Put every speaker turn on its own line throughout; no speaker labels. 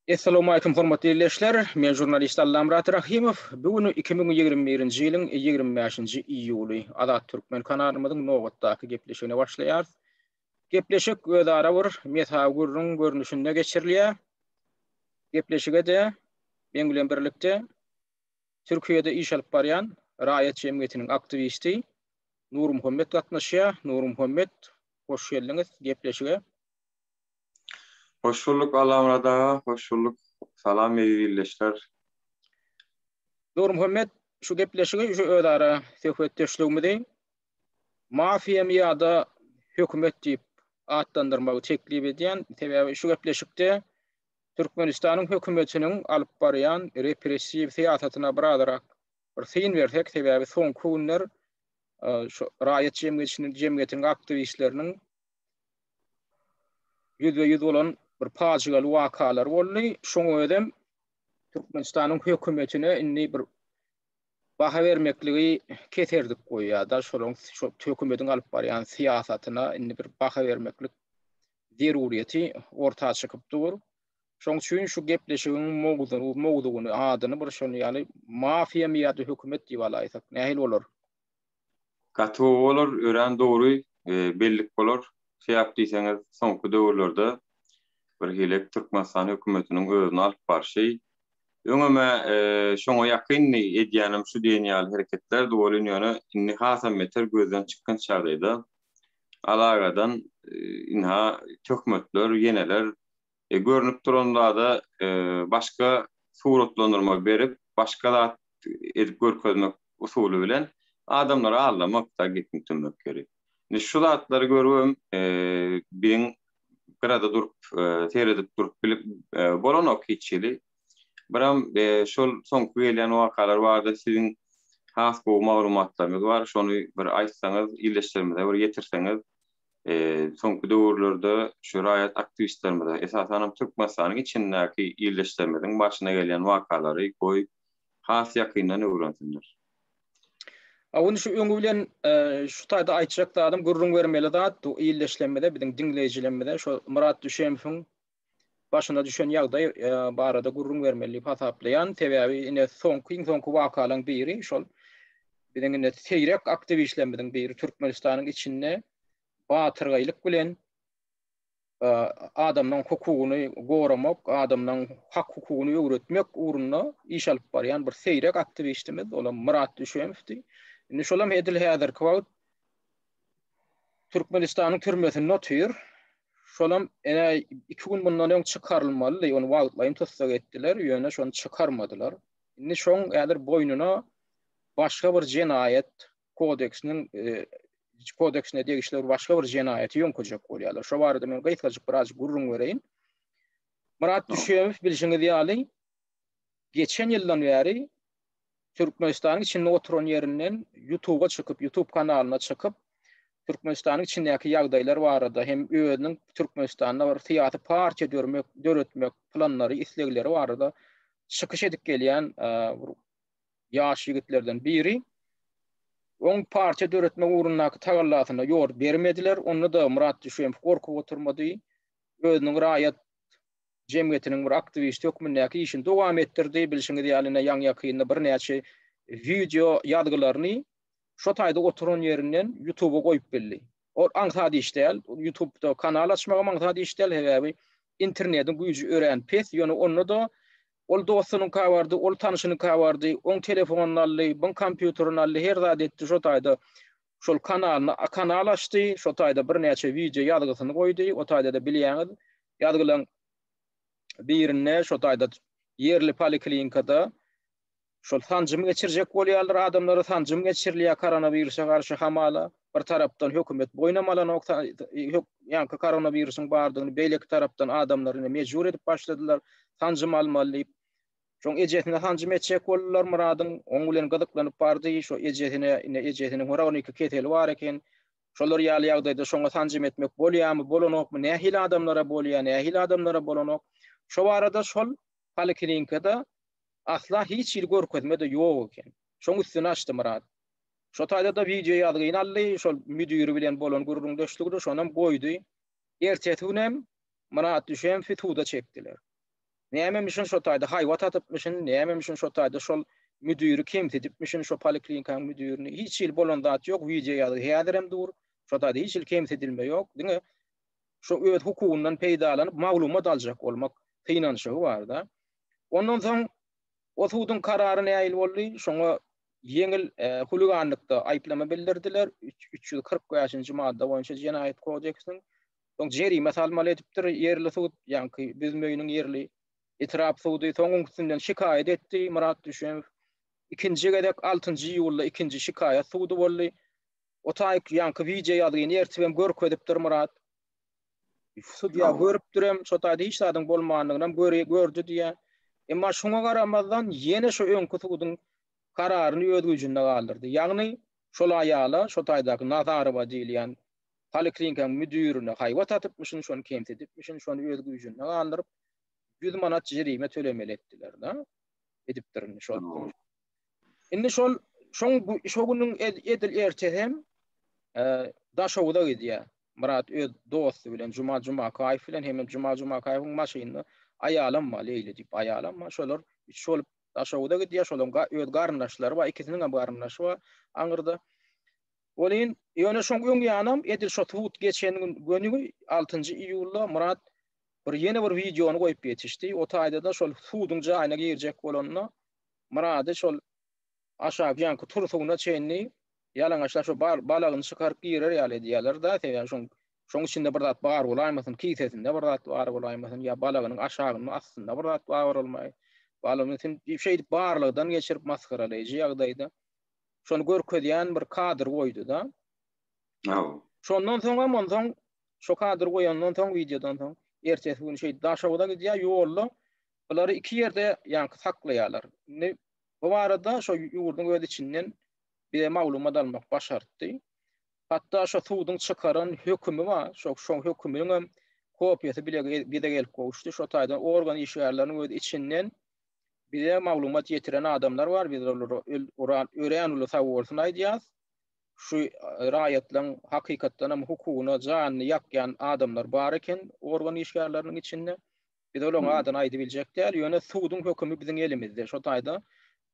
Assalamu alaykum hormatly dinleyijiler. Men jurnalist Allam Murat Rahimov. Bugün 2021-nji ýylyň 25-nji iýuly Azat Türkmen kanalymyzyň nowatdaky gepleşigine başlaýar. Gepleşik özara bir metaguryň görnüşinde geçirilýär. Gepleşige de men bilen birlikde Türkiýede iş alyp barýan Raýat Jemgyýetiniň aktivisti Nur Muhammed gatnaşýar. Nur Muhammed, hoş geldiňiz gepleşige.
Hoş bulduk Allah'ım, hoş bulduk. Salam eyleşler.
Nur Muhammed, şu gepleşigi şu özara söhbetdeşligimizi mafiýa ýa-da hökümet diýip atlandyrmagy teklip edýän, sebäbi şu gepleşikde Türkmenistanyň hökümetiniň alyp barýan repressiw syýasatyna baradarak bir syn bersek, sebäbi soňky günler şu Raýat Jemgyýetiniň aktivistleriniň ýüzbe-ýüz bolan bir paçygaly wakalar boldy. Şoňa ödem Türkmenistanyň hökümetine inni bir baha bermekligi keserdik goýýar. Şol hökümetiň alyp barýan syýasatyna inni bir baha bermeklik zeruriýeti ortaga çykyp dur. Şoň üçin şu gepleşigiň mowdugyny adyny bir şonu ýani mafiýa ýa-da hökümet diýip alaýsak nähil bolar?
Gaty bolar, ören dogry bellik bolar. Şeýap diýseňiz, soňky döwürlerde bir hilek Türkmenistan hökümetiniň özüne alyp barşy. Öňüme şoňa ýakynly edýänim şu diýenýär hereketler dogry ýöne inni hasam meter gözden çykkan çağdaýda alagadan inha hökümetler, yeneler görünüp duranda başga suratlandyrma berip, başga da edip görkezmek usuly bilen adamlara allamak da gitmek gerek. Şu zatları görüyorum, birin grada durup, seyredip durup bilip bolanok hiçili. Biram şol soňky gelýän wakalar barda sizin has bu maglumatlarymyz bar. Şonu bir aýtsaňyz, ýyllaşdyrmada bir ýetirseňiz, soňky döwürlerde şu raýat aktivistlerimiz, esasen Türkmenistanyň içindäki ýyllaşdyrmanyň başyna gelýän wakalary goý has ýakyndan öwrensinler.
Onu şu öňü bilen şu taýda aýtjak da adam gurrun bermeli da bu ýyllaşdyrmada biziň dinleýijilerimize şu Murat Düşemowyň başyna düşen ýagdaý barada gurrun bermeli hasaplaýan, sebäbi ine soňky wakalaryň biri şol biziň ine seýrek aktivistlerimiziň biri Türkmenistanyň içinde batyrgylyk bilen adamlaryň hukugyny goramak, adamlaryň hak hukugyny öwretmek uğruna iş alyp barýan bir seýrek aktivistimiz bolan Murat Düşemowdy. Indi şolam edil häzir kwagt Türkmenistanyň türmesinde otyr. Şolam ene 2 gün bundan öň çykarylmaly, ony wagtlaýym tutsak etdiler, ýöne şonu çykarmadylar. Indi şoň häzir boýnuna başga bir jenaýet kodeksine degişler başga bir jenaýeti ýönkejek bolýarlar. Şo barada men gaýtgaçyk biraz gurrun bereýin. Murat Düşemow bilişiňiz ýaly geçen ýyldan bäri Türkmenistanyň içinde oturan ýerinden YouTube'a çykyp, YouTube kanalyna çykyp Türkmenistanyň içindäki ýagdaýlar barada hem özüniň Türkmenistanda bir syýasy partiýa döretmek planlary, islegleri barada çykyş edip gelýän ýaş ýigitlerden biri. Oň partiýa döretmek uğrundaky tagallatyna ýol bermediler. Onu da Murat Düşemow gorkup oturmady. Özüniň Raýat Jemgyýetiniň bir aktivist hökümindäki işini dowam etdirdi. Bilişiňiz ýalyna ýaňyakynda bir näçe video ýadgylaryny şo taýda oturan ýerinden YouTube'a goýup belli. O aňsady işdäl, YouTube'da kanal açmagy aňsady işdäl, sebäbi internetiň güýji ören pes, ýöne onu da ol dostunyň kabardy, ol tanışynyň kabardy, oň telefonuny aldy, bu kompýuteryny aldy, her zat etdi şo taýda şol kanal açdy, şo taýda bir näçe video ýadgysyny goýdy, o taýda da bilýäňiz ýadgylaryň birine şo taýda ýerli poliklinikada şol sancym geçirjek bolýarlar, adamlara sancym geçirilýär koronawirusa garşy hamala. Bir tarapdan hökümet boýnamalan ýa-da koronawirusyň bardygyny beýleki tarapdan adamlaryny mejbur edip başladylar sancym almaly. Şoň ejetine sancym etjek bolýarlar, Muradyň oň bilen gyzyklanyp bardy, şo ejetine horawyny keteli bar eken. Şolar ýaly ýagdaýda şoňa sancym etmek bolýarmy, bolanokmy, nähili adamlara bolýar, nähili adamlara bolanok. Şo barada şol poliklinikada asla hiç il görkezmedi ýok eken. Şoň üstüne açdy Murat. Şo taýda da video ýadgyny aldy, şol müdiri bilen bolan gurrun döşlügde şonam goýdy. Ertesi günem Murat Düşemowdy tuda çekdiler. Nämemişin şo taýda haýwat atypmyşyn, nämemişin şo taýda şol müdüri kim edipmişin şo poliklinikanın müdürini hiç il bolan zat ýok, video ýaly häzirem dur. Şo taýda hiç il kim edilme ýok. Diňe şo öz hukukundan peýdalanyp maglumat aljak bolmak kynanşygy bar da. Ondan soň o suwdun kararyny aýyl boldy, şoňa ýeňil huliganlykda aýplama bildirdiler. 345-nji madda boýunça Jenaýat kodeksiniň soň jerime salmaly edipdir. Yerli suwd, ýa-ni bizim öýüniň yerli itiraf suwdy soňun üstünden şikaýet etdi. Murat Düşemow 2-nji gedek 6-njy ýylda 2-nji şikaýat suwdy boldy. O taýyk ýa-ni video ýalyny ertibem görüp edipdir Murat. Suwdya görüpdirem, şo taýda hiç zadyň bolmagynyň gördü diýe. Emma şoňa garamazdan ýene şo öňkü suwdyň kararyny öz güýjünde galdyrdy. Ýagny şol aýala, şo taýdaky Nazarowa diýilýän poliklinikaň müdürine haýwat atypmyşyn, şonu kemt edipmişin, şonu öz güýjünde galdyryp 100 manat jerime tölemeli etdiler da. Edipdirin şol. Indi şo güniň edil ertesem daşowda gidýär. Murat öz dosty bilen Juma Kaýyp bilen hem Juma Kaýypyň maşynyny aýalanma Leyli diýip aýalanma şolar şol daşowda gidýär, şolaryň öz garyndaşlary bar, ikisiniň hem garyndaşy bar aňyrda. Olin ýöne şoň ýanam edil şo tuwut geçen günü 6-njy iýulda Murat bir ýene bir videonu goýup ýetişdi. O taýda da şol suwdyň jaýyna girjek bolanyna Murat şol aşağı ýanky tursugyna çenli ýalaňaçlar şo balagyny çykaryp girer ýaly diýerler da, şoň içinde bir zat bar bolaýmasyn, kisesinde bir zat bar bolaýmasyn, ýa balagynyň aşagyny astynda bir zat bar bolmaý. Balanyň bir şey barlygdan geçirip maskaralyjy ýagdaýda şonu görkezýän bir kadr goýdy da. Şondan soň şo kadr goýandan soň videodan soň ertesi gün şey daşawda gidýär ýolda bulary iki ýerde ýanky saklaýarlar. Bu arada şo ýurdun öz içinden bir maglumat almak başardy. Hatta şo suwdyň çykaran hökümi bar, şo höküminiň kopýasy bile gelip goşdy. Şo taýdan organ işgärleriniň öz içinden bir maglumat ýetiren adamlar bar. Biz olar öýren uly sawursyny aýdýas. Şu raýatlaryň hakykatdan hem hukugyna janyny ýakýan adamlar bar eken organ işgärleriniň içinde. Biz olaryň adany aýdyp biljekler. Ýöne suwdyň hökümi biziň elimizde. Şo taýda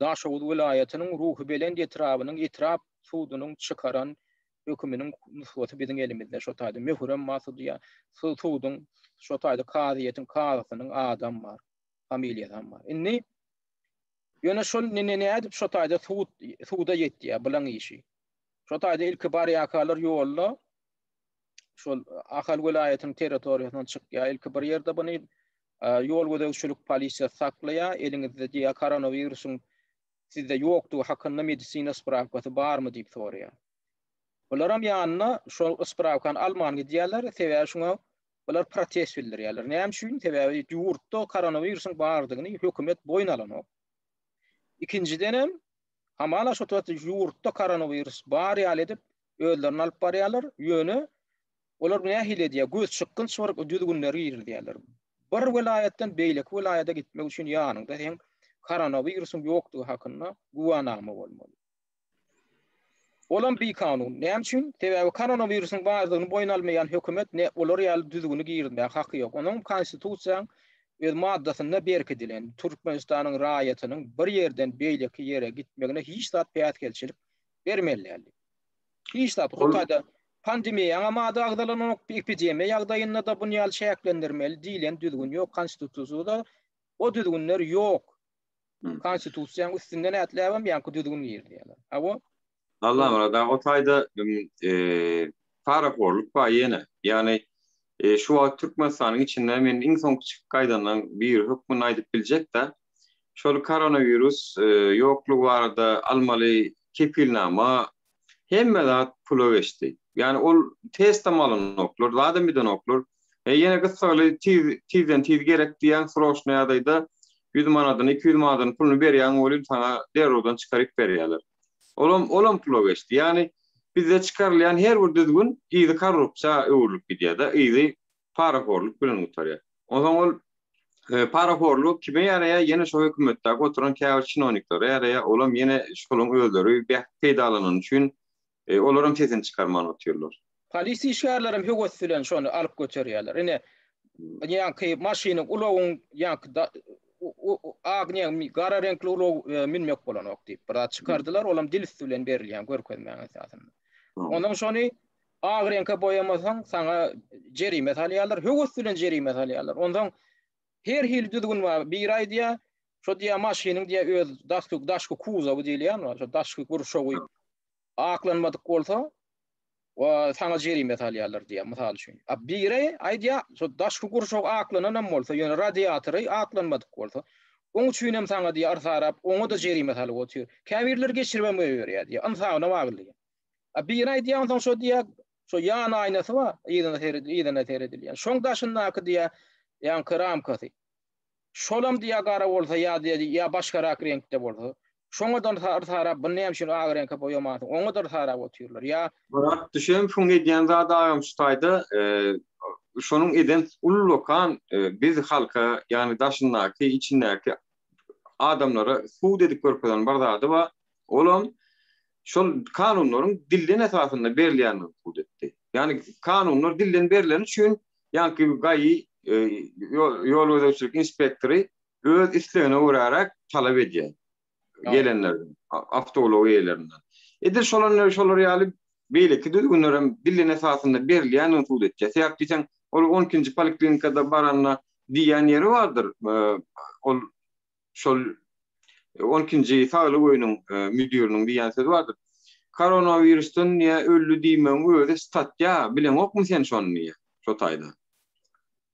Daşowut vilayatynyň ruhy bilen ýetrabynyň itirap suwdynyň çykaran höküminiň nusraty biziň elimizde. Şo taýda möhürem masudiýa suwdyň şo taýda kaziýetiň kazasynyň adam bar, familiýasy bar. Indi ýöne şol nene edip şo taýda suwda ýetdi bilen işi. Şo taýda ilki bar ýakalar ýolda şol Ahal vilayatynyň territoriýasyna çykýar. Ilki bir ýerde buny ýol gödägçilik polisiýa saklaýar. Eliňizde diýär koronawirusyň sizde ýokdu hakynda medisina spravkasy barmy diýip soraýar. Bularam ýanyna şo spravkany alman gidýärler, sebäbi şoňa bular protest bildirýärler. Näme üçin? Sebäbi ýurtda koronawirusyň bardygyny hökümet boýun alanok. İkinciden hem hamala şo taýda ýurtda koronawirus bar ýaly edip özlerini alyp barýarlar. Ýöne olar nähile diýär, göz çykyn şorak düzgünleri ýerdiýärler. Bir vilayatdan beýleki vilayata gitmek üçin ýanyňda hem koronawirusyň ýokdugy hakynda guwanama bolmaly. Olan bir kanun. Näme üçin? Sebäbi koronawirusyň bardygyny boýun almaýan hökümet olar ýaly düzgüni girmek haky ýok. Onuň konstitusiýaň öz maddasynda berkedilen Türkmenistanyň raýatynyň bir ýerden beýleki ýere gitmegine hiç zat päýtgelçilik bermelýär. Hiç zat haýda pandemiýa ama dagdalanan epidemiýa ýagdaýynda da buny ýaly şäklendirmeli diýilen düzgün ýok konstitusiýada. O düzgünler ýok. Konstitusiýaň üstünden ätläbem ýa-ni düzgün ýerdiýärler. Awa
Allah da o taýda parakorluk bar ýene. Ýani şu Türkmenistanyň içinde men iň soňky çykgaýdandan bir hökmüni aýdyp biljek da şol koronavirus ýoklugy barada almaly kepilnama hemme zat pula geçdi. Yani ol testam alınoklar, ladymydan oklar. Ýene gysgaly tizden tiz gerek diýen soroşna ýagdaýda 100 manatdan 200 manatdan pulunu berýän olyp sana derowdan çykaryp berýärler. Olam pula geçdi. Yani bizde çıkarılan her bir düzgün iyidi korrupsiya öwürlük gidýär da, iyidi parakorluk bilen utarýar. O zaman parakorluk kime ýaraýar? Ýene şo hökümetde oturan käbir çinonikler ýaraýar. Olam ýene şoluň özleri peýdalanan üçin olaryň sesini çykarmany otyrlar.
Polisi işgärlerim höwes bilen şonu alyp götürýärler. Ine ýa-ki maşynyň ulogyň ýa-ki agny gara renkli ulog minmek bolan ok diýip bir çykardylar, olam dil üstü bilen berilýän görkezmäň esasında. Ondan şonu ag renkle boyamasaň sana jerime salýarlar, höwes bilen jerime salýarlar. Ondan her hil düzgün var. Bir ay diye şu diye maşynyň diye öz daşky kuza bu diýilýän, şu daşky gurşogy aklanmadyk bolsa wa sana jerime salýarlar diye mysal üçin. Bir ay diye şu daşky gurşog aklanan bolsa, ýöne radiatory aklanmadyk bolsa, oň üçin hem sana diye arsarap, oňa da jerime salyp otýar. Käbirler geçirmeme ýöre diye. Ansagyna bagly. Bir ay diye ondan şu diye şu ýan aynasy var, ýygyna teredilýän. Şoň daşyndaky diye ýan kramkasy. Şolam diye gara bolsa ýa başga rak renkde bolsa, şoňadan tarap bu näme üçin ag renkde boýamasyň, oňa da tarap otýarlar. Ýa
Murat düşem şoň edýän zat aýamştaýda, şonuň eden ullukan biz halka ýani daşyndaky, içindäki adamlara suud edip görkezän bir zady we olam şol kanunlaryň dilden esasynda berilýänini suud etdi. Ýani kanunlar dilden berilen üçin ýa-ki gaýy yol ödäwçilik inspektory öz islegine uğrayarak talep edýär. Gelenlerden, avtolog eýlerinden. Edir şolar ýaly beýleki düzgünlerem dilden esasynda berilýän suud etdi. Sebäp diýsen, ol 12-nji poliklinikada baranna diýen ýeri bardyr. Ol şol 12-nji saglyk öýüniň müdiriniň diýen sözi bardyr. Koronavirusdan niýe öllü diýmeň özi statýa bilen okmy sen şonu niýe? Şo taýda.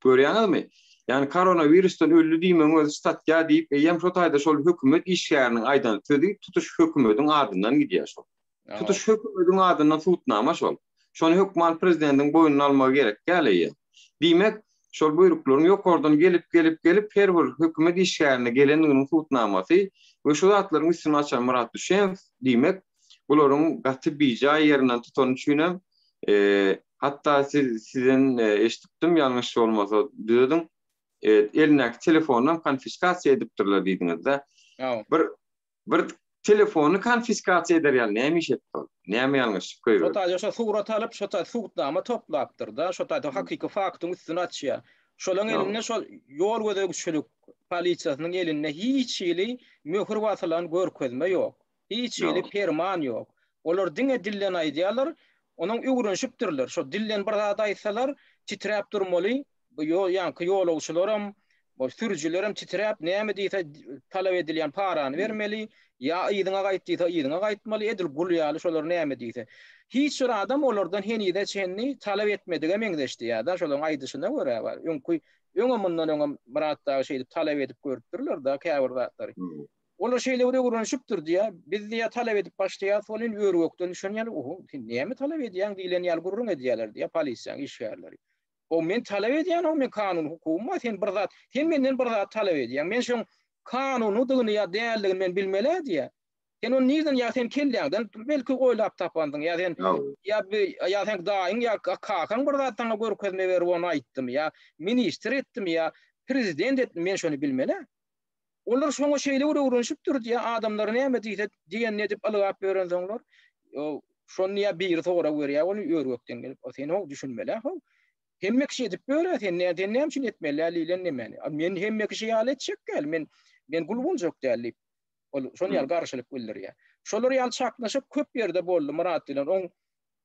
Görýänizmi? Yani koronavirusdan öllü diýmeň öz statýa diýip eýem şo taýda şol hökümet iş ýeriniň aýdan sözi tutuş hökümetiň adyndan gidýär şol. Tutuş hökümetiň adyndan suutnama şol. Şonu hökümet prezidentiň boýnuna almagy gerek gelýär. Diýmek şol buýruklaryň ýokardan gelip her bir hökümet iş ýerine gelendiginiň suutnamasy we şu zatlaryň üstüne açan Murat Düşeň diýmek bularyň gatybyja ýerinden tutan üçin hatta sizin eşitdim yanlış olmasa diýdim. Elindeki telefondan konfiskasiya edipdirler diýdiňizde. Bir telefonu konfiskasiya eder ýaly näme iş etdi? Näme ýalňyş goýur?
Şo taýda şo surat alyp, şo taýda suutnama toplapdyr da, şo taýda hakyky faktyň üstüne açýar. Şolaň eline şol ýol gödägçilik polisiýasynyň eline hiç ýyly möhür basylan görkezme ýok. Hiç ýyly ferman ýok. Olar diňe dillen aýdýarlar, onuň öwrenşipdirler. Şo dillen bir zat aýtsalar titräp durmaly. Bu ýanky ýolagçylaram, bu sürüjilerim titräp näme diýse talap edilýän parany bermeli, ýa ýygyna gaýtdyýsa ýygyna gaýtmaly, edil gulýaly şolar näme diýse. Hiç bir adam olardan henide çenni talap etmedige meňdeşdi ýa-da şolaryň aýdyşyna görä bar. Öňe mundan öňe Muratda şeýdi talap edip görüpdirler da käbir zatlary. Olar şeýle öwrenşipdir diýä, biz diýä talap edip başlaýar, solen öwrükden düşünýär, oho, näme talap edýän diýilen ýaly gurrun edýärler diýä polisiýa işgärleri. O men talep edýän, o men kanun hukumy, sen bir zat, sen menden bir zat talep edýän. Men şoň kanuny dygyny ýa däldigini men bilmeli diýä. Sen onu niýden ýa sen kelýäňden belki goýlap tapandyň, ýa sen ýa sen daýyň ýa kakan bir zatdan görkezme berip onu aýtdym, ýa ministr etdim, ýa prezident etdim, men şonu bilmeli. Olar şoňa şeýle öwrenşipdir diýä, adamlar näme diýse diýen edip alyp beren soňlar, şonu ýa bir togra görýär, onu öwrükden gelip, sen o düşünmeli, ha. Hemmek şey edip böyle sen näme üçin etmeli alilen nemeni. Men hemmek şey aletjek gel. Men gulbunjak däli. Ol şonu ýal garşylyk bildirýär. Şolar ýal çaklaşyp köp ýerde boldy Murat bilen. Oň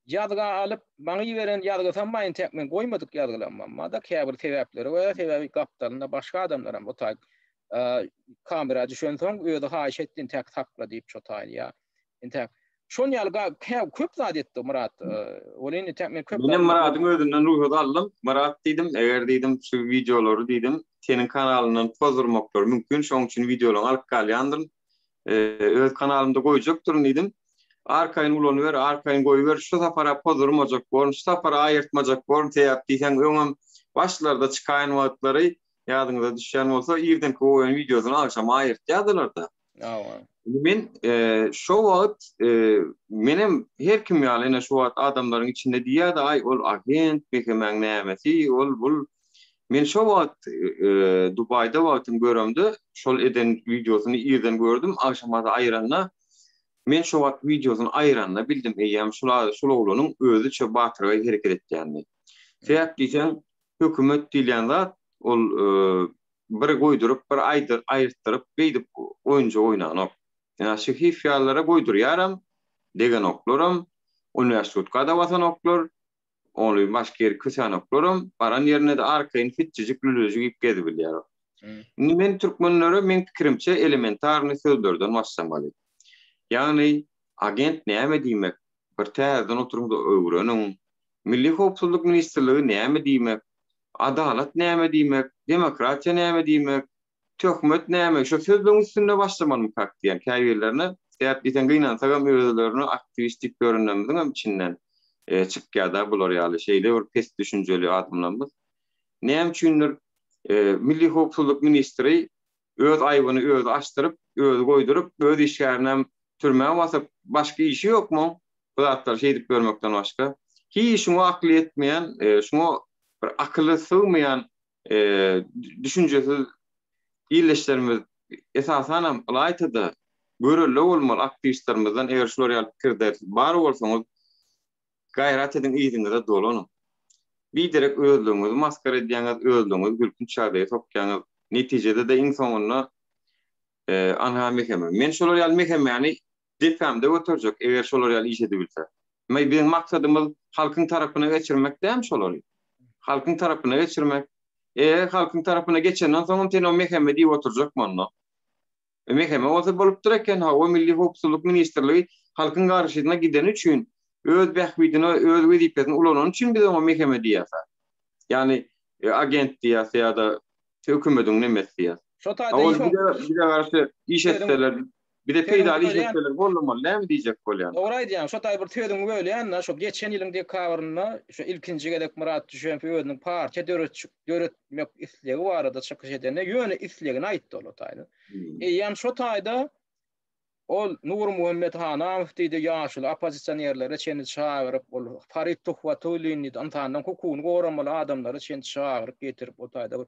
ýadga alyp maňy beren ýadga sanmaýyn tekmen goýmadyk ýadgylanmama da käbir sebäpleri we sebebi gapdalyna başga adamlar bu taý kamera düşen soň öýde haýyş etdin tek takla diýip şo taý ýa. Entek şon ýalga köp zat etdi Murat. Olany tekmen köp.
Benim Murat'ın özünden ruhu aldım. Murat diýdim, eger diýdim şu videolary diýdim, senin kanalynyň pozurmaklar mümkin. Şoň üçin videolaryň alyp galýandyr. Öz kanalymda goýjakdyr diýdim. Arkaýyn ulanyber, arkaýyn goýuber, şu sapara pozurmajak bolun, şu sapara aýyrtmajak bolun diýip diýsen öňüm başlarda çykan wagtlary ýadyňyza düşýän bolsa, ýerden goýan videosyny akşam aýyrtýardylar da. Men şu wagt menem her kim ýaly şu wagt adamlaryň içinde diýär da ay ol agent bekemäň nämesi ol bul men şu wagt Dubayda wagtym görümdi şol eden videosyny ýerden gördüm akşamda aýranna men şu wagt videosyny aýranna bildim eýem şol oglanyň özü çö batyryga hereket etýändi. Sebäp diýsem hökümet diýen zat ol bir goýdurup bir aýyrtyryp beýdip oýunja oýnanok. Ýa şehi fiýallara goýdurýaram degen oklaram, universitetga da watan oklar, ony başga ýer kösen oklaram, baran ýerine de arkaýyn fitjik lülüji gip gezip bilýär. Men türkmenlere men pikirimçe elementarny sözlerden başlamaly. Ýagny agent näme diýmek? Bir täzeden oturumda öwrenin, Milli Howpsuzlyk Ministrligi näme diýmek? Adalat näme diýmek? Demokratiýa näme diýmek? Töhmet näme? Şu sözlerin üstünde başlamalym faktiýen käýerlerine. Täp diýen gynansaga özlerini aktivistlik görünümden içinden çykýada bular ýaly şeýle bir pes düşünjeli adamlarymyz. Näme üçindir Milli Howpsuzlyk Ministri öz aýbyny öz açdyryp, öz goýdurup, öz işgärine türmäge basyp başga işi ýokmu? Bu zatlar şey edip görmekden başka. Hiç şunu akıl etmeyen, şunu bir akıllı sığmayan düşüncesiz iyleşlerimiz esasen alaytıda görüllü olmalı aktivistlerimizden eğer şuraya fikirler var olsanız gayret edin iyiliğinize dolu olun. Bir direkt özlüğünüz, maskara ediyorsunuz, özlüğünüz, gülkün çağdaya sokuyorsunuz. Neticede de insanlarına anha mekeme. Men şolar yal mekeme yani defamda oturacak eğer şolar yal iş edebilse. Bizim maksadımız halkın tarafına geçirmek değil mi şolar? Halkın tarafına geçirmek. Halkın tarafına geçenden sonra ten o mekeme diye oturacak mı onunla? Mekeme olsa bolup durarken o Milli Howpsuzlyk Ministrligi halkın karşısına giden üçün öz behbidini, öz vazifesini ulanan üçün biz o mekeme diýäse. Yani agent diýäse ya da hökümetin nemesi diýäse. Bir de karşı iş etseler, bir de peýdali iş etseler bolmaly, näme diýjek bolýan?
Dogry aýdýan, şo taýbyr tödüň bölýän, şo geçen ýylyň dekabrynda şo ilkinji gedek Murat Düşenp özüniň partiýa döretmek islegi barada çykyş edende ýöne islegini aýtdy ol taýda. Ýa şo taýda ol Nur Muhammed Hanamow diýdi ýaşyl opozitsionerlere çeni çağıryp ol Farid Tuhwatulyny antandan hukukyny goramaly adamlary çeni çağıryp getirip o taýda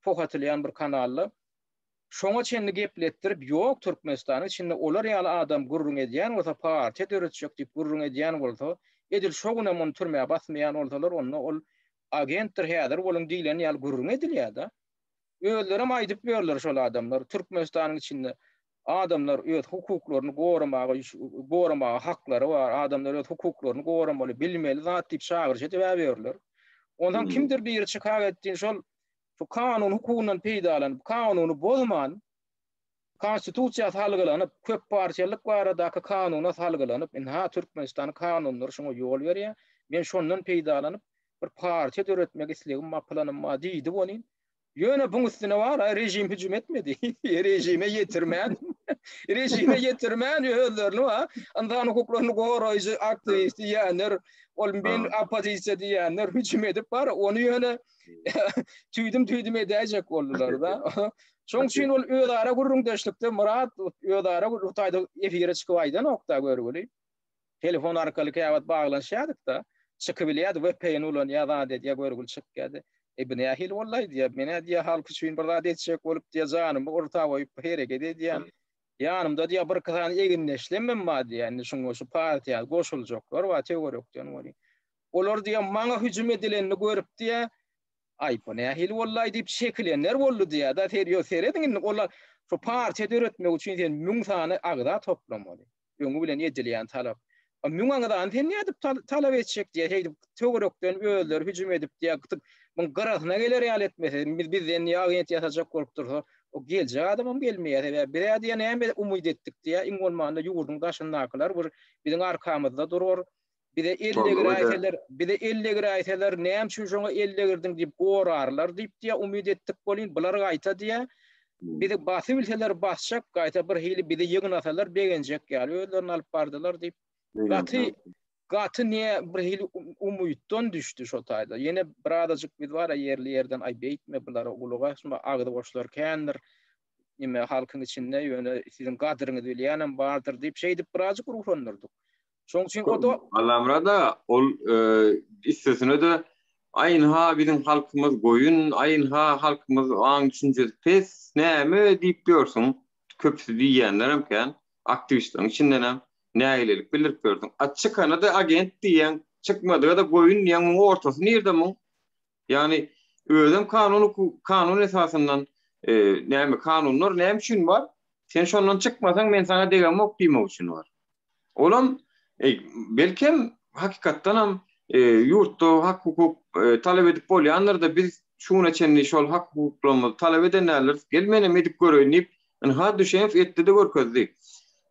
pohatylýan bir kanally şoňa çenli gepletdirip ýok Türkmenistanyň içinde olar ýaly adam gurrun edýän bolsa partiýa döretjek diýip gurrun edýän bolsa edil şoguna mon türmäge basmaýan bolsalar onu ol agentdir häzir bolan diýlen ýaly gurrun edilýär da. Özlerem aýdyp berler şol adamlar Türkmenistanyň içinde adamlar öz hukuklaryny goramaga haklary bar, adamlar öz hukuklaryny goramaly, bilmeli zat diýip çağırjy edip berler. Ondan kimdir bir çykar etdiň şol şu kanun hukukundan peýdalanyp, kanuny bozman, konstitusiýa salgylanyp, köp partiýalyk baradaky kanuny salgylanyp, Türkmenistan kanunlary şoňa ýol berýär. Men şondan peýdalanyp bir partiýa döretmek islegim maqlanma diýdi bonin. Ýöne buň üstüne bar, rejim hüjüm etmedi. Rejime ýetirmän. Rejime ýetirmän özlerini wa andan hukuklaryny goraýjy aktivist diýenler, ol men opozisiýa diýenler hüjüm edip bar, onu ýöne tüydüm edecek boldular da. Şoň üçin ol öýdara gurrundaşlykda Murat öýdara taýda efire çykyp aýdan okda görgüli. Telefon arkaly käwat baglanşýardyk da, çykyp bilýärdi VPN ulan ýa-da dedi, görgül çykýardy. Ibn Ahil wallahi diýip, mene diýär halk üçin bir zat etjek bolup diýär, janymy orta goýup hereket edýän. Ýanymda diýär bir kızan eginleşlemem ma diýär, şoňa şu partiýa goşuljaklar we teoretden boli. Olar diýär maňa hüjüm edilenini görüp diýär, Ibn Ahil wallahi diýip şekillenler boldy diýär. Da terýo seredin, olar şu partiýa döretmek üçin sen müň sany agda toplamaly. Öňü bilen edilýän talap. Müňaňda anten nädip talap etjek diýär, heýdip teoretden özleri hüjüm edip diýär. Mun garasyna geler ýaly etmese, bizden ýagent ýasajak bolup dursa, o geljek adamam gelmeýär. Bir ýa-da näme umyt etdik diýär, iň bolmanda ýurdun daşyndakylar bir biziň arkamyzda durur. Bir de 50 gir aýtsalar, näme üçin şoňa 50 girdiň diýip gorarlar diýip diýär, umyt etdik bolyn, bular gaýta diýär. Bir de basyp bilseler basjak, gaýta bir hili bir de ýygnasalar begenjek ýaly özlerini alyp bardylar diýip. Gaty niye bir hili umytdan düşdü şo taýda. Ýene bir adajyk biz bar ýerli ýerden ay beýtme bular uluga şunda agdy boşlar kendir. Nime halkyň içinde ýöne siziň gadryňyz bilýänem bardyr diýip şeýdip birazjyk ruhlandyrdyk. Şoň üçin o da
alamrada ol istesine de aýynha bizim halkymyz goýun, aýynha halkymyz aň düşünjesi pes näme diýip diýorsun. Köpüsi diýenler hemken aktivistleriň içinden näýelik bildirip gördüm. Açykana da agent diýen çykmadyga da goýun ýanyň ortasy nerede mu? Yani özüm kanun esasından näme kanunlar näme üçin bar? Sen şondan çıkmasaň men sana degem ok diýmek üçin bar. Olam belkem hakykatdan ham ýurtda hak hukuk talep edip bolýanlar da biz şuna çenli şol hak hukuklaryny talep edenler gelmenem edip görýänip ha düşen etdi de görkezdi.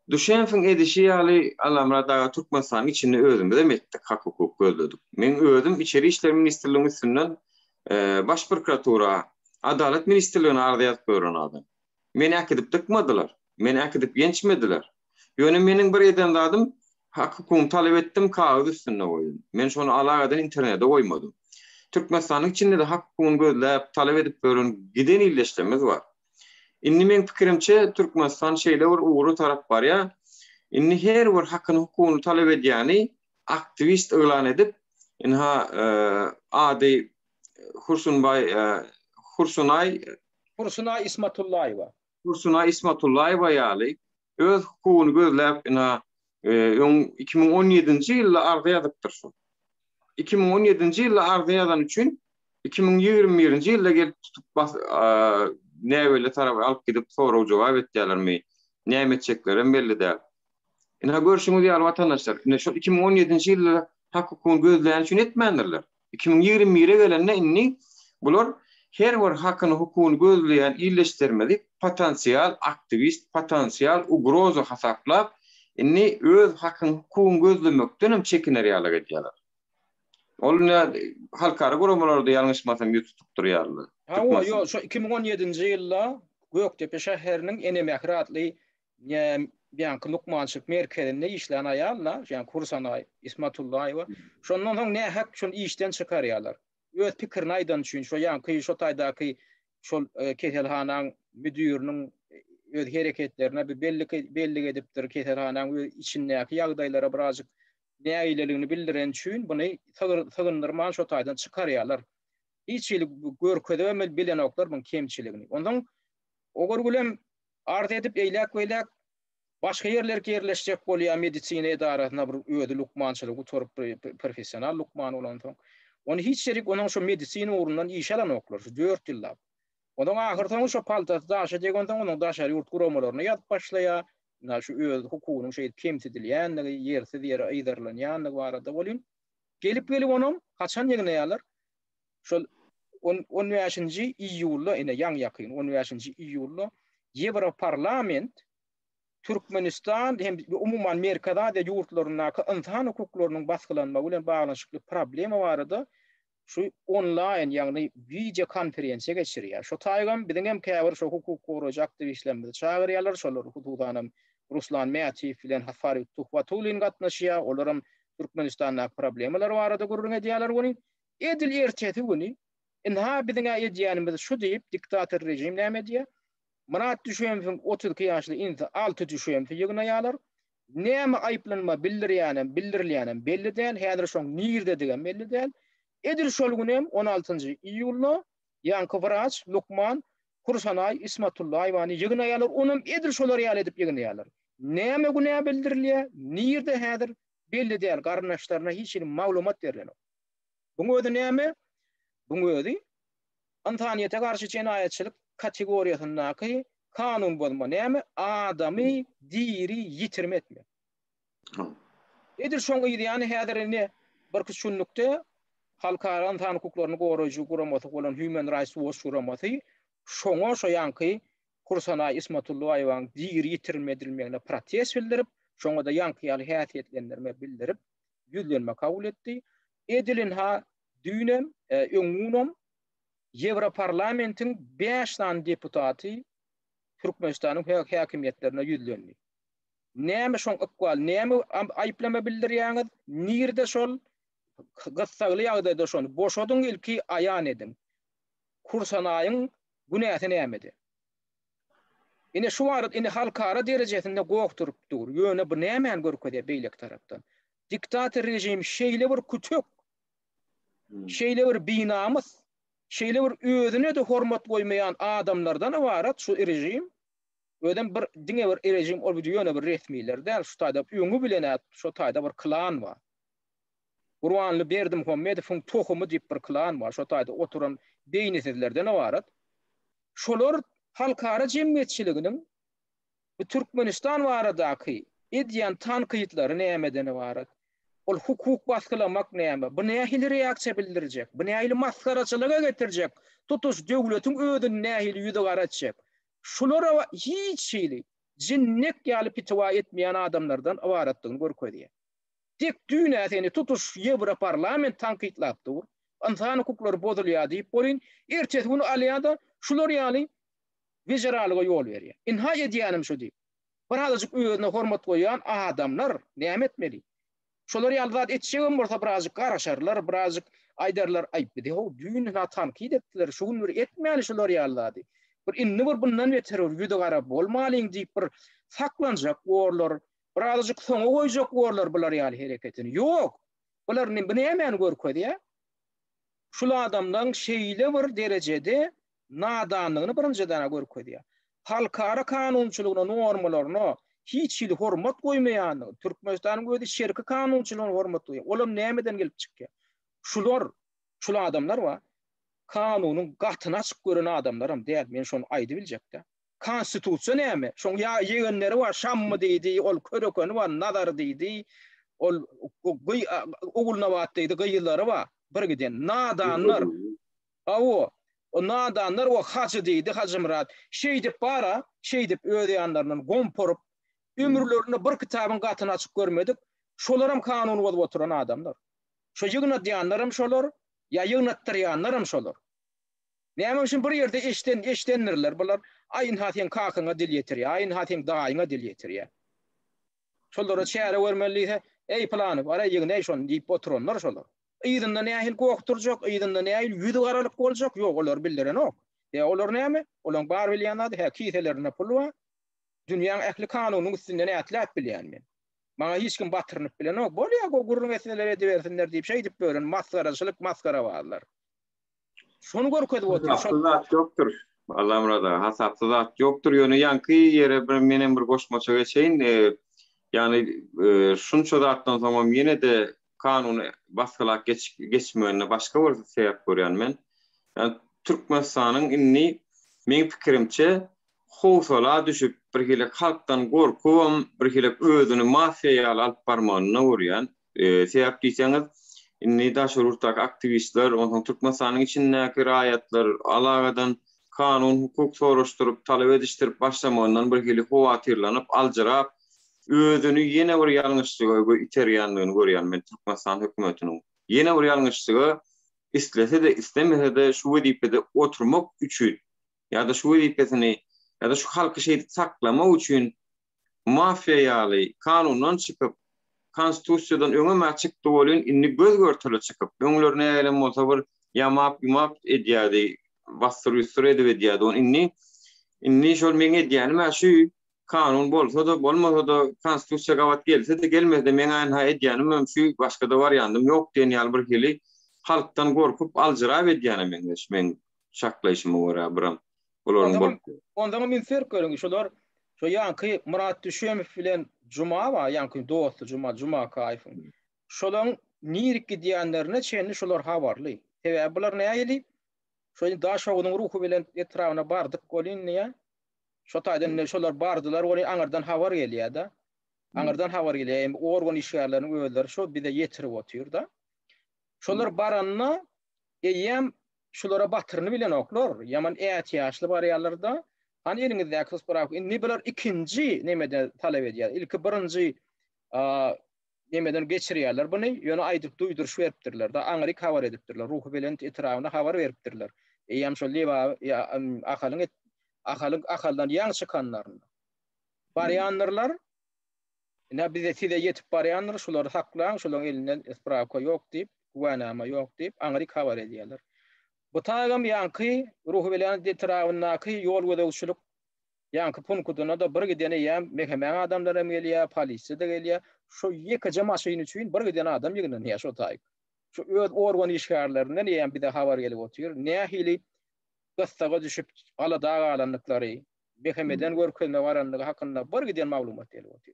Düşenfiň edişi ýaly alamrada Türkmenistan içinde özüm de etdik hak hukuk gözledik. Men özüm içeri işler ministrliginiň üstünden baş prokuratura, adalet ministrligine arzyat gören adam. Meni akidip tıkmadylar. Meni akidip gençmediler. Ýöne meniň bir eden adym hak hukukyny talep etdim, kağıt üstüne koydum. Men şonu alagadan internete koymadım. Türkmenistanyň içinde de hak hukukyny gözläp talep edip gören giden illeşlemez var. Inni men pikirimçe Türkmenistan şeýle bir uğru tarap bar ya. Inni her bir hakyny hukukyny talep edýäni aktivist elan edip inha ady Hursunay Ismatullayewa ýaly öz hukukyny gözläp inha 2017-nji ýylda arzuýadypdyr şu. 2017-nji ýylda arzuýadan üçin 2021-nji ýylda gelip tutup näwele tarapy alyp gidip soraw jogap etdilermi? Näme etjeklerim belli däl. Ina görüşüňiz ýaly watandaşlar, ine şu 2017-nji ýylda hak hukukyny gözleýän üçin etmändirler. 2021-e gelende inni bular her bir hakyny hukukyny gözleýän illeşdirmeli potensial aktivist, potensial ugroza hasaplap inni öz hakyny hukukyny gözlemekden hem çekiner ýaly edýärler. Olna halkara guramalarda ýalňyşmasam ýutup durýarlar.
Ha o yo şu 2017-nji ýylda Göktepe şäheriniň enemekratly ýa-ni Lukmançyk merkezinde işlän aýallar, ýa-ni Hursunay Ismatullayewa, şondan soň ne hak şol işden çykarýarlar. Öz pikirini aýdan üçin şo ýa-ni şo taýdaky şol keselhanaň müdüriniň öz hereketlerine bir belli edipdir, keselhanaň içindäki ýagdaýlara birazjyk näýleligini bildiren üçin buny sygyndyryman şo taýdan çykarýarlar. Hiç görkezemel bilen oklar bunun kemçiligini. Ondan ogar gülem arz edip eýlek başga ýerlerge ýerleşjek bolýan medisina edarasyna bir öýdi lukmançylygy torup professional lukman bolan soň. Onu hiç şerik onun şu medisina urundan iş alan oklar, şu 4 ýyllap. Ondan ahyrdan şu paltas daşa degenden onun daşary ýurt guramalaryna ýat başlaýa, şu öz hukukynyň şeýle kemsidilýänligi, ýersiz ýere aýdyrlanýanlygy barada bolýan. Gelip onun kaçan ýegnäýärler. Şol 15-nji iýulda ene ýakyn 15-nji iýulda Ýewroparlament Türkmenistan hem umuman Amerikada da ýurtlarynaky insan hukuklarynyň baskylanmagy bilen baglanşykly problemi barada şu online ýagny video konferensiýa geçirýär. Şu taýgam biziň hem käbir şu hukuk goraja aktivistlerimiz çağırýarlar, şolar hukukdanam Ruslan Mätiw bilen Hafary Tuhwatulin gatnaşýar, olaram Türkmenistanyň problemleri barada gurrun edýärler güni. Edil erteti güni inha biziň edýänimiz şu diýip diktator rejim näme diýär? Murat Düşenfiň 32 ýaşly insan 6 düşenfi ýygnaýarlar. Näme aýplanma bildirilýänem belli däl, häzir şoň nirde digen belli däl. Edil şol günem 16-njy iýulda ýanky Vrach, Lukman, Hursunay Ismatullayewa ýygnaýarlar, onuň edil şolar ýaly edip ýygnaýarlar. Näme günä bildirilýär? Nirde häzir belli däl, garnaşlaryna hiç maglumat berilýär. Bu öde näme? Bu öde antaniýete garşy jenaýetçilik kategoriýasyndaky kanun bolma näme? Adamy diri ýitirmetme. Edir şoň ýa-ni häzirine bir küçünlükde halkara insan hukuklaryny goraýjy guramaty bolan Human Rights Watch guramaty şoňa şo ýanky Hursunay Ismatullayewaň diri ýitirmedilmegine protest bildirip, şoňa da ýanky ýaly häsiýetlendirme bildirip ýüzlenme kabul etdi. Edilin ha dünem öňüňem Ýewroparlamentin 5 tan deputaty Türkmenistanyň häkimiýetlerine ýüzlendi. Näme şoň ykgal, näme aýplama bildirýäňiz? Nirde şol gassagly ýagdaýda şonu boşadyň ilki aýan edin. Hursunaýyň günäsi nämedi? Ine şu wagt ine halkara derejesinde gowturupdyr. Ýöne bu nämen görkezýär beýlek tarapdan. Diktator rejim şeýle bir kütük, şeýle bir binamyz, şeýle bir özüne de hormat goýmaýan adamlardan ibaret şu rejim. Öden bir diňe bir rejim ol ýöne bir resmiler däl, şu taýda öňü bilen şu taýda bir klan bar. Gurbanly berdim Muhammedowyň tohumy diýip bir klan bar. Şu taýda oturan beýnesizlerden awarat. Şolar halkara jemgyýetçiliginiň bu Türkmenistan baradaky edýän tankytlary nämeden awarat? Ol hukuk baskylamak näme? Bu nähili reaksiýa bildirijek? Bu nähili maskaraçylyga getirjek? Tutuş döwletiň ödüni nähili ýüze garatjak? Şolara hiç şeýle jinnek ýaly pitwa etmeýän adamlardan awaratdygyny görkezýär. Tek düýnä seni tutuş Ýewro parlament tankytlapdy. Insan hukuklary bozulýar diýip bolyn, ertesi bunu alýada şular ýaly vejeralyga ýol berýär. Inha edýänim şu diýip. Birazajyk öýüne hormat goýan adamlar näme etmeli? Şolar ýalzat etjegem bolsa birazajyk garaşarlar, birazajyk aýdarlar aýpdy. Ho, düýnüne tankyd etdiler. Şu gün etmäli şolar ýalzady. Bir inni bir bundan beter ýüde garap bolmalyň diýip bir saklanjak gorlar, birazajyk soňa goýjak gorlar bular ýaly hereketini. Ýok. Bularny bu näme görkezýär? Şol adamdan şeýle bir derejede nadanlygyny birinjiden görkezýär. Halkara kanunçylygyna normalaryna hiç ýyl hormat goýmaýan, Türkmenistanyň özi şerki kanunçylygyna hormat goýýar. Olam nämeden gelip çykýar? Şol adamlar wa kanunyň gatyna açyk gören adamlarym diýär. Men şonu aýdy biljekde. Konstitusiýa näme? Şoň ýegenleri var, şammy diýdi, ol körekeni var, nazar diýdi, ol ogulnabat diýdi, gyýylary var. Bir giden nadanlar. Awo o nadanlar o hacı diýdi, Hacı Murat. Şeý dip bara, şeý dip öýdýänlerden gomporup ömürlerini bir kitabyň gatyna açyk görmedik. Şolaram kanuny bolup oturan adamlar. Şo ýygnat diýenlerim şolar, ýa ýygnatdyrýanlarym şolar. Näme üçin bir ýerde eşdenirler bular? Aýyn hatyň kakyňa dil ýetirýär, aýyn hatyň daýyňa dil ýetirýär. Şolara çäre bermeli, ey plany, bara ýygnay şonu diýip oturanlar şolar. Ýygyndä nähil gokturjak, ýygyndä nähil ýüzi garalyk boljak, ýok olar bildirenok. Olar näme? Olaň bar bilýänler, kiselerine pul bar. Dünýäň ähli kanunyň üstünde nätläp bilýän men. Maňa hiç kim batyrnyp bilenok, bolýar go gurrun meseleler edibersinler diýip şeý diýip bören maskaraçylyk, maskara barlar. Şonu görkezip otur.
Hasapsızat ýokdur. Allah murada, hasapsızat ýokdur. Ýöne ýanky ýere bir menen bir goşmaça geçeýin. Şunça zatdan soň ýene de kanuny baskylap geçmegine başga bir sebäp görýän men. Yani Türkmenistanyň inni men pikirimçe howsala düşüp bir hile halktan gorkun, bir hile özünü mafiýaly alyp barmagyna urýan. Sebäp diýseňiz, inni daşy urtak aktivistler, onuň Türkmenistanyň içindäki raýatlar alagadan kanun, hukuk soraşdyryp, talep edişdirip başlamagynyň bir hile howatyrlanyp, aljyrap, özünü ýene bir ýalňyşlyga iterýändigini görýän men Türkmenistan hökümetiniň. Ýene bir ýalňyşlyga islese de istemese de şu wezipede oturmak üçin ýa-da şu wezipesini ýa-da şu halky şeýdi saklamak üçin mafiýaly kanundan çykyp konstitusiýadan öňe çykdy bolan inni göz görtüle çykyp öňlerine eýlen bolsa bir ýamap edýärdi, basdyryp edýärdi. Inni şol men edýänim şu kanun bolsa da bolmasa da konstitusiýa gawat gelse de gelmese de men ha edýänim şu başga da barýandym ýok diýen ýaly bir hili halktan gorkup aljyrap edýänim men şaklaýşymy görä biram.
Ondan men ferk görüň şolar şo ýanky Murat Düşemew bilen Juma wa ýanky dosty Juma Kaýfyň. Şolaň nirik diýenlerine çenli şolar habarly. Sebäbi bular näýeli? Şo daşawynyň ruhu bilen etrawyna bardyk bolyn näýe? Şo taýdan şolar bardylar, ony aňardan habar gelýär da. Aňardan habar gelýär. Organ işgärlerini özleri şo bir de ýetirip otyr da. Şolar baranna eýem şolara batyryny bilen oklar. Ýaman ätiýaşly barýarlarda hani eliňizdäki sorak inni bular ikinji nemede talep edýär. Ilki birinji nemeden geçirýärler buny ýöne aýdyp duýduruş beripdirler da, aňryk habar edipdirler. Ruhu bilen etrawyna habar beripdirler. Eýem şol leba ahaldan ýaňy çykanlaryny. Barýanlarlar ne bize tide ýetip barýanlar şolary saklaň, şolaryň elinden ispraka ýok diýip, guwanama ýok diýip aňryk habar edýärler. Bu taýgam ýanky ruhu bilen etrawynaky ýol gödäwçilik ýanky punktuna da bir gidene ýam mehmen adamlara gelýär, polisiýa da gelýär. Şo ýeke maşyny üçin bir gidene adam ýygyndan ýa şo taýg. Şo öz organ işgärlerinden ýam bir de habar gelip otyr. Nähili gastaga düşüp alada galanlyklary, mehmeden görkezme baranlygy hakynda bir giden maglumat gelip otyr.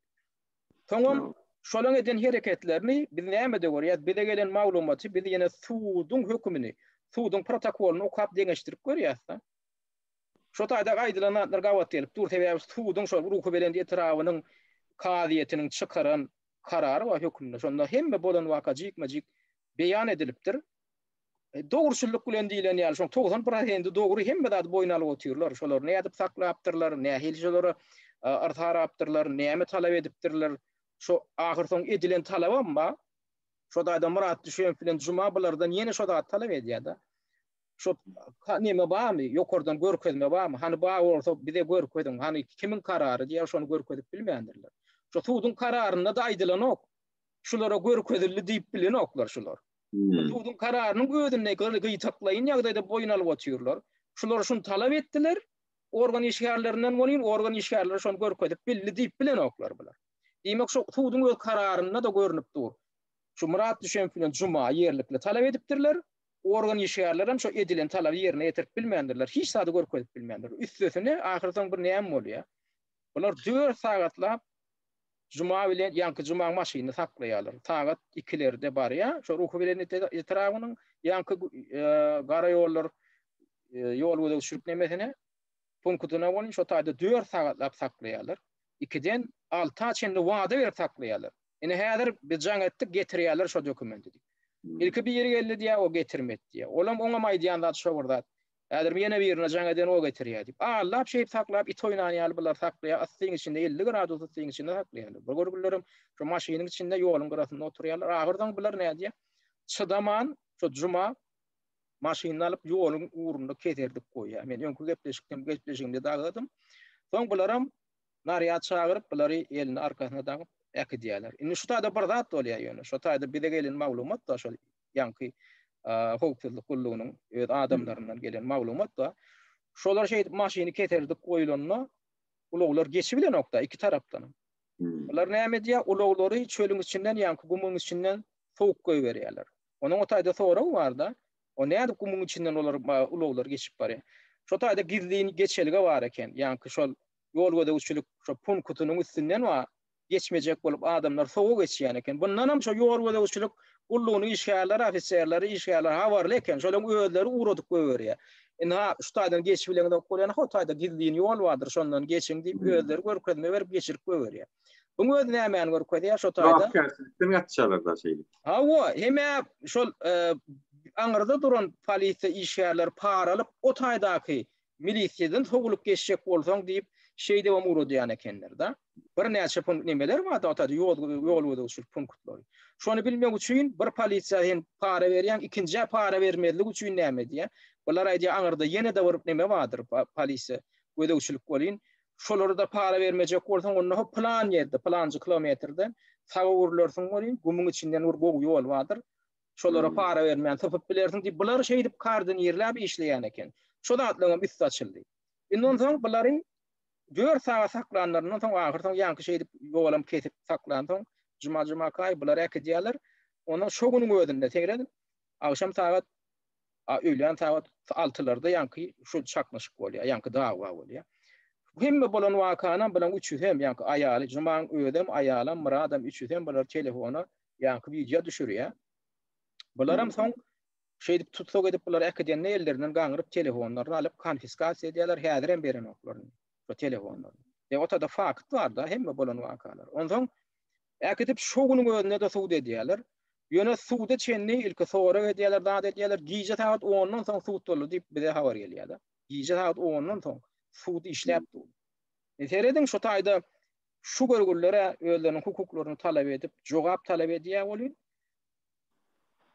Toňam şolaň eden hereketlerini biz näme de görýär? Bize gelen maglumaty biz ýene suwduň hökmüni, suwdyň protokolunu okap deňeşdirip görýärsiň. Şo taýda gaýdylanlar gawat gelip dur sebäbi suwdyň şol ruhy bilen etirawynyň kaziýetiniň çykaran karary we hökmüne şonda hemme bolan waka jikmajik beýan edilipdir. Dogruçylyk bilen diýilen ýaly şoň 90% dogry hemme zat boyuna alyp otyrlar. Şolar nädip saklapdyrlar, nähil şolary artarapdyrlar, näme talap edipdirler. Şo ahir soň edilen talaba mı? Şo da Murat düşen bilen Juma bulardan ýene şo da talap edýär-de. Şo näme barmy? Ýokardan görkezme barmy? Hani bar bolsa bize görkezdiň, hani kimiň karary diýär şonu görkezip bilmeýändirler. Şo suwdyň kararyna da aýdylanok. Şulara görkezildi diýip bilenoklar şular. Suwdyň kararynyň özüne gytaklaýyn ýagdaýda boyun alyp otyrlar. Şular şunu talap etdiler. Organ işgärlerinden bolýan, organ işgärleri şonu görkezip bildi diýip bilenoklar bular. Demek şo suwdyň öz kararyna da görünip dur. Şu Murat düşen bilen Juma ýerlikle talap edipdirler. Organ işgärleri hem şo edilen talaby ýerine ýetirip bilmeýändirler. Hiç sady görkezip bilmeýändirler. Üstesine ahyrdan bir näme bolýar? Bular 4 sagatlap Juma bilen ýanky Juma maşyny saklaýarlar. Sagat 2-lerde barýa. Şo ruhy bilen etirawynyň ýanky gara ýollar ýol gödek sürüklemesine punktuna bolýan şo taýda 4 sagatlap saklaýarlar. 2-den 6 çende wada berip saklaýarlar. Ene häzir biz jaň etdik getirýärler şo dokumenti. İlki bir ýere geldi diýä o getirmedi diýä. Olam oňa maýdýan zat şo burda. Häzir ýene birine jaň eden o getirýär diýip. Allap şeýip saklap it oýnanýar bular saklaýar. Asyň içinde 50 gradus asyň içinde saklaýarlar. Bu görgülerim şo maşynyň içinde ýoluň garasynda oturýarlar. Ahyrdan bular näme diýär? Çıdaman şo Juma maşyny alyp ýoluň uğrunda keterdik goýýar. Men öňkü gepleşigimde dagadym. Soň bularam naryat çagyryp bulary elini arkasyna dagyp ekidýärler. Indi şu taýda bir zat bolýar ýöne. Şu taýda bize gelen maglumat da şol ýanky howpsuzlyk gullugynyň öz adamlaryndan gelen maglumat da şolar şeýdip maşyny keterdik goýulanyna ulaglar geçip bilen nokta iki tarapdan. Bular näme diýär? Ulaglary çölüň içinden ýanky gumyň içinden sowuk goýberýärler. Onuň o taýda soragy bar da. O näde gumyň içinden ulaglar geçip barýar. Şo taýda gizliň geçeligi bar eken. Ýanky şol ýol gödegçilik şo punkutynyň üstünden wa geçmejek bolup adamlar sowuk geçýän eken. Bundan hem şo ýol gödegçilik gullugyny işgärleri, ofisierleri, işgärleri habarly eken. Şolaryň özleri uğradyp goýberýär. Ina şu taýdan geçip bilen de bolýan ho taýda gizliň ýol bardyr, şondan geçiň diýip özleri görkezme berip geçirip goýberýär. Bu öz nämäni görkezýär şo taýda?
Rahmetlikden gatşalar da şeýle.
Ha o heme şol aňyrda duran polisiýa işgärler para alyp o taýdaky milisiýadan sowulup geçjek bolsaň diýip şeýde we uğradýan ekenler da. Bir näçe punkt nemeler bar da taýda ýol gödegçilik punktlar. Şonu bilmek üçin bir polisiýa hen para berýän, ikinji para bermedlik üçin näme diýär? Bular aýdýar aňyrda ýene de bir neme bardyr polisiýa gödegçilik bolýan. Şolary da para bermejek bolsaň onu plan ýerde, planjy kilometrden sağa urulursun bolýan, gumyň içinden urgow ýol bardyr. Şolara para bermän tapyp bilersiň diýip bular şeýdip kardan ýerläp işleýän eken. Şo zatlaryň üst açyldy. Ondan soň bulary 4 saat saklanlaryndan soň ahyrdan ýanky şeýdip ýolam kesip saklandyň. Juma kay bular ekidýärler. Ondan şo güniň özünde tegredin. Akşam saat öýlen saat 6-larda ýanky şu çakmaşyk bolýar, ýanky dawa bolýar. Hemme bolan wakana bilen 300 hem ýanky aýaly Jumaň öýdem aýalam Muradam 300 hem bular telefona ýanky video düşürýär. Bularam soň şeýdip tutsok edip bular ekidýän ellerinden gaňyryp telefonlaryny alyp konfiskasiýa edýärler, häzirem beren oklar. Bu telefonlar. Otada fakt bar da hemme bolan wakalar. Ondan ekidip şo güniň özünde de suwd edýärler. Ýöne suwda çenni ilki sowra edýärler, da edýärler. Giýje saat 10-dan soň suwd boldy diýip bize habar gelýär da. Giýje saat 10-dan soň suwd işläp durdy. Seredin şo taýda şu görgüllere özleriniň hukuklaryny talap edip, jogap talap edýär bolýar.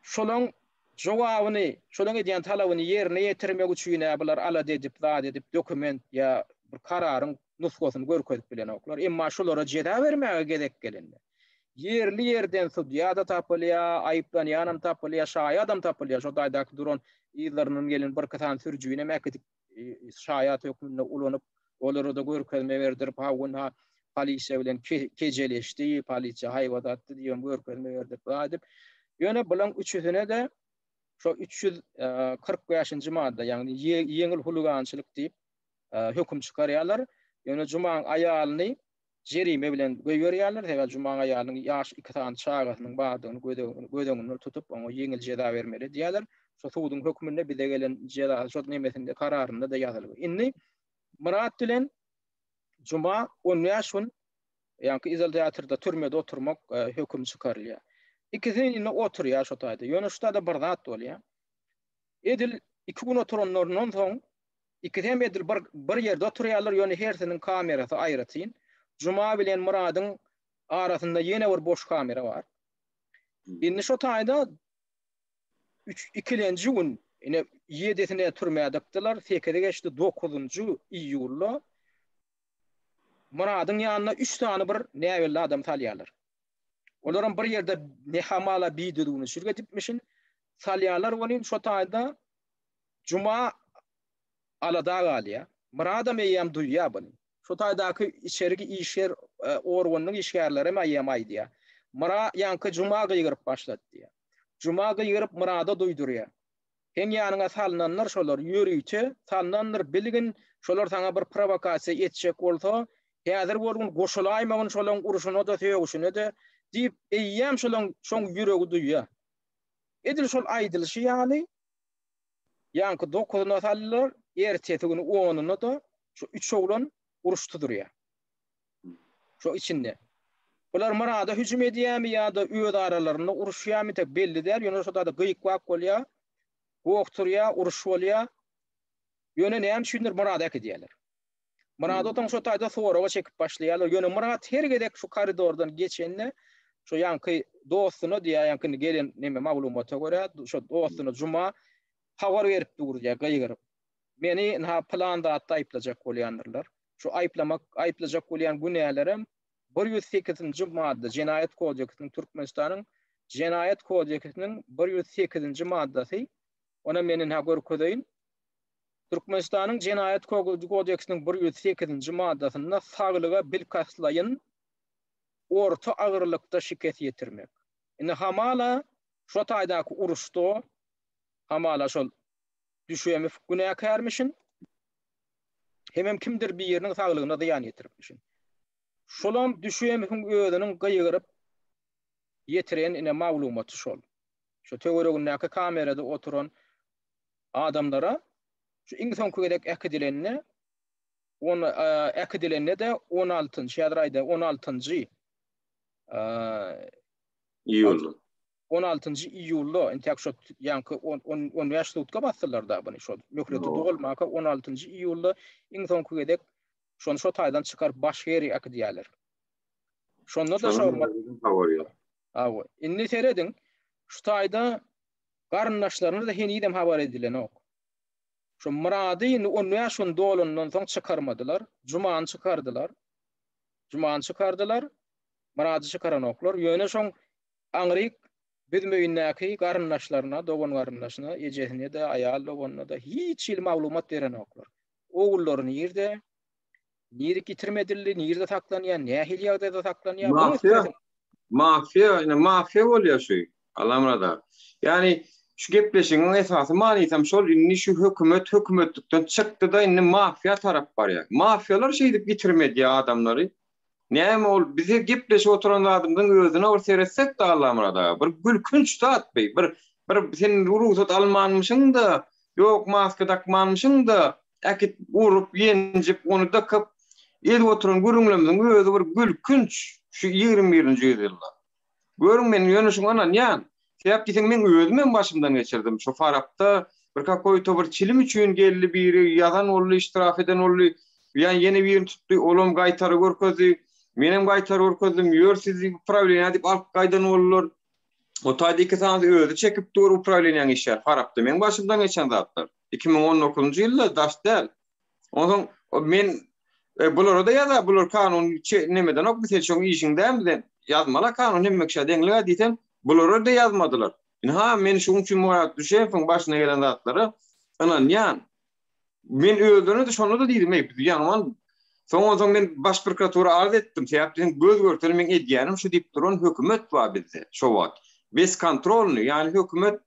Şolaň jogabyny, şolaň edýän talabyny ýerine ýetirmek üçin bular alad edip, zat edip dokument ýa bir kararyň nusgasyny görkezip bilen oklar. Emma şolara jeda bermäge gerek gelenler. Yerli yerden sudyada tapylýar, aýyplanýan tapylýar, şaýat tapylýar. Şo taýdaky duran ýyllarynyň gelen bir katan sürjüýine mäkitip şaýat hökmünde ulanyp, olary da görkezme berdirip, ha polisiýa bilen kejeleşdi, polisiýa haýwadatdy diýen görkezme berdirip, adip ýöne bilen 300-üne de şo 340 ýaşynjy madda, ýagny ýeňil hulugançylyk diýip hökm çykarýarlar. Ýöne Jumaň aýalyny jerime bilen goýberýärler. Hebäl Jumaň aýalynyň ýaş 2 tane çagasynyň bardygyny gödegini tutup, oňa ýeňil jeda bermeli diýerler. Şo suwdyň hökmünde bize gelen jeda şo nemesinde kararynda da ýazylyp. Indi Murat bilen Juma 10 ýaşyn ýa-ni izolatorda türmede oturmak hökm çykarylýar. İkisini oturýar şo taýda. Ýöne şo da bir zat bolýar. Edil 2 gün oturanlardan soň ikisem edil bir ýerde oturýarlar, ýöne hersiniň kamerasy aýratyn. Juma bilen Muradyň arasynda ýene bir boş kamera bar. Indi şo taýda 2-nji gün ine 7-sine türmäge dykdylar. 8-de geçdi 9-njy iýulda Muradyň ýanyna 3 tane bir näwelli adam salýarlar. Olaryň bir ýerde nehamala biýdüdüni sürgetipmişin salýarlar bolýan şo taýda Juma alada galýa. Murada meýem duýýar bolýan. Şo taýdaky içerigi işler organyň işgärleri meýem aýdýar. Mura ýanky Juma gyýryp başlatdy. Juma gyýryp Murada duýdurýar. Hem ýanyňa salynanlar şolar ýörüýçe, salynanlar bilgin şolar saňa bir provokasiýa etjek bolsa, häzir bolgun goşulaýmagyň şolaň uruşuna da söýüşine de diýip eýýäm şoň ýüregi duýýar. Edil şol aýdylşy ýani ýanky 9-na sallar, ertesi güni 10-na da şu 3 oglan uruşdurýar. Şo içinde. Bular Murada hüjüm edýärmi ýa-da öz aralarynda uruşýarmy tek belli däl. Ýöne şo da gyýyk-wak bolýar. Gokturýar, uruş bolýar. Ýöne näme şundur Murada edýärler. Murada otaň şo taýda soraga çekip başlaýarlar. Ýöne Murad hergedek şu koridordan geçende şo ýanky dostuny diýär, ýanky gelen näme maglumata görä, şo dostuny Juma habar berip durýar, gaýgyryp. Meni ha planda aýplajak bolýanlar. Şu aýplajak bolýan bu nälerim 108-nji madda Jinayet kodeksiniň Türkmenistanyň Jinayet kodeksiniň 108-nji maddasy. Ona menen ha görkedeýin. Türkmenistanyň Jinayet kodeksiniň 108-nji maddasynda saglyga bilkaslaýyn orta agyrlykda şikayet ýetirmek. Indi hamala şo taýdaky uruşda hamala şol düşýämi günäkärmişin. Hemem kimdir bir ýeriniň saglygyna ýan ýetiripmişin. Şolam düşýämiň özüniň gyýgyryp ýetiren ine maglumaty şol. Şo töweregindäki kamerada oturan adamlara şu iňsoňky gerek äkidilenine de 16-njy ýadraýda 16-njy
iýulda
16-njy iýulda intek şo ýanky 10 ýaşlykka basdylar da buny şo möhreti dogulmaka 16-njy iýulda iňsoňky gerek şo taýdan çykar baş geri akdýarlar. Şonda da şo
habarýar.
Awa. Indi seredin şu taýda garyndaşlaryny da hen ýedem habar edilen ok. Şo Murady 10 ýaşyn dolundan soň çykarmadylar. Jumany çykardylar. Murady çykaran oklar ýöne şoň aňryk bilmeýänäki garyndaşlaryna, dogan garyndaşyna, ejesine de aýal doganna da hiç il maglumat beren oklar. Ogullaryny ýerde niri getirmediler, nirde saklanýar, nähil ýagdaýda saklanýar.
Mafia bolýar şu. Alamrada. Yani şu gepleşiňiň esasy manysam şol inni şu hökümetlikden çykdy da inni mafia tarap barýar. Mafialar şey dip getirmedi adamlary. Näme ol bize gepleşip oturan adamdyň özüne ol seretsek da Alamrada. Bir gülkünç zat bey. Bir sen ruhsat almanmışyň da, ýok maska takmanmışyň da, äkit urup ýenjip onu da kap el oturan gürüňlemden özü bir gülkünç şu 21-nji ýylda. Görüň men ýöneşiň anan ýan. Sebäp diýsen men özüm başymdan geçirdim. Şu Farapda bir kakoy tobur çilim üçin geldi biri ýazan bolly, iştiraf eden bolly. Ýani ýene birini tutdy, olam gaýtary görkezdi. Menem gaýtary görkezdim, ýörsizlik problema diýip alyp gaýdan bollar. O taýda iki tane özü çekip dur upravlenýän işler Farapda men başymdan geçen zatlar. 2019-njy ýylda daşdal. Ondan men bular da ýa-da bular kanun nemeden ok bize şoň işiňden bilen ýazmala kanun hemmekşe deňlige diýsen bular da ýazmadylar. Ha men şoň üçin Murat Düşeýewiň başyna gelen zatlary anan ýan men özüne de şonu da diýdim ýa-ni soňdan men baş prokuratura arz etdim. Sebäpden göz görten men edýänim şu diýip duran hökümet bar bizde. Şo wagt. Bez kontrolny, ýani hökümet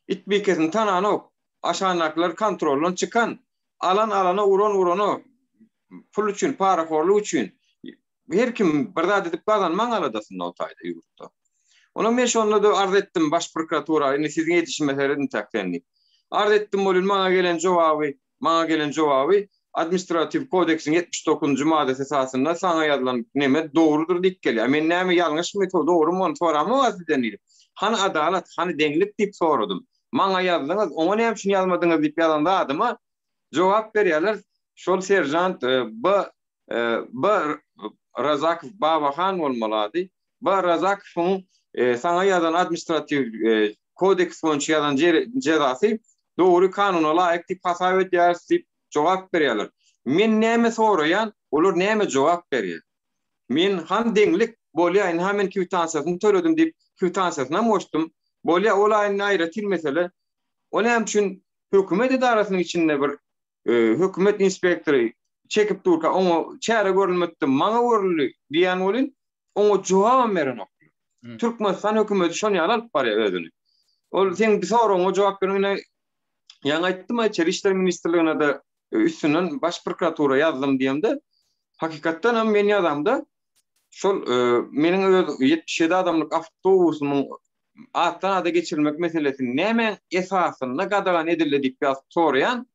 itbekesini tanan ok. Aşanaklar kontroldan çıkan, alana uronu pul üçün, paraforlu üçün her kim birdat edip kazanman aladasın o taýda ýurtda. Ona men şonda da arz etdim baş prokuratura, indi sizin yetişmelerini takdenlik. Arz etdim bolun maňa gelen jogaby Administrativ Kodeksin 79. maddesi esasında sana yazılan neme doğrudur dik gelýär. Men näme ýalňyş metod doğru mu onu soramy wasydenýär. Hani adalet, hani deňlik dip soradym. Maňa ýazdyňyz, oňa näme üçin ýazmadyňyz diýip ýalanda adyma jogap berýärler. Şol serjant B. Razakov Babahan bolmaly. B. Razakov'un sana ýazan administrativ kodeks boýunça ýazan jezasy doğru kanuna laýyk diýip hasap edýär diýip jogap berýärler. Men näme soraýan, olar näme jogap berýär. Men han deňlik bolýan hemen kwitansiýasyny töledim diýip kwitansiýasyna moşdum. Bolýa olaýyny aýratyl mesele. Onem üçin hökümet idarasynyň içinde bir hökümet inspektory çekip durka onu çäre görülmekde maňa görüldi diýen bolyn onu jogap beren. Türkmenistan hökümeti şonu alyp barýar özüni. Ol sen bir soraňa jogap bermegine ýa aýtdym Içeri işler ministrligine de üstünden baş prokuratura yazdım diýemde hakykatdan hem men ýazamda şol meniň 77 adamlyk awtobusumyň atdan ada geçirmek meselesini näme esasynda gadagan edildi diýip soraýan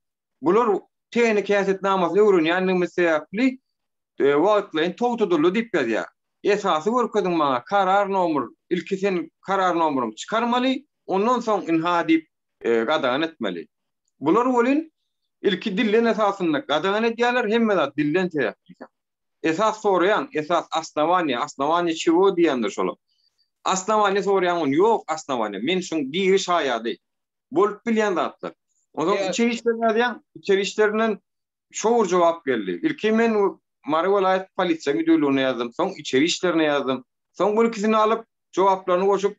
bular tehnikasitnamasy öwrenýändigimiz sebäpli wagtlaryň togtudurly diýip ýazýar. Esasy görkezdiň maňa karar nomer, ilki sen karar nomeryny çykarmaly, ondan soň inha diýip gadagan etmeli. Bular bolyn ilki dillen esasında gadagan edýärler, hemme dillen täýär. Esas sorayan, esas asnavanya çiwo diýendir şol. Asnavanya sorayan on ýok asnavanya. Men şoň diýi şaýady. Bolup bilýän zatlar. Ondan içeri işlerinden şowur jogap geldi. İlki men Mary vilayet polisiýa müdürlüğüne ýazdım, soň içeri işlerine ýazdım. Soň bu ikisini alyp jogaplaryny goşup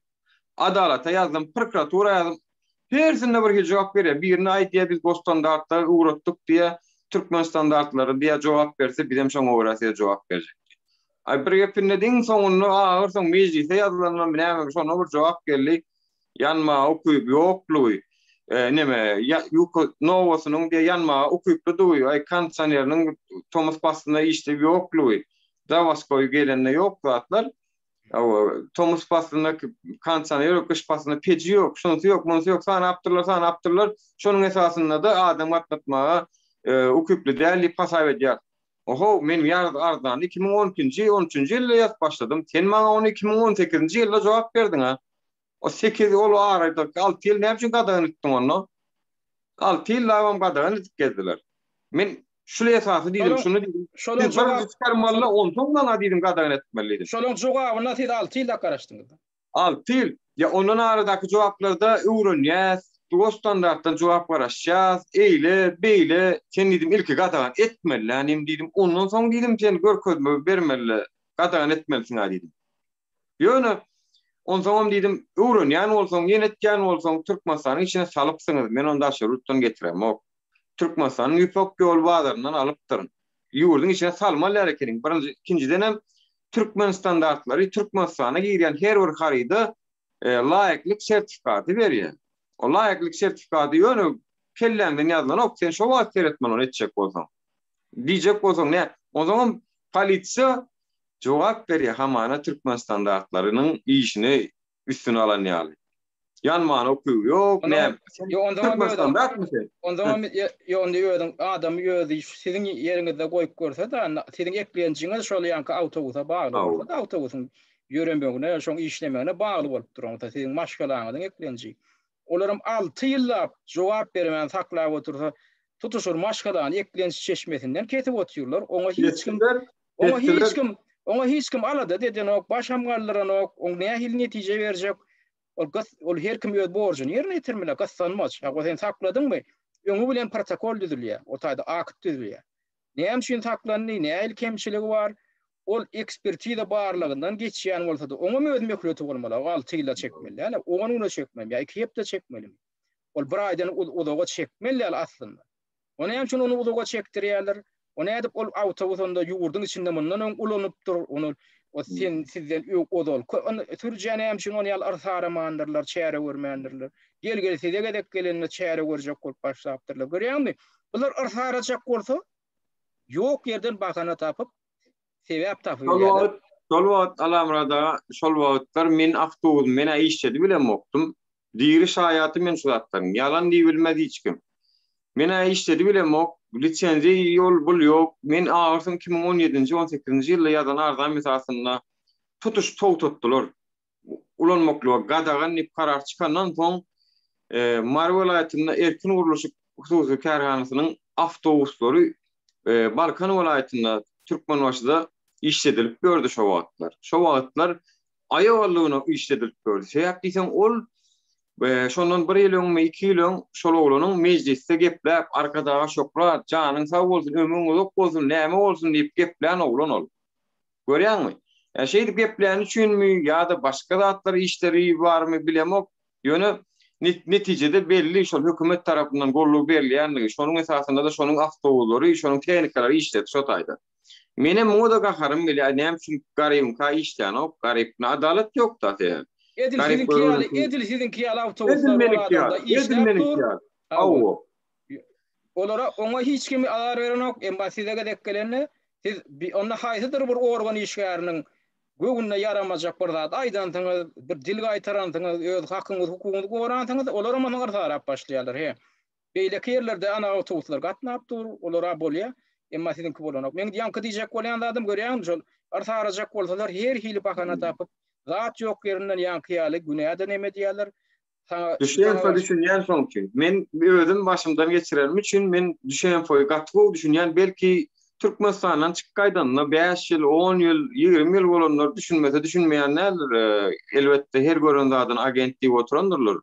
adalata ýazdım, prokuratura ýazdım. Hersinde bir jogap berýär. Birini aýtýar biz bu standartda uğratdyk diye Türkmen standartları diye jogap berse bizim şoňa uğraşýar jogap berjek. Ay bir gepinde diň soňuny agyr soň meclise ýazylan näme şonu bir jogap geldi. Ýanma okuyup ýoklugy. Neme ýok nowasynyň diye ýanma okuyup duruyor. Ay kansaneriniň Thomas Pastyna işlep ýoklugy. Davaskoy gelende ýok zatlar. Thomas Pastyna kansaner kış pastyna peji ýok, şonusy ýok, munsy ýok, sana aptyrlar. Şonuň esasynda da adam atlatmaga ukuply däli hasap edýär. Oho, men ardan 2012-nji ýylda ýaz başladym. Sen maňa onu 2018-nji ýylda jogap berdiň ha. O 8 ol arada 6 ýyl näme üçin gadagan etdiň onu? 6 ýyl davam gadagan edip geldiler. Men şol esasy diýdim, şunu diýdim. Şol jogap çykarmaly, on soňdan diýdim gadagan etmelidim.
Şol jogabyna siz 6 ýylda garaşdyňyz.
6 ýyl. Ya ondan aradaky jogaplarda öwrenýäs, bu standartdan jogap garaşýas, eýle, beýle, sen diýdim ilki gadagan etmeli, ýani diýdim, ondan soň diýdim sen görkezme bermeli, gadagan etmelisin diýdim. Ýöne ondan diýdim, öwrenýän bolsaň, ýenetýän bolsaň Türkmenistanyň içine salypsyňyz, men onda şurutdan getirem. Türkmenistanyň ýüpek ýol bazaryndan alypdyryn. Ýurduň içine salmaly erekeniň. Birinji, ikinciden hem Türkmen standartları Türkmenistana girýän her bir haryda laýyklyk sertifikaty berýär. O laýyklyk sertifikaty ýöne kellenden ýazylan ok, sen şo wagt teretmen onu etjek bolsaň. Diýjek bolsaň ne? O zaman polisiýa jogap berýär hamana Türkmen standartlarynyň işini üstüne alan ýaly. Yanmany okuýup ýok, ne?
Onda standart mı sen? Onda onda ýödüň adam ýödi siziň ýeriňizde goýup görse da siziň ekleýänçiňiz şol ýanky awtobusa bagly bolsa da awtobusyň ýörenmegine şoň işlemegine bagly bolup duran da siziň maşgalaňyzyň ekleýänçi. Olaram 6 ýyllap jogap bermän saklap otursa tutuşur maşgalaň ekleýänçi çeşmesinden ketip oturýarlar. Oňa hiç kim alada dedin ok başamgallaryn ok oňa hil netije berjek. Ol her kim ýöz borjyny ýerine ýetirmeli, gassanmaz. Ýa sen sakladyňmy? Öňü bilen protokol düzülýär, o taýda akt düzülýär. Näme üçin saklandy, näme kemçiligi bar? Ol ekspertiza barlygyndan geçýän bolsa da oňa möhür mehliyeti bolmaly. 6 ýylda çekmeli. Ýani oňa çekmeli, ýa 2 ýepde çekmeli. Ol bir aýdan uzaga çekmeli aslında. Näme üçin onu uzaga çekdirýärler? O nädip ol awtobusynda ýurduň içinde mundan ulanypdyr, onu o sizden ýok odol. Türjäne hem şunu ýal arsaramandylar, çäre görmändirler. Gelgeli size gedek gelende çäre görjek bolup başlapdyrlar. Görýärmi? Bular arsarajak bolsa ýok ýerden bahana tapyp sebäp tapyp ýaly.
şol wagt alamrada şol wagtlar men awtobus mene işçedi bilen okdum. Diri şaýaty men şu zatlaryň. Yalan diýip bilmedi hiç kim. Mene işçedi bilen ok. Lisenzi yol bul yok. Men ağırsın 2017-nji 18-nji ýylda ýazan ardan mesasyna tutuş tow tutdular. Ulanmaklyga gadagan nip karar çykandan soň Mar welaýatynda erkin guruluşy hususy kärhanasynyň awtobuslary Balkan welaýatynda Türkmenbaşyda işledilip gördü şo wagtlar. Şo wagtlar aýawalygyna işledilip gördü. Sebäp diýsem ol şondan 1 ýyl öňme 2 ýyl öň şol oglanyň mejlisde gepläp arkadaga şoklar, janyň sag bolsun, ömrüň uzak bolsun, näme bolsun diýip geplän oglan ol. Görýärmi? Şeýdi geplän üçinmi ýa-da başga zatlar işleri barmy bilemok. Ýöne netijede belli şol hökümet tarapyndan golluk berilýänligi, şonuň esasynda da şonuň awtobuslary, şonuň tehnikalary işlet şo taýda. Menem moda gaharym bile näme üçin garym ka işlän ok, garypna adalet ýok da te.
Edil sizinki ýaly awtobuslar işlep. Olara ona hiç kimi alar beren ok, embassy'dege dekkeleni siz onda haýsydyr bir organ işgäriniň göwünde yaramajak bir zat aýdantyňyz, bir dil gaýtarantyňyz, öz hakyňyz, hukugyňyzy gorantyňyz, olara mana tarap başlaýarlar he. Beýleki ýerlerde ana awtobuslar gatnap dur, olara bolýa. Emma sizinki bolanok. Men ýanky diýjek bolýan adam görýän şol artarajak bolsalar her hili bahana tapyp zat ýok ýerinden ýanky ýaly günäde näme diýerler.
Düşünýän soňky. Men özüm başymdan geçirerim üçin men düşünýän gatlyk düşünýän belki Türkmenistandan çykgaýdanna 5 ýyl, 10 ýyl, 20 ýyl bolanlar düşünmese düşünmeýänler elbetde her gören zadyň agentliği oturandyrlar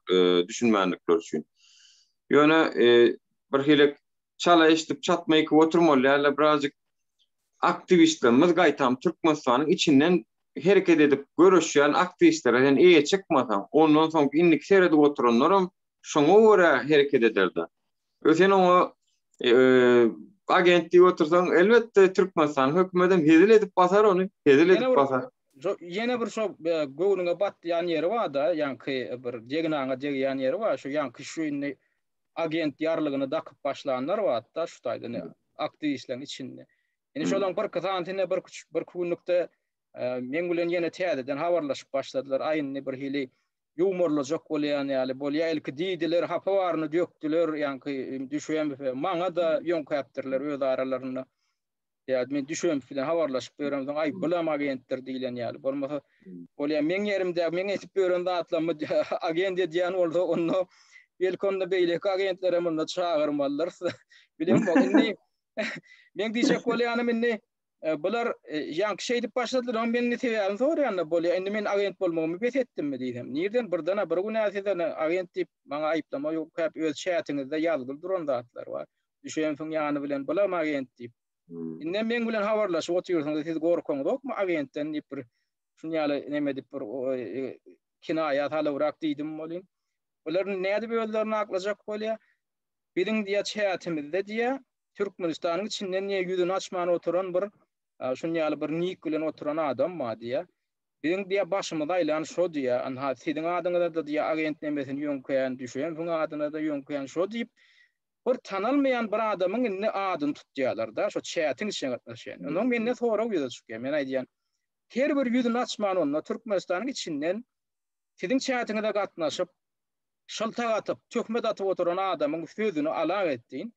düşünmänlikler üçin. Ýöne bir hilek çala eşitip çatmaýyk oturmalylar, birazjyk aktivistlerimiz gaýtam Türkmenistanyň içinden hereket edip görüşýän aktivistlerden eýe çykmasa, ondan soň inlik seredip oturanlaram şoňa görä hereket ederdi. Ösen o agentliği otursan elbette Türkmenistan hökümetin hezil edip basar onu, hezil edip basar.
Yine bir şo göwüňe batýan ýeri bar da, ýanky bir deginaňa degýän ýeri bar, şu ýanky şu agent ýarlygyny dakyp başlanlar bar da şu taýda aktivistlerin içinde. Ene şolaň bir kazantine bir günlükde men bilen ýene täzeden habarlaşyp başladylar. Aýyny bir hili ýumorlajak bolýan ýaly bolýa ilki diýdiler, hapa baryny dökdiler, ýanky düşýän maňa da ýonkäpdirler öz aralaryna. Ýa men düşýän bilen habarlaşyp beremden ay bulam agentler diýilen ýaly. Bolmasa bolýa men ýerimde men etip berende atlamy agent diýen bolsa onu belkonda beýleki agentlere munda çağırmalar. Bilen bolýar. Men diýjek bolýanym inni bular ýanky şey dip başladylar, men netebäň sorýanlar bolýar. Endi men agent bolmagymy bet etdimmi diýdim. Nirden birdana bir gün äseden agent dip maňa aýyplama ýok, käp öz şätiňizde ýazgyl duran zatlar bar. Düşen soň ýany bilen bulam agent dip. Indi men bilen habarlaşyp oturýarsyňyz, siz gorkanýokmy agentten dip bir şunýaly näme dip bir kinaýat halawrak diýdim bolýan. Bular näde böldülerini aklajak bolýar. Biziň diýe şätimizde diýe Türkmenistanyň içinden niye yüzünü açman oturan bir şunyalı bir nik bilen oturan adam ma diye. Biziň diye başymyza aýlan şo diye, anha siziň adyňyza da diye agent nemesini ýönkäýän düşen, bu adyna da ýönkäýän şo diýip bir tanalmayan bir adamyň indi adyny tutýarlar da, şo çätiň içine gatnaşýan. Onuň menne sorag ýüze çykýar. Men aýdýan, her bir yüzünü açman onda Türkmenistanyň içinden siziň çätiňizde gatnaşyp şyltak atyp, tökmet atyp oturan adamyň sözüni alan etdiň.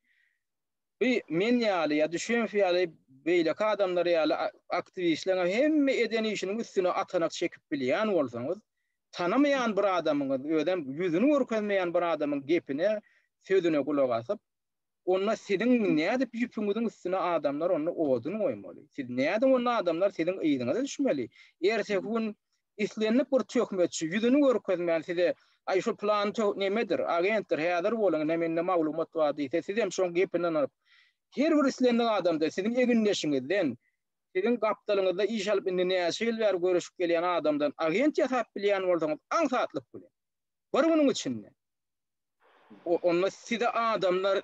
Men ýaly ýa düşen ýaly beýleki adamlar ýaly aktivistler hemme edeni işiniň üstüne atanak çekip bilýän bolsaňyz, tanamayan bir adamyň ödem ýüzüni görkezmeýän bir adamyň gepine, sözüne gulak asyp, onda siziň näde ýüpüňiziň üstüne adamlar onu oduny goýmaly. Siz näde onu adamlar siziň ýygyňyza düşmeli. Erse gün islenip bir tökmetçi ýüzüni görkezmeýän size ay şu plan nemedir, agentdir, häzir bolan näme maglumat bar diýse, siz hem şoň gepinden her bir islendiň adamda siziň eginleşiňizden, siziň gapdalyňyzda iş alyp indi näçe ber görüşip gelýän adamdan agent ýasap bilýän bolsaňyz aňsatlyk bilen. Bir güniň içinde. Onda size adamlar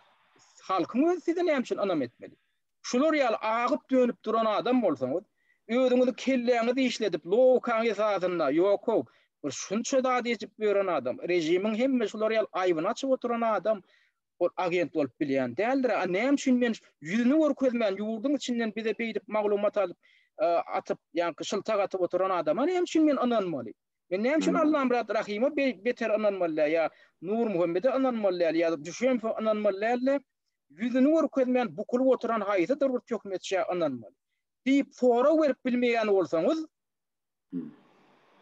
halkyň size näme üçin anam etmeli. Şular ýaly agyp dönüp duran adam bolsaňyz, özüňizi kelleňizi işledip lokan ýasadyna ýok. Bir şunça da diýip beren adam, rejimiň hemme şular ýaly aýbyny açyp oturan adam, o agent bolup bilýän däldir. Näme üçin men ýüzüni görkezmän ýurduň içinden bize beýdip maglumat alyp atıp yani şıltak atıp oturan adama ne için men ananmaly? Men ne için Allah'ım Rahim'e beter ananmaly ya Nur Muhammed'e ananmaly ya düşen ananmaly yüzünü görkezmeyen bukulup oturan hayata da hükmetçe ananmaly. Deyip fora verip bilmeyen olsanız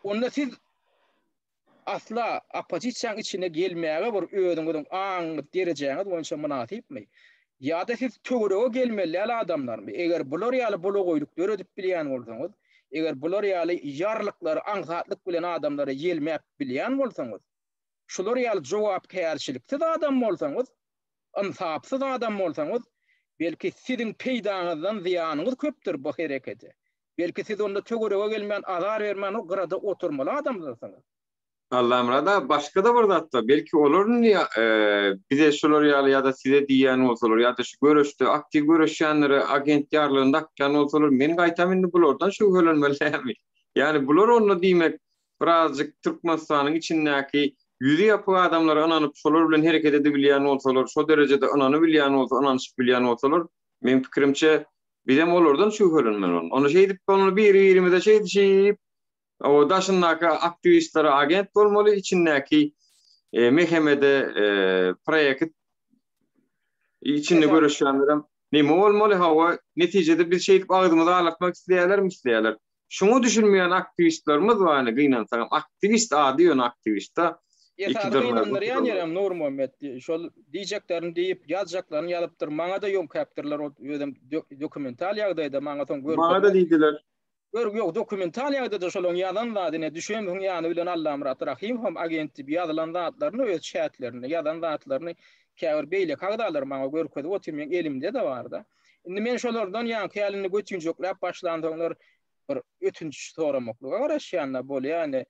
onda siz asla apozisyon içine gelmeye bir ödüngün anlık dereceğiniz onça münasip mi? Ya da siz tögürege gelmeli adamlar mı? Eğer bular ýaly bolo goýduk döredip bilýän bolsaňyz, eğer bular ýaly ýarlyklary, aňsatlyk bilen adamlara gelmep bilýän bolsaňyz, şular ýaly jogapkärçilikli adam bolsaňyz, insapsyz adam bolsaňyz, belki sizin peýdaňyzdan ziýanyňyz köpdir bu herekete. Belki siz onda tögürege gelmän azar bermän o gyrada oturmaly adamlarsınız.
Allah'ım rada başka da var hatta belki olur niye bize şular ya da size diyen olsalar ya da şu görüştü aktif görüşenleri agent yarlığında akkan olsalar men gaytamin bulordan şu hölönmeli yani bulor onu demek birazcık Türkmenistan'ın içindeki yüzü yapı adamları ananıp şular bilen hareket edebilýän olsalar şu derecede ananı bilýän olsa ananışıp bilýän olsalar men fikrimçe bizim olurdan şu hölönmeli onu şey edip onu bir 20'de şey o daşındaki aktivistlere agent olmalı, içindeki mehemede proyekt içinde görüşenlerim neme olmalı hava neticede bir şey ağzımıza alatmak isteýärler. Şunu düşünmeyen aktivistlerimiz var yani gynansaň aktivist adı on aktivista
ikidurlar yani Nur Muhammed şol diýjeklerini diýip ýazjaklaryny ýazypdyr. Maňa da ýom kaptyrlar o dokumental ýagdaýda maňa soň görüp.
Maňa da diýdiler.
Yok dokumental ýagdaýda şolon ýadan zadyny düşen bu ýany bilen Allah'ım Rahim hem agenti ýazylan zatlaryny öz şähertlerini ýadan zatlaryny käbir beýle kagdalar maňa görkezip oturmayan elimde de bar da. Indi men şolardan ýa kälini götünjekläp başlandylar bir ötünç soramaklyga garaşýanda bolýar ýani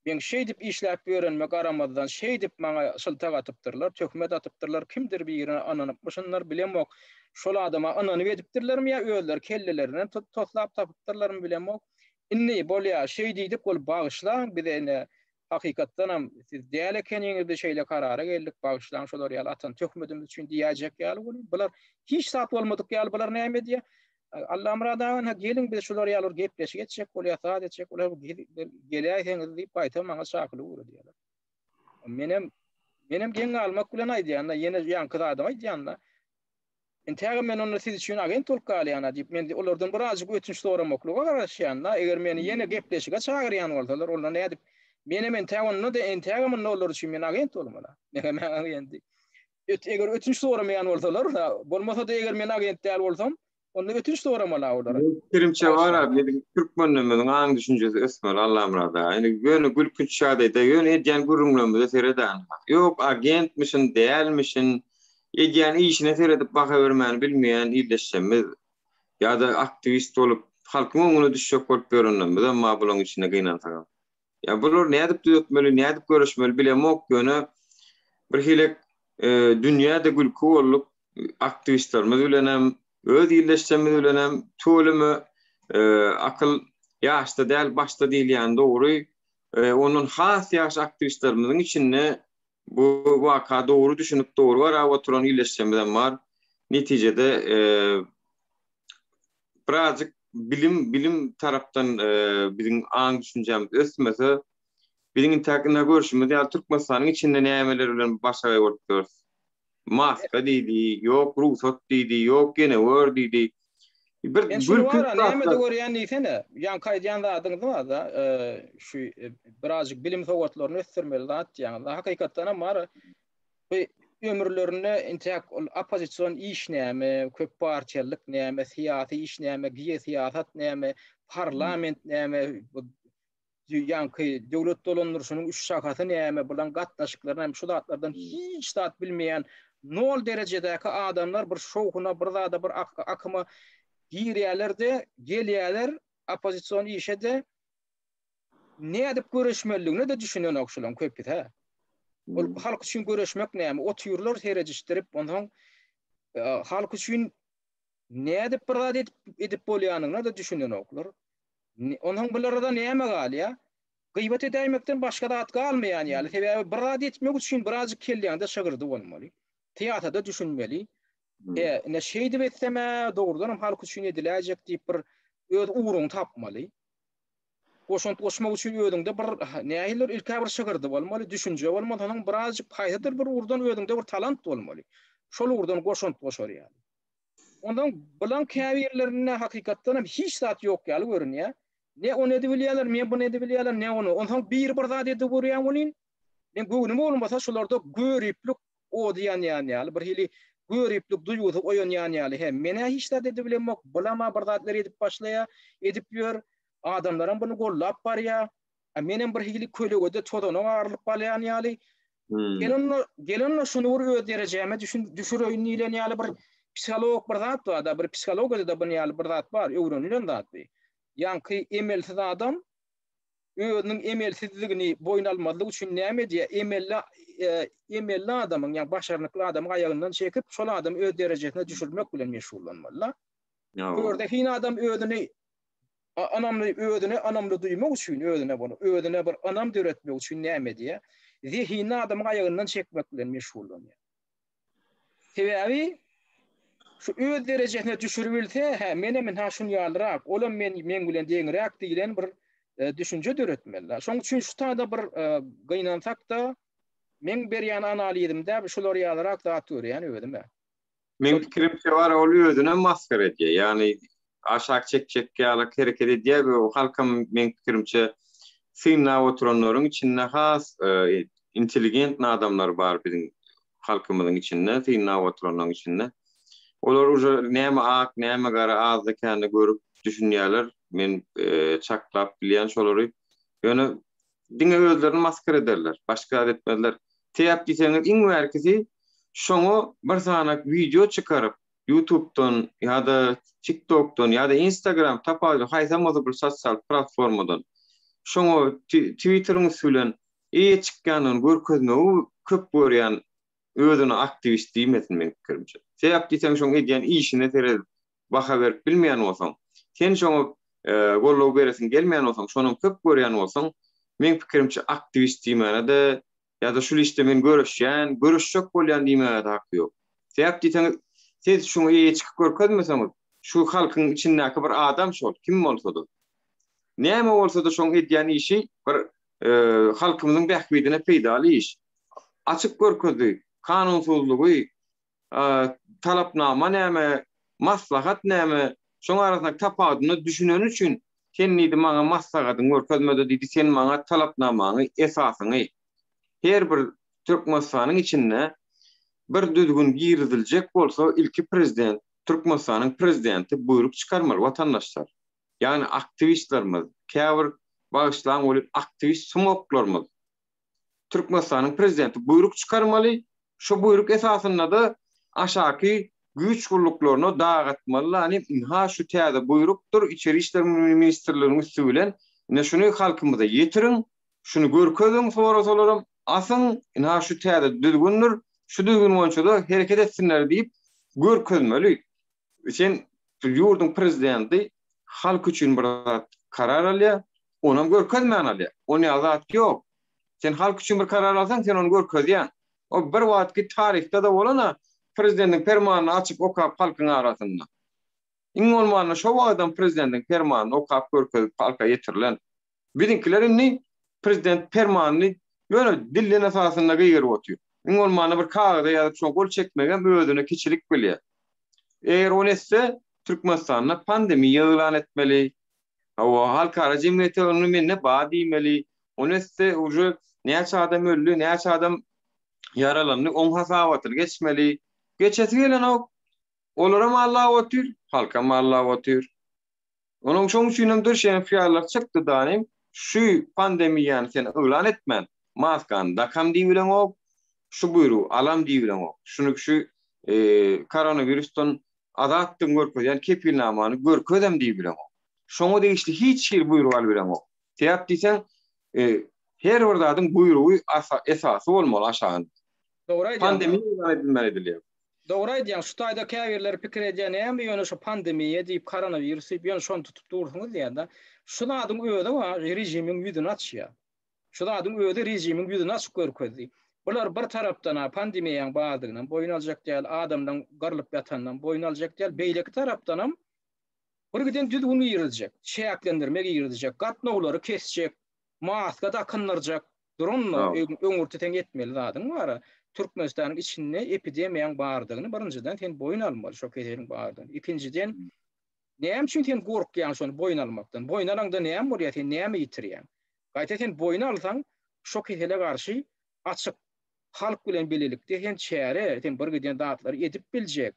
ben şey dip işläp öğrenmek aramazdan şey dip maňa şyltak atypdyrlar, tökmet atypdyrlar, kimdir bir ýerine ananypmyşynlar bilemok. Şol adama anany edipdirlermi ýa öýler kellelerinden toslap tapypdyrlarmy bilemok. Inni bolýar şey diýdik bol bagyşlaň bizene hakykatdan hem siz diýele keniňizde şeýle karara geldik bagyşlaň şolar ýaly atan tökmedimiz üçin diýäjek ýaly bolup bular hiç sap bolmadyk ýaly bular näme diýär? Allah'ım radan gelin biz şolar ýaly gepleşik etjek bolýar saat etjek ular gelýärsiňiz diýip aýtam maňa şakly bolur diýerler. Menem geň almak bilen aýdýanda ýene ýanky adam aýdýanda Intega men onu siz üçin agent bolup galýana diýip men olardan birazjyk ötünç soramaklyga garaşýanda eger meni ýene gepleşige çagyrýan bolsalar onlar näme diýip menem intega da intega men olar üçin men agent bolmaly. Men agent eger ötünç soramayan bolsalar bolmasa da eger men agent däl bolsam onda ötünç soramaly olar.
Fikrimçe var abi Türkmenleriň aň düşünjesi ösmer Allah'ım rada. Yani göni gülkünç şadeýde göni edýän gurulmamyza sereden. Yok agentmişin dälmişin edýän işine seredip baka bermäni bilmeýän ýerleşsemiz ýa-da aktivist bolup halkyň öňüne düşjek bolup görünmemiz amma bulaň içinde gynansaň. Ya bular näde düýetmeli, näde görüşmeli bilemok göni bir hilek dünýäde gülkü bolup aktivistlerimiz bilen hem öz ýerleşsemiz bilen hem tölümi akyl ýaşda däl başda diýil ýani dogry onun has ýaş aktivistlerimiziň içinde bu vaka doğru düşünüp doğru var ama oturan iyileştirmeden var. Neticede birazcık bilim taraftan bizim an düşüncemiz ösmese bizim takına görüşümüz ya Türkmenistan'ın içinde nämeler bilen başa oluyoruz. Maska dedi, yok ruhsat dedi, yok gene word dedi.
Ben şunu var näme de görýän diýsene, ýan kaýdýanda adyňyz var da şu birazjyk bilim sowgatlaryny östirmeli zat ýa-da hakykatdan bar ömürlerini intek opozisiýon iş näme, köp partiýalyk näme, syýasy iş näme, siýasat näme, parlament näme, ýa-da döwlet dolandyrşynyň üç şakasy näme, bulan gatnaşyklary näme şu zatlardan hiç zat bilmeýän nol derejedäki adamlar bir şowkuna bir zada bir akyma girýärlerde gelýärler opozisiýon işede ne edip görüşmeligini de düşünen okşulan köpüt ha. Ol halk üçin görüşmek näme? Oturýarlar serejişdirip ondan halk üçin ne edip bir edip bolýanyny da düşünen oklar. Ondan bularda näme galýa? Gıybet edämekden başga da at galmaýan ýaly. Sebäbi bir etmek üçin birazjyk kelýände şagyrdy bolmaly. Teatrda düşünmeli. Ne şey dip etseme doğrudan halk üçin ediläjek diýip bir öz uğrun tapmaly. Goşant goşmak üçin ödüňde bir nähiller ilkä bir şygyrdy bolmaly, düşünje bolmaly, onuň birazjyk paýdadyr bir urdan ödüňde bir talant bolmaly. Şol urdan goşant goşar ýaly. Ondan bilen käbirlerine hakykatdan hiç zat ýok ýaly görünýär. Ne onu edip bilýärler, men bunu edip bilýärler, ne onu. Ondan bir zat edip görýän bolyn. Men göwnüm bolmasa şolarda göriplik o diýen ýaly, bir hili göriplik duýgudy oýan ýaly. Hem mene hiç zat edip bilenmek, bulama bir zatlar edip başlaýa, edip ýör. Adamlaram bunu gollap barýa. Menen bir hili kölegede todana arlyp balýan ýaly. Gelenle şunu öýe derejeme düşüreýin ýaly ýaly bir psikolog bir zat var da, bir psikolog da bunu ýaly bir zat bar, öwrenilen zat. Ýanky emelsiz adam özüniň emelsizligini boyun almadyk üçin näme diýe emelli adamyň, ýa başarnykly adamyň aýagyndan çekip şol adam öz derejesine düşürmek bilen meşgullanmaly. Görde hin adam özüni anamly duýmak üçin özüne bir anam döretmek üçin näme diýe zihni adamyň aýagyndan çekmek bilen meşgullanýar. Sebebi şu öz derejesine düşürülse, men ha şunu ýalyrak, olam men bilen deňirak diýilen bir düşünje döretmeli. Şoň üçin şu taýda bir gynansak da men berýän analizimde şolar ýalyrak zat görýän ödüm.
Men pikirimçe var, ol özüne maskara edýär. Ýani aşak çekçek ýaly hereket edýär we o halkam men pikirimçe synna oturanlaryň içinde has intelligent adamlar bar biziň halkymyzyň içinde, synna oturanlaryň içinde. Olar uje näme ak, näme gara az ekeni görüp düşünýärler. Men çaklap bilýän şolary. Ýöne diňe özlerini maskara ederler. Başga etmezler. Teýap diýseňiz iň merkezi şoňa bir sanak video çykaryp YouTube'dan ýa-da TikTok'dan ýa-da Instagram tapaly haýsam bir sosial platformadan şoňa Twitter'ın sülen çykanyny görkezmegi köp görýän özüne aktivist diýmesin men pikirimçe. Teýap diýseň şoň edýän işine terez baha berip bilmeýän bolsaň, sen şoňa gollaw beresin gelmeýän bolsaň, şonuň köp görýän bolsaň, men pikirimçe aktivist diýmegine ýa-da şol işte men görüşjek bolýan diýmege de haky ýok. Teýap diýseň, siz şunu çykyp görkezmeseňiz, şu halkyň içindäki bir adam şol, kim bolsa-da. Näme bolsa-da şoň edýän işi bir halkymyzyň bähbidine peýdaly iş. Açyk görkezdi, kanunsuzlugy, talapnama näme, maslahat näme, şoň arasynda tapadyny düşünen üçin sen nidi maňa maslahatyň görkezmede diýdi, sen maňa talapnamany esasyny. Her bir Türkmenistanyň içinde bir düzgün girdiljek bolsa, ilki prezident, Türkmenistanyň prezidenti buyruk çykarmaly watandaşlar. Yani aktivistlerimiz, käbir bağışlayan olup aktivist sumoklarımız. Türkmenistanyň prezidenti buyruk çykarmaly, şu buyruk esasında da aşaky güç gulluklarına dağıtmalı. Hani ha şu täze buyrukdur, İçeri İşler Ministerliğinin üstülen ne şunu halkymyza ýetirin, şunu görkezin sorasalaram, asın ha şu täze düzgündür, şu düzgün boýunça da hereket etsinler diýip görkezmeli. Sen ýurdun prezidenti halk üçin bir karar alýar, onu görkezmän alýar. Onu azat ýok. Sen halk üçin bir karar alsaň, sen onu görkezýän. O bir wagtki tarihte de bolana prezidentin fermanyny açyp okap halkyň arasynda. Iň bolmany şo wagtdan prezidentin fermanyny okap görkezip halka ýetirilen. Biziňkilerini prezident fermanyny ýöne dillen esasynda gyýryp otýar. Iň bolmany bir kagada ýazyp şo gol çekmegen özüne kiçilik bilýär. Eger onu etse Türkmenistanyna pandemiýa elan etmeli. O halkara jemgyýete onu menne ba diýmeli. Onu etse uje näçe adam öldü, näçe adam yaralandy, on hasabatyny geçmeli. Geçesi gelen olaram Allah otur, halkam Allah otur. Onun şoň üçin dürşen fiýallar çykdy danym. Şu pandemiýany sen elan etmen. Maskan da kam diýilen o, şu buyruğu alam diýilen o. Şunu şu koronavirusdan azatdyň görkezýän kepilnamany görkezem diýilen o. Şoňa degişli hiç şeýle buyruğu albilen o. Teýap diýsen her bir zadyň buyruğu esasy bolmaly aşaňda. Pandemiýa elan edilmeli edilýär.
Doğru diýen, şu taýda käbirler pikir edýän hem ýöne şu pandemiýa diýip koronavirusy ýöne şonu tutup durýarsyňyz diýende, şu zadyň öýde var, rejimiň ýüzüni açýar. Şu zadyň öýde rejimiň ýüzüni açyp görkezdi. Bular bir tarapdan pandemiýaň badygynyň boyun aljak diýil, adamdan garlyp ýatandan boyun aljak diýil, beýleki tarapdan Bir giden düzgün giyirecek, şäklendirmek giyirecek, gatnawlary kesjek, maska da kynarjak. Duronno öňürteten etmeli zadyň bara. Türkmenistanyň içinde epidemiýaň bardygyny birinjiden sen boyun almaly, şo keseliň bardygyny. Ikinciden näme üçin sen gorkýan şonu boyun almakdan? Boyun alanda näme bolýar, sen näme ýitirýän? Gaýta sen boyun alsaň, şo kesele garşy açyk halk bilen bilelikde sen çäre, sen bir giden datlary edip biljek.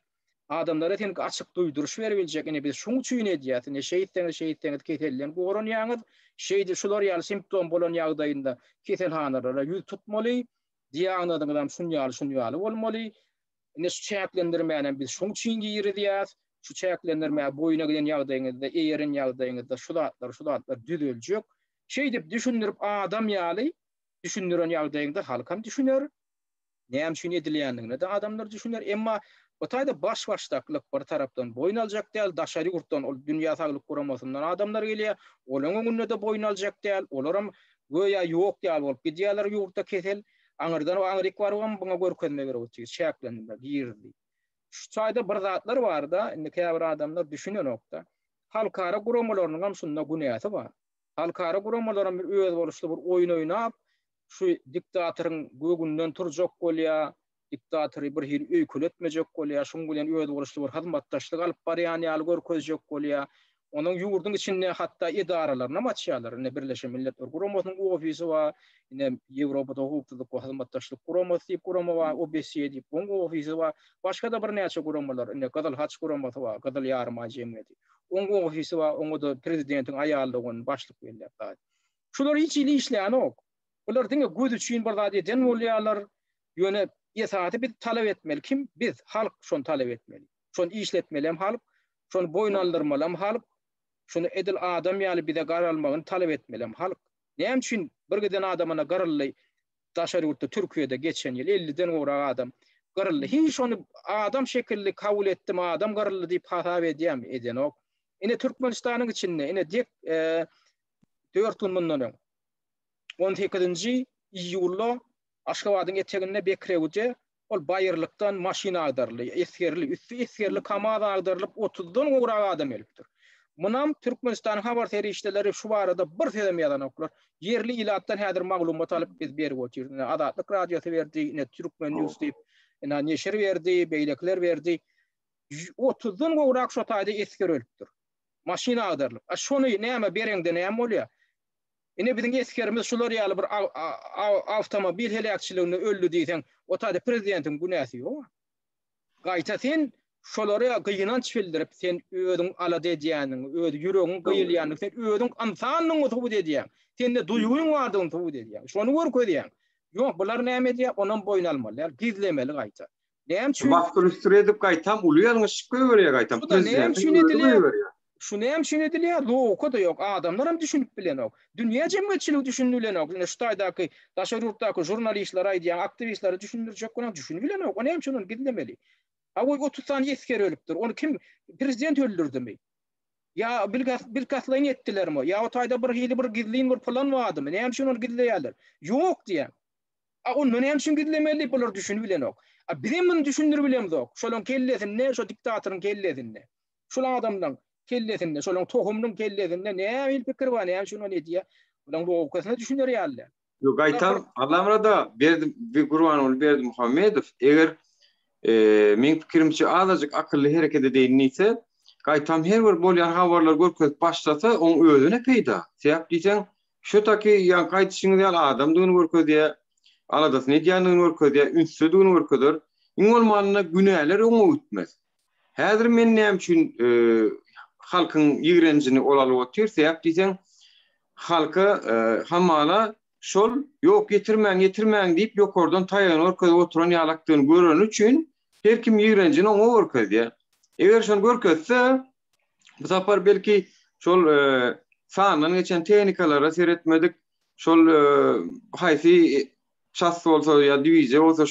Adamlara sen açyk duýduruş berebiljek. Ene biz şoň üçin edýät, ne şeýitden keselden goran ýaňyz, şeýdi şular ýaly simptom bolan ýagdaýynda keselhanlara ýüz tutmaly, diýagnozyň adam şun ýaly bolmaly. Ne çäklendirmänem biz şoň üçin giýirdiýäs. Şu çäklendirmä boyuna giden ýagdaýyňyzda, eýerin ýagdaýyňyzda şu datlar düzeljek. Şeý dip düşündirip adam ýaly düşündiren ýagdaýynda halkam düşüner. Näme üçin edilýändigini de adamlar düşüner. Emma o taýda başlyklyk bir tarapdan boyun aljak däl, daşary ýurtdan, ol dünýä saglyk guramasyndan adamlar gelýär. Olaryň öňünde de boyun aljak däl, olaram goýa ýok däl bolup gidýärler ýurtda kesel. Aňyrdan o aňryk barwam buňa görkezme gerek çäklendirme girdi. Şu taýda bir zatlar bar da, indi käbir adamlar düşünýän nokta. Halkara guramalarynyň hem şunda günäsi bar. Halkara guramalarym bir öz boluşly bir oýun oýnap, şu diktatoryň gögünden turjak bolýar. Diktatori bir hir öýkül etmejek bolýar, şoň bilen öz boluşly bir hyzmatdaşlyk alyp barýan ýaly görkezjek bolýar. Onuň ýurdun içinde hatda idaralaryna maçýalar, ne Birleşen Milletler Guramasynyň ofisi bar, ne Ýewropada hukuklyk we hyzmatdaşlyk guramasy gurama bar, OBSE diýip onuň ofisi bar, başga da bir näçe guramalar, ne Gadal Haç guramasy bar, Gadal Ýarma jemgyýeti. Onuň ofisi bar, onuň da prezidentiň aýaldygyny başlyk berýär. Şular hiç ili işleýän ok. Bular diňe göz üçin bir zat eden bolýarlar, ýöne ýesaty bir talep etmeli. Kim? Biz, halk şonu talep etmeli. Şonu işletmeli hem halk, şonu boyun aldyrmaly hem halk, şonu edil adam ýaly bize garalmagyny talep etmeli hem halk. Näme üçin bir giden adamana garally daşary ýurtda Türkiýede geçen ýyl 50'den gora adam garally. Hiç şonu adam şekilli kabul etdim, adam garally diýip hasap edýän eden ok. Ine Türkmenistanyň içinde, ine dek 4 gün mundan 18-nji iýulda Aşgabatyň eteginde Bekrewje ol baýyrlykdan maşina agdarly, eskerli kamaz agdarylyp 30'dan gora adam elipdir. Munam Türkmenistanyň habar terişdeleri şu barada bir sedemýadan oklar. Yerli ilatdan häzir maglumat alyp biz berip oturýar. Adatlyk radiosy berdi, ne Türkmen News diýip, ne neşir berdi, beýlekler berdi. 30'dan gora şu taýda esker ölüpdir. Maşina agdarylyp. Şonu näme bereňde näme bolýar? Ine biziň eskerimiz şular ýaly bir awtomobil helakçylygyny öldü diýsen, o taýda prezidentiň günäsi ýok. Gaýta sen şolary gynanç bildirip, sen özüň alady edýäniň, öz ýüregiň gıyylýanyny, sen özüň ansanyň tubud edýän. Sende duýguň bardygyny tubud edýän. Şonu görkezýän. Ýok, bular näme edýär? Onuň boyun almaly, gizlemeli gaýta. Näme üçin?
Baskırystır edip gaýtam, uly şyk berýär gaýtam.
Näme üçin edilýär? Şu näme üçin edilýär? Loka da ýok. Adamlar hem düşünüp bilen ok. Dünýä jemgyýetçiligi düşünülen ok. Şu taýdaky daşary ýurtdaky jurnalistler aýdýan, aktivistler düşündirjek bolan düşünülen ok. Näme üçin onu gizlemeli? Awy 30 sany esker ölüpdir. Onu kim prezident öldürdümi? Ya bir kaslayn etdilermi? Ya o taýda bir hili bir gizliň bir plan bardymy? Näme üçin onu gizleýärler? Ýok diýen. Onu näme üçin gizlemeli? Bular düşünüp bilen ok. Bizim bunu düşündürüp bilemiz ok. Şolaň kellesinde, şo diktatoryň kellesinde. Şol adamdan kellesinde, şolaň tohumnyň kellesinde näme il pikir bar, näme şunu edýär? Bulan lokasyna düşünýärler.
Ýok, gaýtam, Alamrada berdim, bir Gurbanuly berdi Muhammedow. Eger men pikirimçe azajyk akylly hereket edýänse, gaýtam her bir bolýan habarlar görkezip başlasa, oň özüne peýda. Sebäp diýsen, şu taki ýa gaýtşyňyz ýaly adamdygyny görkezýär, aladasyny edýändigini görkezýär, ünsüdigini görkezýär. Iň bolmagyna günäler oňa ütmez. Häzir men näme üçin halkyň ýigrenjini olaly otursa, diýsen, halka hamala şol ýok getirmäň diýip ýokardan taýan orkada oturan ýalakdygyny gören üçin her kim ýigrenjini oňa görkezýär. Eger şonu görkezse, bu sapar belki şol sanyny geçen tehnikalara seretmedik. Şol haýsy ças bolsa ýa diwizje bolsa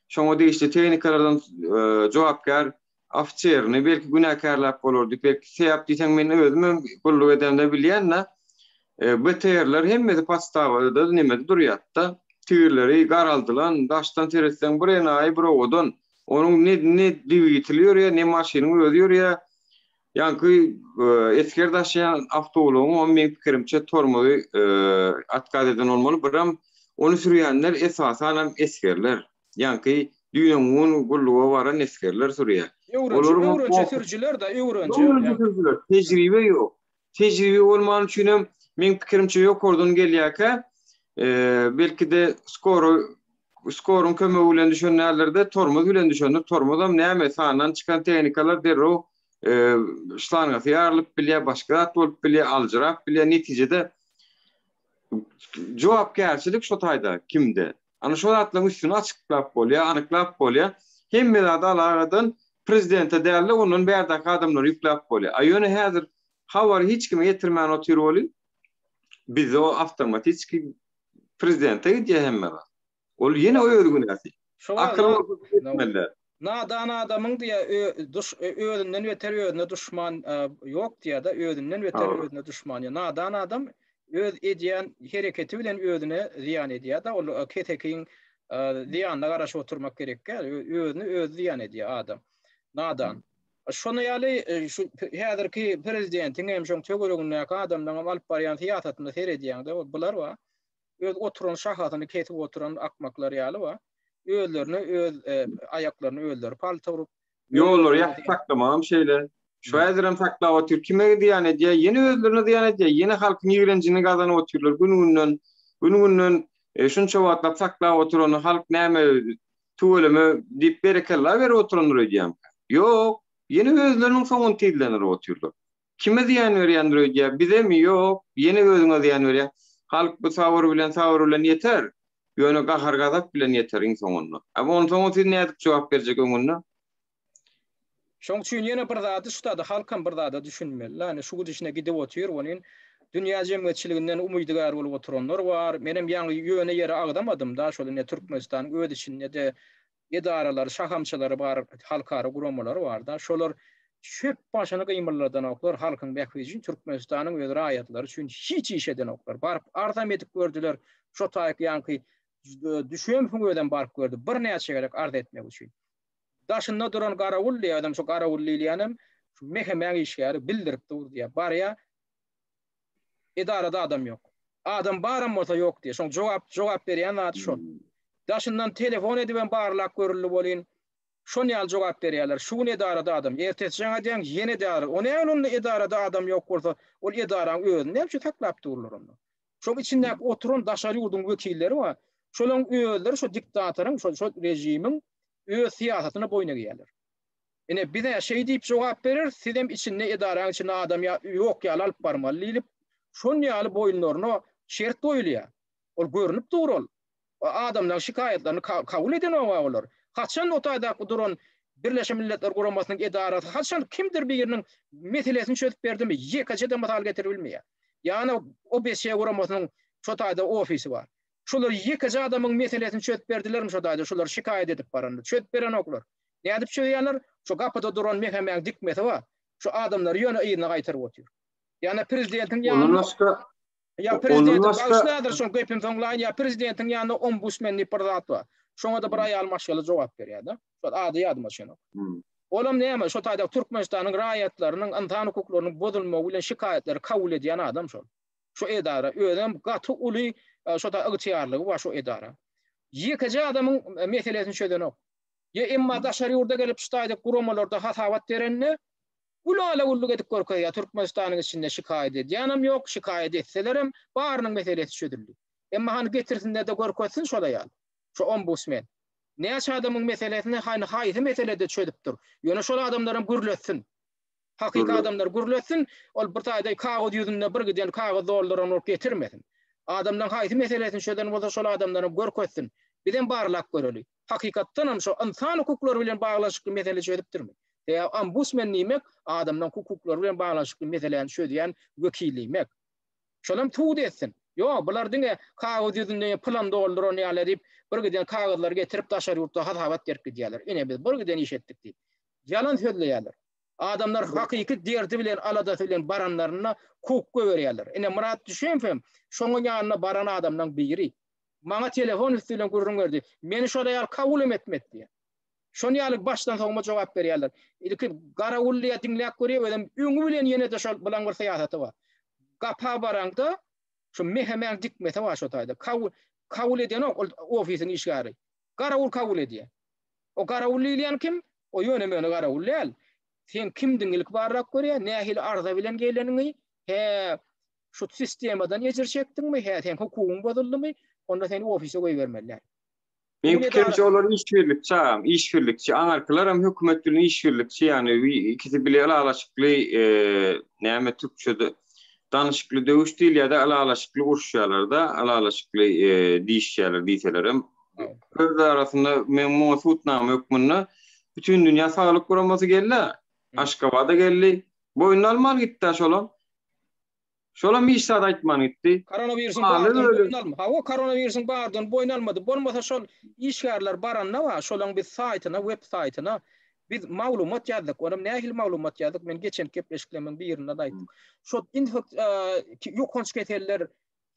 şoňa değişli tehnikalardan jogapkar afçerni belki günäkarlap bolardy. Belki sebäp diýsen men özüm gulluk edende bilýän-ne BTR'ler hemmesi pastavada nimede durýatda. Tüýleri garaldylan, daşdan teretsen bir enaý bir odan. Onuň ne diýitilýär ýa, ne maşynyň özü ýörýär. Yani esker daşıyan avtoloğun o men pikirimçe tormoy atkad eden olmalı. Biram onu sürüyenler esasen eskerler. Yani dünyanın gulluğa varan eskerler sürüyor.
Öwrençe sürücüler da öwrençe
Yani tecrübe yok. Tecrübe olman üçin men pikirimçe yok ordun gelýärkä belki de skorun kömegi bilen düşenlerde tormoz bilen düşenler tormozam näme sanan çıkan tehnikalar derro şlanga fiyarlıp bile başka bolup bile aljırap bile neticede jogapkärçilik şo taýda kimde? Ana şo atlaryň üstüne açyklap bolýar, anyklap bolýar. Hemme zat alagadan prezidente däli onun bärde adamlar ýüklap bolýar. Aýony häzir hawar hiç kime ýetirmän otyr boly. Biz o avtomatik prezidente diýe hemme zat. Ol ýene öýdügün näsi. Akıllı etmeliler.
Nadan adamın diye öýünden weter öýüne düşman yok diye da öýünden weter öýüne düşman. Nadan adam öz edýän hereketi bilen öýüne ziýan edýär da ol ketekiň ziýanyna garaşy oturmak gerekkä. Öýüne öz ziýan edýär adam. Nadan. Şonu ýaly şu häzirki prezidentiň hem şoň töwereginde adamdan alyp barýan tiýatratyny seyredýär bular wa öz oturan şahatyny ketip oturan akmaklar ýaly wa özlerini öz ayaklaryny özleri paltorup
ýollar ýaktaklamam şeýle şu häzirem taklap otyr kime diýen edýär ýene özlerini diýen edýär ýene halkyň ýigrencini gazanyp otyrlar gününden şunça wagtlap taklap oturan halk näme töweleme diýip berekeler ber oturanlar edýär. Ýok, ýene özleriniň soňun tiýlenler otyrlar. Kime diýen berýändir edýär? Bize mi? Ýok, ýene özüňe diýen berýär. Halk bu sawur bilen yeter. Ýöne gahar gazap bilen yeter soňunda. Ama onun soňunda siz näde jogap berjek öňünde?
Şoň üçin ýene bir zat şutada halkam bir zat düşünmeli. Ýani şu gidişine gidip otyr, onuň dünýä jemgyýetçiliginden umydygar bolup oturanlar bar. Menem ýaňy ýöne ýere agdamadım da şol ne Türkmenistan öz içinde de edaralar, şahamçylary bar, halkara guramalar bar da. Şolar çöp başyny gymyrlardan oklar halkyň bäkwijin Türkmenistanyň öz raýatlary üçin hiç iş eden oklar. Barıp ardam edip gördüler. Şo taýyk ýaňky düşen füňeden barıp gördü. Bir näçe gerek arda etmek üçin. Daşynda duran garawully adam şo garawullylyanym şu mehemäň işgäri bildirip durdy ýa. Barya edarada adam ýok. Adam baram bolsa ýok diýe. Şoň jogap berýän zat şo. Daşyndan telefon edip barlak görüldi bolyn. Şo ýal jogap berýärler. Şu edarada adam. Ertesi ýaňa diýen ýene edara. Ony onun edarada adam ýok bolsa, ol edaraň özüne näçe taklap dururlar onu. Şo içinde oturan daşary ýurdun wekilleri wa şolaň özleri şo diktatoryň, şo rejimiň öz siýasatyna boyna gýerler. Ene bize şey diýip jogap berer, sizem içinde edaraň içinde adam ýok ýaly alyp barmaly diýip şon ýaly boyunlaryna şert goýulýar. Ol görünip durul. Adamlar şikayetlerini kabul eden olar. Haçan o taýda duran Birleşen Milletler Guramasynyň edarasy haçan kimdir biriniň meselesini çözüp berdimi? Ýekajeda masal getirilmeýär. Ýani o beşe Guramasynyň şo taýda ofisi bar. Şolar ýekaja adamyň meselesini çözüp berdilermi şo taýda? Şolar şikayet edip barandy. Çözüp beren oklar. Nädip çözýärler? Şo gapyda duran mehemäň dikmeti bar. Şo adamlar ýöne ýyna gaýtyryp otyr. Ýani prezidentiň ýanyna ya prezident başladyr şoň gepim soňlaýyn ya prezidentin ýanyna ombudsmanly bir zat bar. Şoňa da bir aýal maşgaly jogap berýär da. Şo ady ýadyma şonu. Olam näme şo taýda Türkmenistanyň raýatlarynyň insan hukuklarynyň bozulmagy bilen şikayetleri kabul edýän adam şol. Şo edara öýdem gaty uly şo taýda ygtyýarlygy bar şo edara. Ýekaja adamyň meselesini çözen ok. Ýa emma daşary ýurda gelip şu taýda guramalarda hasawat berenne ulala ulluk edip gorkaýa Türkmenistanyň içinde şikayet edýänem ýok, şikayet etselerim barynyň meselesi çözüldi. Emma hany getirsinler de gorkaýsyn şola ýaly. Şo ombudsman. Näçe adamyň meselesini haýsy meselede çözüpdir. Ýöne şol adamlaryň gürletsin. Hakyky adamlar gürletsin, ol bir taýda kagaz ýüzünde bir giden kagaz doldurany olup getirmesin. Adamdan haýsy meselesini çözen bolsa şol adamlaryň görkezsin. Bilen barlak göreli. Hakykatdan hem şo insan hukuklary bilen baglanşykly mesele çözüpdirmi? Ya ombudsman nimek adamdan hukuklary bilen baglanşykly meselelerini çözýän wekillimek. Şolam tuğ etsin. Yo, bular diňe kagaz ýüzünde plan dolduran ýaly diýip bir giden kagazlar getirip daşary ýurtda hasawat berip gidýärler. Ene biz bir giden iş etdik diýip. Yalan söýleýärler. Adamlar hakyky derdi bilen aladaty bilen baranlaryna hukuk berýärler. Ene Murat Düşenfem şoňa ýanyna baran adamdan biri. Maňa telefon üstünden gurrun berdi. Meni şoda ýar kabul etmedi diýär. Şonu ýaly başdan soňuma jogap berýärler. Ilki garawullyya dinläp görýär, ödem öňü bilen ýene de şol bilan bir syýasaty bar. Gapa baranda şu mehemen dikmete var şu tayda. Kavul eden ofisin işgari. Garawul kavul edýär. O garawullyýan kim? O ýönemeni garawullýal. Sen kimdiň ilk barrak görýär? Nähil arza bilen geleniňi? He şu sistemadan ýetirşekdiňmi? He sen hukugyň bozuldymy? Onda seni ofise goýbermelär.
Men pikirçe olar işbirlikçi, anarkalar hem hökümet bilen işbirlikçi, yani ikisi bile alalaşykly näme türkçede danışıklı dövüş değil ya da alalaşıklı uruşyalarda alalaşıklı dişçiler diýselerim. Özler arasında mevzuatname hükmünde bütün dünya sağlık kuraması geldi. Aşkabada geldi. Boyun alman gitti şolam. Şolam bir işler aytman gitti.
Koronavirüsün bardan boyun alma. Ha o koronavirüsün bardan boyun almadı. Bolmasa şol işgärler baran ne var? Şolaň bir saytyna, web saytyna biz maglumat ýazdyk. Onam nähil maglumat ýazdyk. Men geçen kepleşiklemen bir ýerinde aýtdyk. Şo ýokanç keteller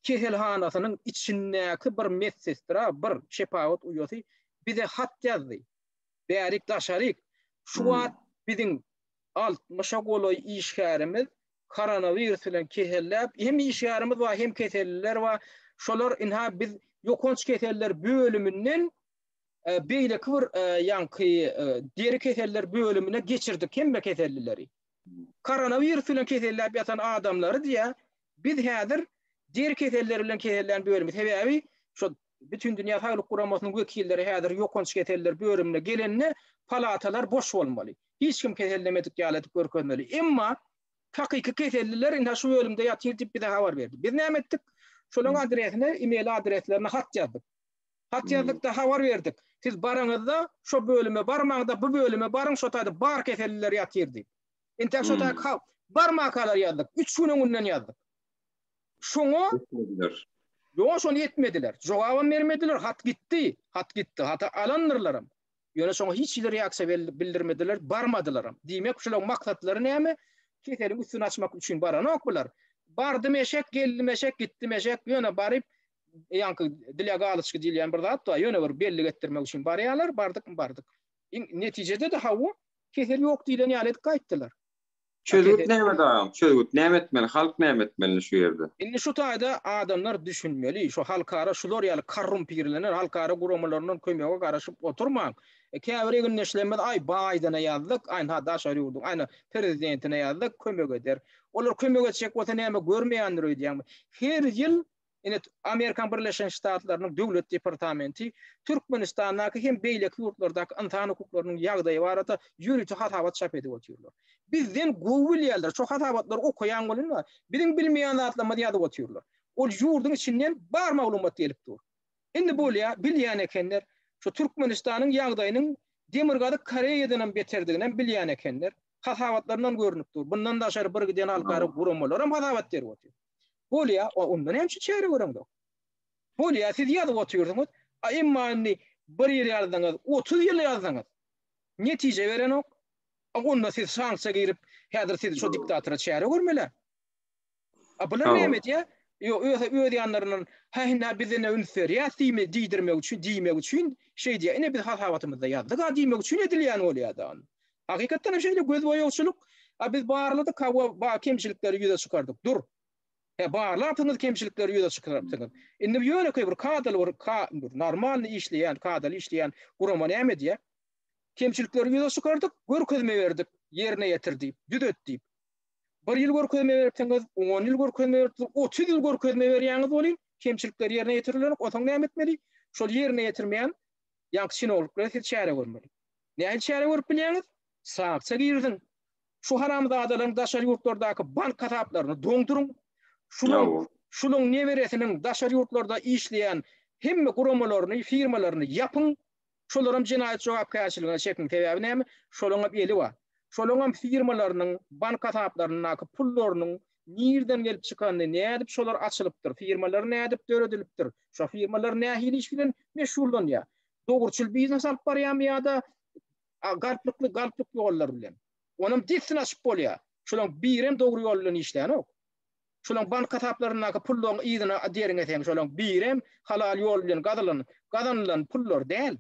kehelhanasynyň içindäki bir medsestra, bir şepawat uýasy bize hat ýazdy. Bärik daşaryk. Şu wagt biziň 60 goloy işgärimiz koronavirüs bilen kehellep hem işgärimiz we hem keteller we şolar inha biz ýokanç keteller bölümünden beýle kıvır ýanky deri keteller bölümüne geçirdik hemme ketellileri. Koronavirüs bilen keteller ýatan adamlary diýe biz häzir deri keteller bilen ketellerin bölümü sebäbi şu bütün dünya sağlyk guramasynyň wekilleri häzir ýokanç keteller bölümüne gelenine palatalar boş bolmaly. Hiç kim ketellemedik ýalyp görkezmeli. Emma hakyky ketelliler indi şu bölümde ýatyr diýip bir daha habar berdi. Biz näme etdik? Şolaň adresine, e-mail adreslerine hat ýazdyk. Hat ýazdyk-da habar berdik. Siz baraňyzda şu bölüme barmaňda bu bölüme baraň şu taýda bar ketelliler ýatyr diýip. Ente şu taýda bar makalar ýazdyk. 3 gün öňünden ýazdyk. Şoňa ýok şonu etmediler. Jogabam bermediler. Hat gitti. Hata alanlarlarım. Ýöne şoňa hiç ýer ýaksa bildirmediler, barmadylar. Diýmek şolaň maksatlary näme? Keteliň üstüne açmak üçin baran okbular. Bardy meşek, geldi meşek, gitti meşek, ýöne baryp ýanky dilega alyşky diýilýän bir zat da ýöne bir belli etdirmek üçin barýarlar, bardyk. Netijede de hawa ketel ýok diýilen ýalet gaýtdylar.
Çözüp näme daýam? Çözüp näme etmeli? Halk näme etmeli şu ýerde?
Indi şu taýda adamlar düşünmeli. Şu halkara şular ýaly karrum pirlenler, halkara guramalarynyň kömegi garaşyp oturmaň. Käbir gün neşlemede ay Biden'a ýazdyk, aýna daşary ýurduk, aýna prezidentine ýazdyk, kömek eder. Olar kömek etjek bolsa näme görmeýändir diýýär. Her ýyl Amerikan Birleşen Ştatlarynyň döwlet departamenti Türkmenistanyň hem beýleki ýurtlardaky insan hukuklarynyň ýagdaýy barada ýürüçi hatabat çap edip oturýarlar. Bizden gowy ýerler şu hatabatlar okuyan bolýar. Biziň bilmeýän zatlar ýadyp oturýarlar. Ol ýurduň içinden bar maglumat gelip dur. Indi bolýar, bilýän ekenler şu Türkmenistanyň ýagdaýynyň Demirgazy Koreýadan beterdiginden bilýän ekenler. Hatabatlaryndan görünip dur. Bundan da aşary bir giden alkary guramalar hem hatabat berip oturýar. Bolýar, ondan hem çäre görüňdi. Bolýar, siz ýadyp oturýarsyňyz, emmanny bir ýer ýazdyňyz, 30 ýyl ýazdyňyz. Netije beren ok. Onda siz sanksiýa girip, häzir siz şu diktatora çäre görmeler. Bular näme diýär? Öz ýanlarynyň häna bizine ünsür ýatymy diýmek üçin şey diýär. Ine biz hatabatymyzda ýazdyk, diýmek üçin edilýän bolýar. Hakykatdan şeýle göz boýagçylyk, biz barladyk, kemçilikleri ýüze çykardyk. Dur. Barlatyňyz kemçilikleri ýüze çykardyk. Indi ýöne bir kadal normal işleýän, kadal işleýän gurama näme diýär? Kemçilikleri ýüze çykardyk, görkezme berdik, ýerine ýetirdik, düzetdik. 1 ýyl görkezme berdiňiz, 10 ýyl görkezme berdiňiz, 30 ýyl görkezme berýäňiz bolýar, kemçilikler ýerine ýetirilir, otaň näme etmeli? Şol ýerine ýetirmeýän ýanky sinologlar hiç çäre görmeli. Näme çäre görüp bilýäňiz? Saňksiýa girdiň. Şu haramzadalaryň daşary ýurtlardaky bank hataplaryny doňduruň. Şunuň neberesiniň daşary ýurtlarda işleýän hemme guramalaryny, firmalaryny ýapyň. Şolaryň jinaýat jogapkärçiligine çekin sebäbi näme? Şolaňa beli bar. Şolaňam firmalarynyň bank hataplaryny pullarynyň nirden gelip çykanyny nädip şolar açylypdyr, firmalar nädip döredilipdir. Şo firmalar nähil iş bilen meşgullanýar. Dogurçyl biznes alyp barýarmy ýa-da galplyk ýollar bilen. Onuň disini açyp bolýar. Şolaň birem dogry ýol bilen işleýän ok. Şolaň bank hataplaryny pullaryň ýygyna deriň etýän şolaň birem halal ýol bilen gazanlan pullar däl.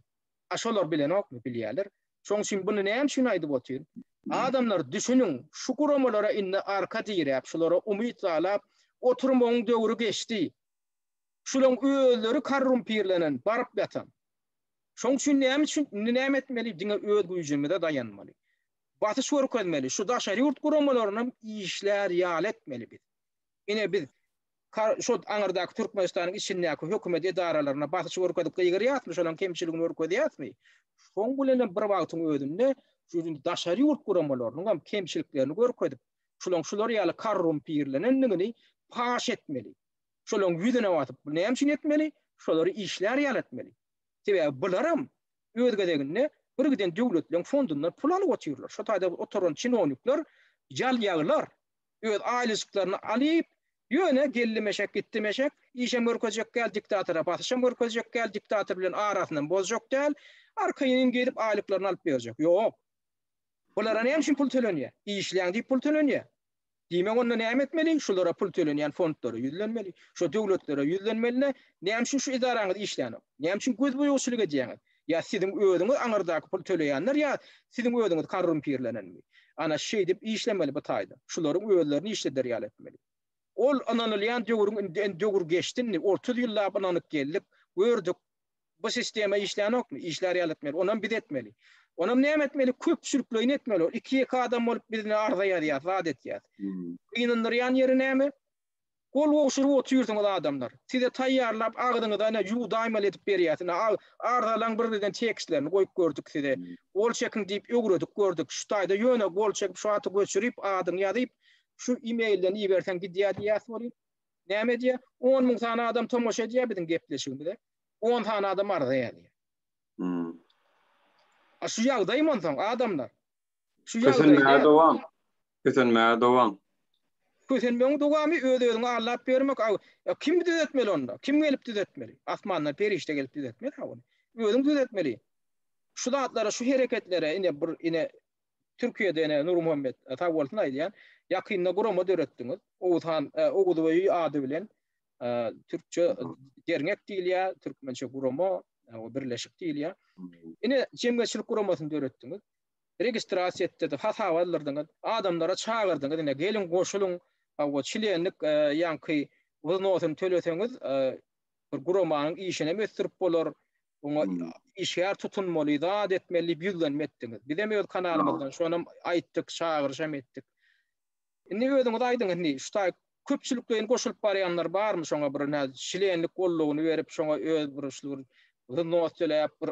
Şolar bilen ok bilýärler. Şoň üçin bunu näme üçin aýdyp otyr? Adamlar düşünün, şu guramalara inne arka diýip, şulara umyt alap, oturmagyň döwri geçdi. Şulaň öýleri korrumpirlenen, baryp ýatan. Şoň üçin näme etmeli? Diňe öýd güýjüme dayanmaly. Batys görkezmeli. Şu daşary ýurt guramalaryny işler ýal etmeli biz. Ine biz şu aňyrdaky Türkmenistanyň içindäki hökümet edaralaryna batys görkezip gyýgyr ýatmy, şolaň kemçiligini görkezip ýatmy. Şoň bilen bir wagtyň öýdünde şu daşary ýurt guramalarynyň hem kemçiliklerini görkezip, şular ýaly korrumpirlenendigini paş etmeli. Şolaň ýüzüne watyp, näme üçin etmeli? Şolary işler ýal etmeli. Sebäbi bularam öýdgedeginde bir giden döwletleň fondundan pul alyp otyrlar. Şu taýda oturan çinownikler jal ýaglar. Öýd aýlyşyklaryny alyp, ýöne gelmeşek, gitmeşek, işe mörkezjek gel diktatora, batışa mörkezjek gel diktator bilen arasyndan bozjak däl, arkaýyn gelip aýlyklaryny alyp berjek. Ýok. Bulara näme üçin pul tölenýär? İşleýän diýip pul tölenýär. Diýmek onda näme etmeli? Şulara pul tölenýän fondlara ýüzlenmeli. Şu döwletlere ýüzlenmeli. Näme üçin şu idaraňyz işleýän? Näme üçin göz boýagçylyk edýäňiz? Ya siziň öýdüňiz aňyrdaky pul töleýänler ýa siziň öýdüňiz korrumpirlenenmi? Ana şey dip işlemeli bu taýda. Şularyň öýlerini işleder ýal etmeli. Ol ananylýan döwür geçdinni, 30 ýyllar ananyk geldik, gördük. Bu sistema işleýänokmy? İşler ýal etmeli. Ondan bid etmeli. Onam näme etmeli? Köpçülükleýin etmeli. 2 adam bolup birini ardaýar ýa, zat etýär. Ýynandyrýan ýeri näme? Gol oşurup oturýardyň adamlar. Size taýýarlap agdyňyzda ana ýu daýmal edip berýär. Ardalan birden tekstlerini goýup gördük size. Gol çekin diýip öwredik gördük. Şu taýda ýöne gol çekip şu aty göçürip adyň ýazyp şu e-mailden ibersen gidýär ýa-da. Näme diýär? 10 000 tane adam tomoşa edýär biziň gepleşigimizde. 10 tane adam ardaýar. Şu ýagdaý monsoň adamlar. Şu
ýagdaý dowam.
Kösenmeň dowamy öýdüňi allap bermek. Kim düzetmeli onda? Kim gelip düzetmeli? Asmandan perişte gelip düzetmeli ha onu. Öýdüň düzetmeli. Şu zatlara, şu hereketlere ine Türkiýede ene Nur Muhammed Tawaltyn aýdýan, ýakynda gurama döretdiňiz. Ogudowy ady bilen Türkçe gernek diýilýär, türkmençe gurama, birleşik diýilýär. Ine jemgyçilik guramasyny döretdiňiz. Registrasiýa etdi, hasawalardyňyz, adamlara çağırdyňyz, ine gelin goşulun, o çilenlik ýanky wuznosyny töleseňiz, bir guramanyň işine mestirip bolar. Oňa işgär tutunmaly, zat etmeli, ýüzlenmetdiňiz. Biz hem öz kanalymyzdan şonu aýtdyk, çağırşam etdik. Indi öýdüňiz aýdyňyz, şu köpçülükleýin goşulyp barýanlar barmy şoňa bir şilenlik gollugyny berip şoňa öz bir wuznosy bir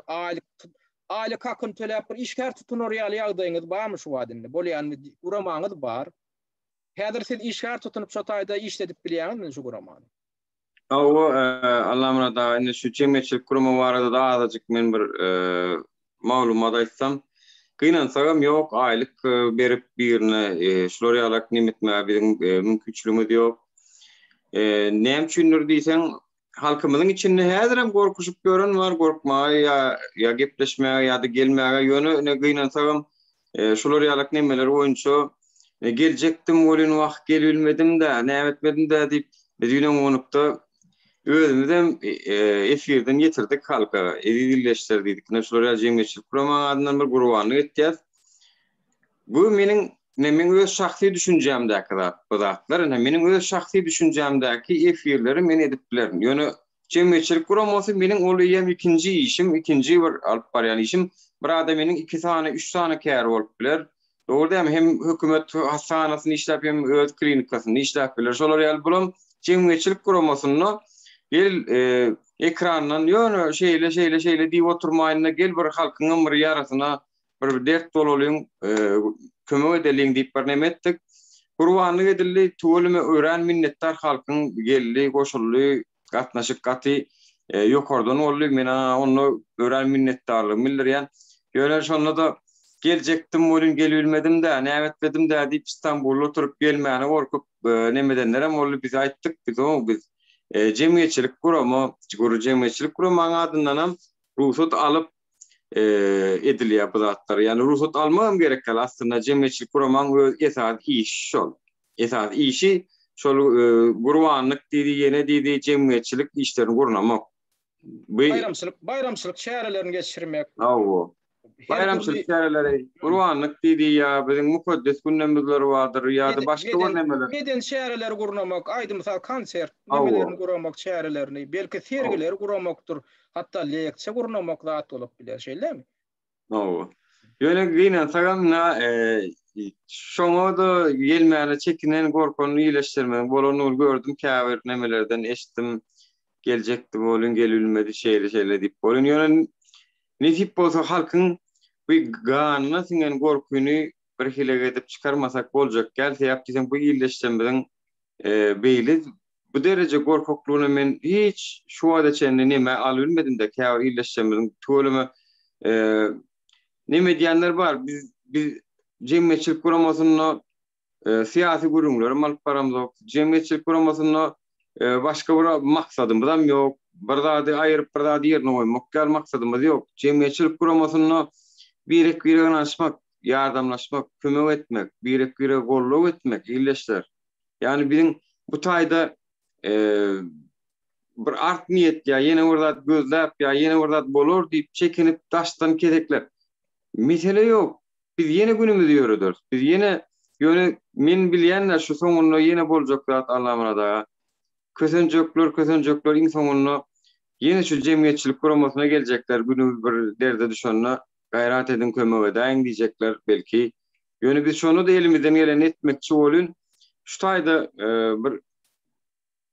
aýlyk hakyny töläp bir işgär tutunar ýaly ýagdaýyňyz barmy şu wadynda? Bolýan guramanyz bar. Häzir siz işgär tutunup şu taýda işledip bilýäňizmi şu guramany?
Allamra da indi şu jemgyçilik gurama barada da azajyk men bir maglumat aýtsam, gynansagam ýok, aýlyk berip birine şular ýalak nimetmäge biziň mümkinçiligimiz ýok. Näme üçindir diýseň, halkymyzyň içinde häzir hem gorkuşup gören bar, gorkmagy ýa gepleşmäge ýa-da gelmäge ýöne gynansagam şular ýalak nemeler oýunçy geljekdim bolan wagt gelbilmedim-de, näme etmedim-de diýip biz ýene onukda özümizden efirden getirdik halka, edilleştirdik. Şular jemgyçilik gurama adyndan bir gurbanlyk etýär. Bu meniň öz şahsy düşünjämdäki zatlar, meniň öz şahsy düşünjämdäki efirleri men edip bilerim. Ýöne jemgyçilik guramasy meniň olýan ikinji işim, ikinji bir alyp barýan işim. Bir adam meniň 2 sany, 3 sany kär bolup biler. Doğru hem hökümet hasanasyny işläp hem öz klinikasyny işläp biler. Şolar ýaly bolam jemgyçilik guramasyny gel ekrandan ýöne şeýle diýip oturmaýynda gel bir halkyň bir ýarasyna bir dert dolalyň kömek edeliň diýip bir näme etdik. Gurbanlyk edildi, tuwulymy ören minnetdar halkyň geldi, goşuldy, gatnaşyk gaty ýokardan boldy. Men onu ören minnetdarlygym bildirýän. Ýöne şonda da geljekdim, bolun gelbilmedim-de, näme etmedim-de diýip İstanbulda oturup gelmäni gorkup nemedenler hem boldy. Biz aýtdyk, biz jemgyçilik gurama, jemgyçilik gurama adyndan hem ruhsat alyp edilýär bu zatlar. Ýani ruhsat almam gerekkel aslında jemgyçilik guramanyň öz esas işi şol. Esas işi şol gurbanlyk diýdi, ýene diýdi jemgyçilik işlerini gurnamak.
Bayramçylyk şäherlerini geçirmek.
bayramçılık şäherleri Gurbanlyk diýdi ya bizim mukaddes gündemler vardır ya da başga bir nemeler.
Meden şäherler gurnamak, aýdy mysal konsert nemelerini gurnamak şäherlerini, belki sergiler gurnamakdyr, hatda lekçe gurnamak zat bolup biler şeýlemi?
Ýöne gynän sagamna şoňa da gelmäne çekinen gorkony ýyleşdirmeden bolany gördüm käbir nemelerden eşitdim. Gelecekdi bolun gelilmedi şeýle diýip bolun ýöne nesip bolsa halkyň bu ganyna singen gorkuny bir hile edip çıkarmasak boljak gelse ýapdysan bu ýyleşdirmeden beýli bu derece gorkokluğuna men hiç şu wada çende neme albilmedim de käbir ýyleşdirmeden tölemä neme diýenler bar biz jemgyýetçilik guramasyny siyasi gurumlar alyp baramyz jemgyýetçilik guramasyny başga bir maksadymyzam ýok bir zady aýryp bir zady ýerine goýmak gal maksadymyz ýok jemgyýetçilik guramasyny birek-birege açmak yardamlaşmak kömek etmek birek-birege golluk etmek ýyleşler ýani biziň bu taýda bir art niýet ýa ýene bir zat gözläp ýa ýene bir zat bolar diýip çekinip daşdan kedekler mesele ýok biz ýene günümizde ýörediriz biz ýöne men bilýänler şu soňunda ýene boljak zat Allah'ına da kösenjekler iň soňunda ýene şu jemgyýetçilik guramasyna geljekler günümiz bir derde düşenine gayrat edin kömek edeň diýjekler belki ýöne biz şonu da elimizden gelen etmekçi bolun şu taýda bir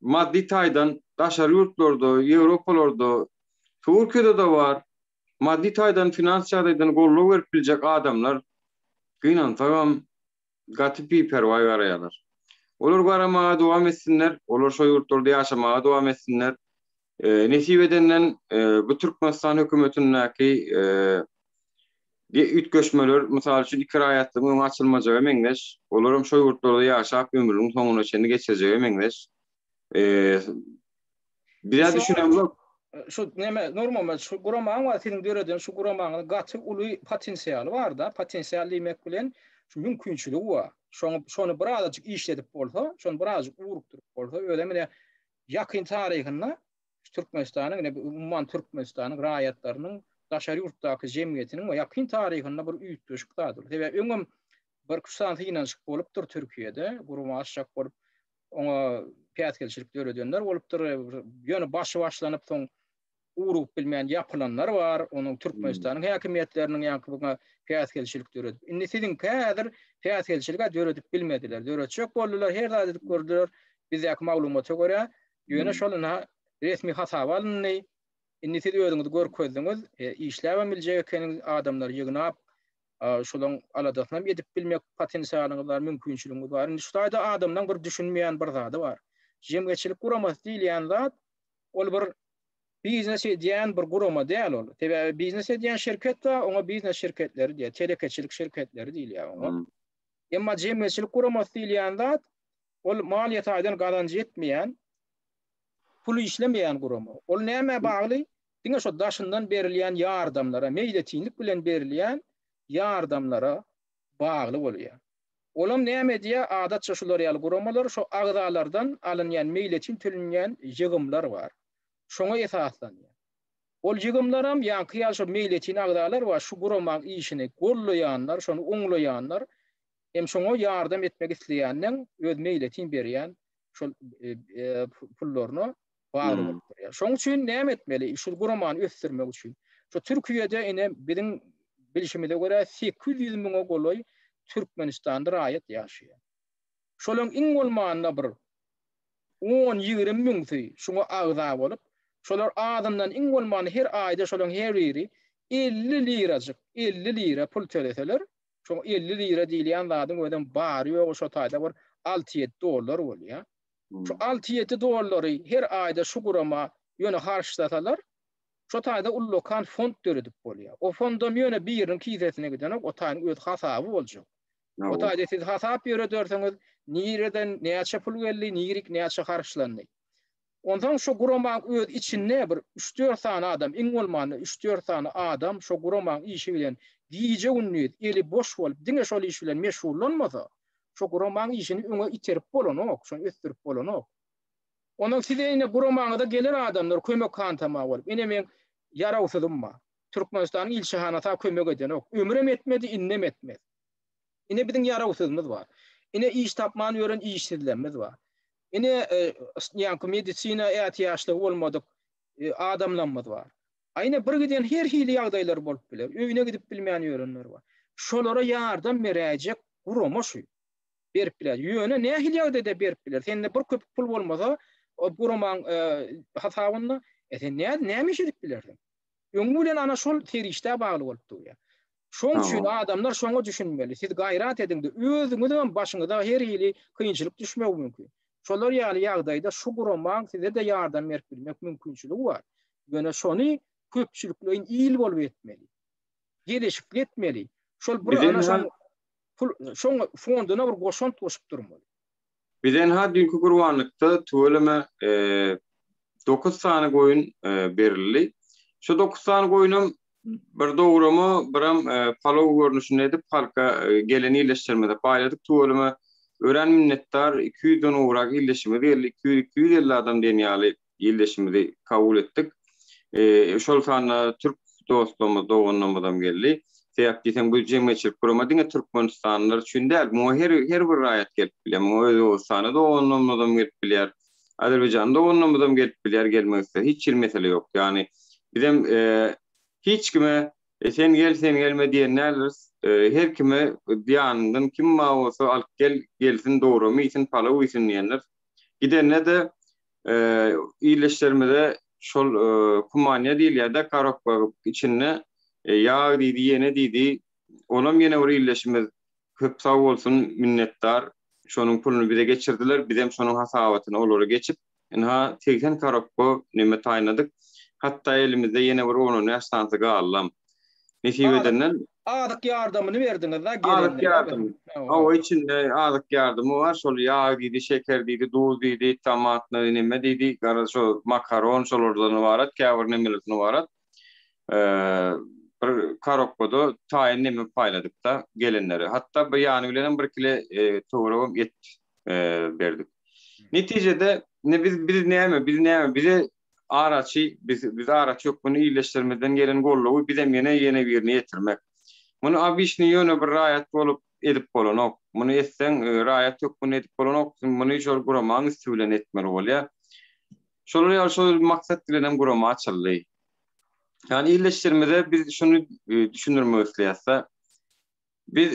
maddi taýdan daşary ýurtlarda Ýewropalarda Türkiýede de var maddi taýdan finansiýal taýdan golluk berip biljek adamlar gynän tagam gatypy perwa garaýarlar. Olar garamaga dowam etsinler, olar şo ýurtlarda ýaşamaga dowam etsinler. Nesip edenden bu Türkmenistan hökümetiniňki ütköşmeler, mysal üçin ikiraýatlygyň açylmajagy meňdeş, olaram şo ýurtlarda ýaşap ömrüniň soňuna çenli geçirjegi meňdeş. Biraz düşünem
şu neme normal şu guramaň var senin göreden şu guramaň gaty uly potensiýaly bar da potensiýal diýmek bilen şu mümkinçiligi var. Şonu birazajyk işledip bolsa, şonu birazajyk urupdyryp bolsa, öyle mene ýakyn taryhyna Türkmenistanyň, umman Türkmenistanyň raýatlarynyň daşary ýurtdaky jemgyýetiniň we ýakyn taryhyna bir üýtgeşik dadyr. Sebäbi öňüm bir kursant finansyk bolupdyr Türkiýede, guruma aşak bolup oňa piýatgelçilik döredenler bolupdyr. Ýöne başlanyp soň urup bilmeýän ýapylanlar var. Onuň Türkmenistanyň häkimetleriniň ýa-da piýatgelçilik döredip. Indi siziň kädir piýatgelçilige döredip bilmediler. Döretjek boldular, her zat edip gördüler. Biz ýak maglumata görä ýöne şoluna resmi hasaba alındy. Indi siz özüňiz görkezdiňiz, işläp biljek ekeniň adamlar ýygnap şolaň aladasyna edip bilmek potensiýalyňyz bar, mümkinçiligiňiz bar. Indi şu taýda adamdan bir düşünmeýän bir zady bar. Jemgyýetçilik guramasy diýilýän zat ol bir biznes edýän bir gurama däl ol. Tebe biznes edýän şirket de oňa biznes şirketleri diýär, telekeçilik şirketleri diýilýär oňa. Emma jemgyýetçilik guramasy diýilýän zat ol maliýet aýdan gazanjy etmeýän, pul işlemeýän gurama. Ol näme bagly? Diňe şo daşyndan berilýän ýardamlara, meýletinlik bilen berilýän ýardamlara bagly bolýar. Olam näme diýär? Adatça şular ýaly guramalar şo agdalardan alynýan meýletin tölenýän ýygymlar bar. Şoňa esaslanýar. Ol ýygymlaram ýa-da şo meýletin agdalar we şu guramaň işini gollaýanlar, şonu oňlaýanlar hem şoňa ýardam etmek isleýänler öz meýletin berýän şol pullaryny bagly bolýar. Şoň üçin näme etmeli? Şu guramany ösdürmek üçin. Şu Türkiýede ine biziň bilişimide görä 800 miňe goloy Türkmenistanda raýat ýaşaýar. Şolaň iň bolmanda bir 10-20 miň şoňa agda bolup, şolar adamdan iň bolmanda her aýda şolaň her biri 50 lira pul töleseler, şo 50 lira diýilýän zadyň öden bary ýok, şo taýda bir 6-7 dollar bolýar. Şu 6-7 dollary her aýda şu gurama ýöne harçlatalar. Şo taýda ullukan fond döredip bolýar. O fonddan ýöne bir ýeriň kisesine giden o taýyň öz hasaby boljak. O taýda siz hasap ýöredirsiňiz, nireden näçe pul geldi, nirik näçe harçlandy. Ondan şu guramaň öz içinde bir 3-4 tane adam, iň bolmanda 3-4 tane adam şu guramaň işi bilen diýje unnýet, eli boş bolup, diňe şol iş bilen meşgullanmasa, şu guramaň işini öňe iterip bolanok, şonu ösdürip bolanok. Onuň size ine guramaňda gelir adamlar kömek kantama bolup, ine men ýarawsydymma. Türkmenistan'ın ilçehanata kömek eden ok. Ömrem etmedi, innem etmedi. Ine bizim yarawsızmız var. Ine iş tapman ören işsizlemimiz var. Ine yankı medisina ihtiyaçlı olmadık adamlanmaz var. Ayne bir giden her hili ýagdaýlar bolup biler. Öýüne gidip bilmeýän ýörenler var. Şolara ýardam berejek gurama şu. Berip biler. Ýöne nähili ýagdaýda berip biler. Sende bir köpük pul bolmasa, o guramaň hasabyny sen näme işe edip bilerdiň? Öňü bilen ana şol terişde bagly bolupdy ýa. Şoň üçin adamlar şoňa düşünmeli. Siz gaýrat ediňdi. Özüňizden başyňyza her hili kynçylyk düşmek mümkin. Şolar ýaly ýagdaýda şu guramaň size de ýardam berip bilmek mümkinçiligi var. Ýöne şony köpçüliklerin iyil bolup etmeli. Gelişikli etmeli. Şol bir ana şoň fonduna bir goşant goşup durmaly.
Biden ha dünkü gurbanlykda töweleme 9 sany goýun berildi. Şu 9 sany goýunum bir dogramy biram palaw görnüşinde edip halka geleni ýerleşdirmede paýladyk. Töweleme ören minnettar 200'den uğrak ýerleşimi berildi. 250 adam denýaly ýerleşimidi kabul etdik. Şol sany Türk dostlarymyz dogonnamadan geldi. Sebäp diýsem bu jemgyýetçilik kurama diňe Türkmenistanlylar üçin däl, bu her bir raýat gelip bilýär. Bu sany dogonnamadan gelip bilýär. Azerbaýjanda dogonnamadan gelip bilýär, gelmekse hiç bir mesele ýok. Ýani bizim hiç kime sen gelme diýenler her kime diýanyndan kim ma bolsa alyp gelsin dogramy için palaw için diýenler. Gidenne de ýerleşdirmede şol kumanya diýil ýa-da karokba içinde ýa diýdi, ýene diýdi. Onam ýene bir ýerleşimiz köp sag bolsun, minnettar. Şonuň pulunu bize geçirdiler. Biz hem şonuň hasabatyna olara geçip, ha 80 karokba neme taýnadyk. Hatta elimizde ýene bir 10 ýaşlansy galam. Nesibedenden
adyk ýardamyny berdiňiz da
adyk ýardam. O içinde adyk ýardamy var. Şol ýa diýdi, şeker diýdi, duz diýdi, tomatny neme diýdi, gara şol makaron şolardan ibaret, käbir nemelerden ibaret. Bir karokboda taýin neme paýladyk da gelenlere. Hatta bir ýany bilen bir kile toğragam et berdik. Netijede ne biz näme bize araçy biz araç ýok, bunu ýerleşdirmeden gelen gollawy bizem ýene birini ýetirmek. Bunu abişni ýöne bir raýat bolup edip bolanok. Bunu etseň raýat ýok, bunu edip bolanok. Bunu şol guramaň üstüne etmeli bolýar. Şol maksat bilen gurama açyldy. Yani ýerleşdirmede biz şunu düşünürmek isleýärse, biz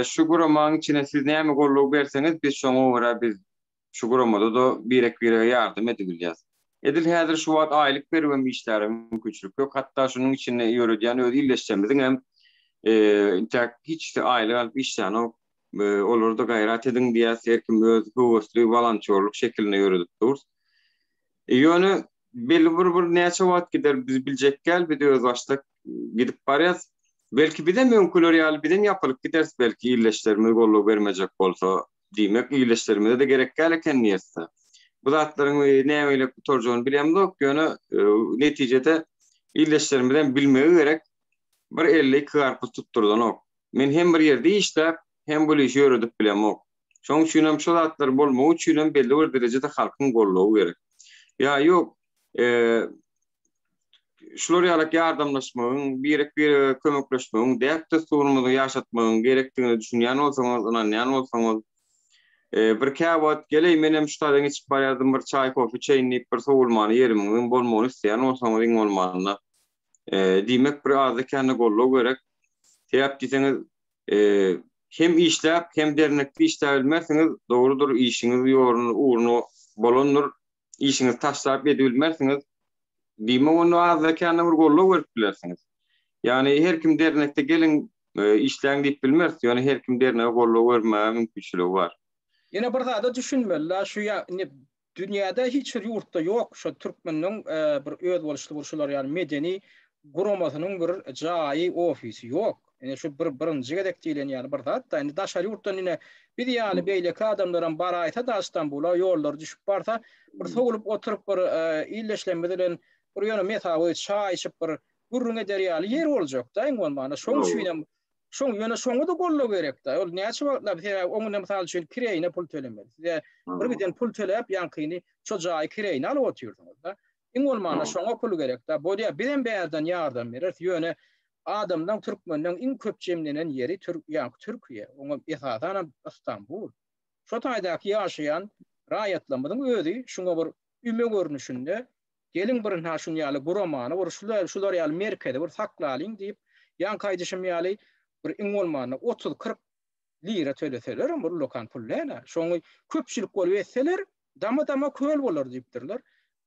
şu guramaň içine siz näme gollaw berseňiz, biz şoňa göre biz şu guramada da birek ýardam edebilýäs. Edil häzir şu wagt aýlyk bermem işlerim mümkinçilik ýok. Hatta şunun içinde ýöredýän öz ýerleşdirmediň hem hiç de aýlyk alyp işleýän olarda gaýrat ediň diýär, her kim öz howsly wolontörlük şekline ýöredip dur. Ýöne belli bir näçe wagt gider biz biljek gel, bir de öz başlyk gidip barýas. Belki bir de mümkinler ýaly bir de ýapylyp giders, belki ýerleşdirme gollaw bermejek bolsa diýmek ýerleşdirmede de gerek gel eken näçe. Bu zatlaryň nämeyle torjony bilýäm-de, ýöne netijede ýerleşdirmeden bilmegi gerek. Bir 50 karpuz tutturdan ok. Men hem bir ýerde işläp, hem bu işi öýredip bilýäm ok. Şoň üçin hem şu zatlar bolmagy üçin hem belli bir derejede halkyň gollawy gerek. Ya ýok, şular ýaly ýardamlaşmagyň, bir kömekleşmegiň, däpde sorunly ýaşatmagyň gerekdigini düşünýän bolsaňyz, ananýan bolsaňyz, bir käwat geley menem şu tadan içip barýardym, bir çay, kofe çeýnip, bir sowulmany ýerimiň bolmagyny isleýän bolsaňyz iň bolmagyna diýmek bir az ekeni gollaw gerek. Sebäp diýseňiz, hem işläp, hem dernekli işläp bilmersiňiz, dogrudur işiňiz ýoruny bolandyr, işiňiz taşlap edebilmersiňiz. Diýme onu az ekeni bir gollaw berip bilersiňiz. Ýani her kim dernekde gelin işläň diýip bilmez. Ýani her kim dernekde gollaw bermäge mümkinçiligi bar.
Yine bir daha da düşünmeli. Şu dünyada hiç yurtta yok. Şu Türkmeniň bir öz boluşly bolşular yani medeni guramasynyň bir jaýy ofisi yok. Yani şu birinji gedek diýilen yani bir daha da daşary yurtdan ine bir ýaly beýleki adamlaryň baraýta da Istanbula ýollar düşüp barsa bir sowulup oturup bir ýerleşlenme bilen bir ýöne metawy çay içip bir gurrun eder ýaly ýer boljak da iň bolmany. Şoň üçin şoň ýöne şoňa da gollaw gerek da. Ol näçe wagtlar oňa mysal üçin kireýine pul tölemeli. Bir giden pul töläp ýankyny şu jaý kireýine alyp otyrdyňyz da. İň bolmana şoňa pul gerek da. Bolýa bilen bäderden ýardam berer. Ýöne adamdan türkmenden iň köp jemlenen ýeri Türkiýe. Oňa esasan İstanbul. Şo taýdaky ýaşaýan raýatlamyň özi şoňa bir üme görnüşinde gelin bir naşun ýaly guramany şular ýaly merkede bir saklalyň diýip ýan kaýdyşym ýaly bir iň bolmana 30-40 lira töleseler bir lokan pullana. Şoňy köpçilik bolup etseler dama köl bolar diýipdirler.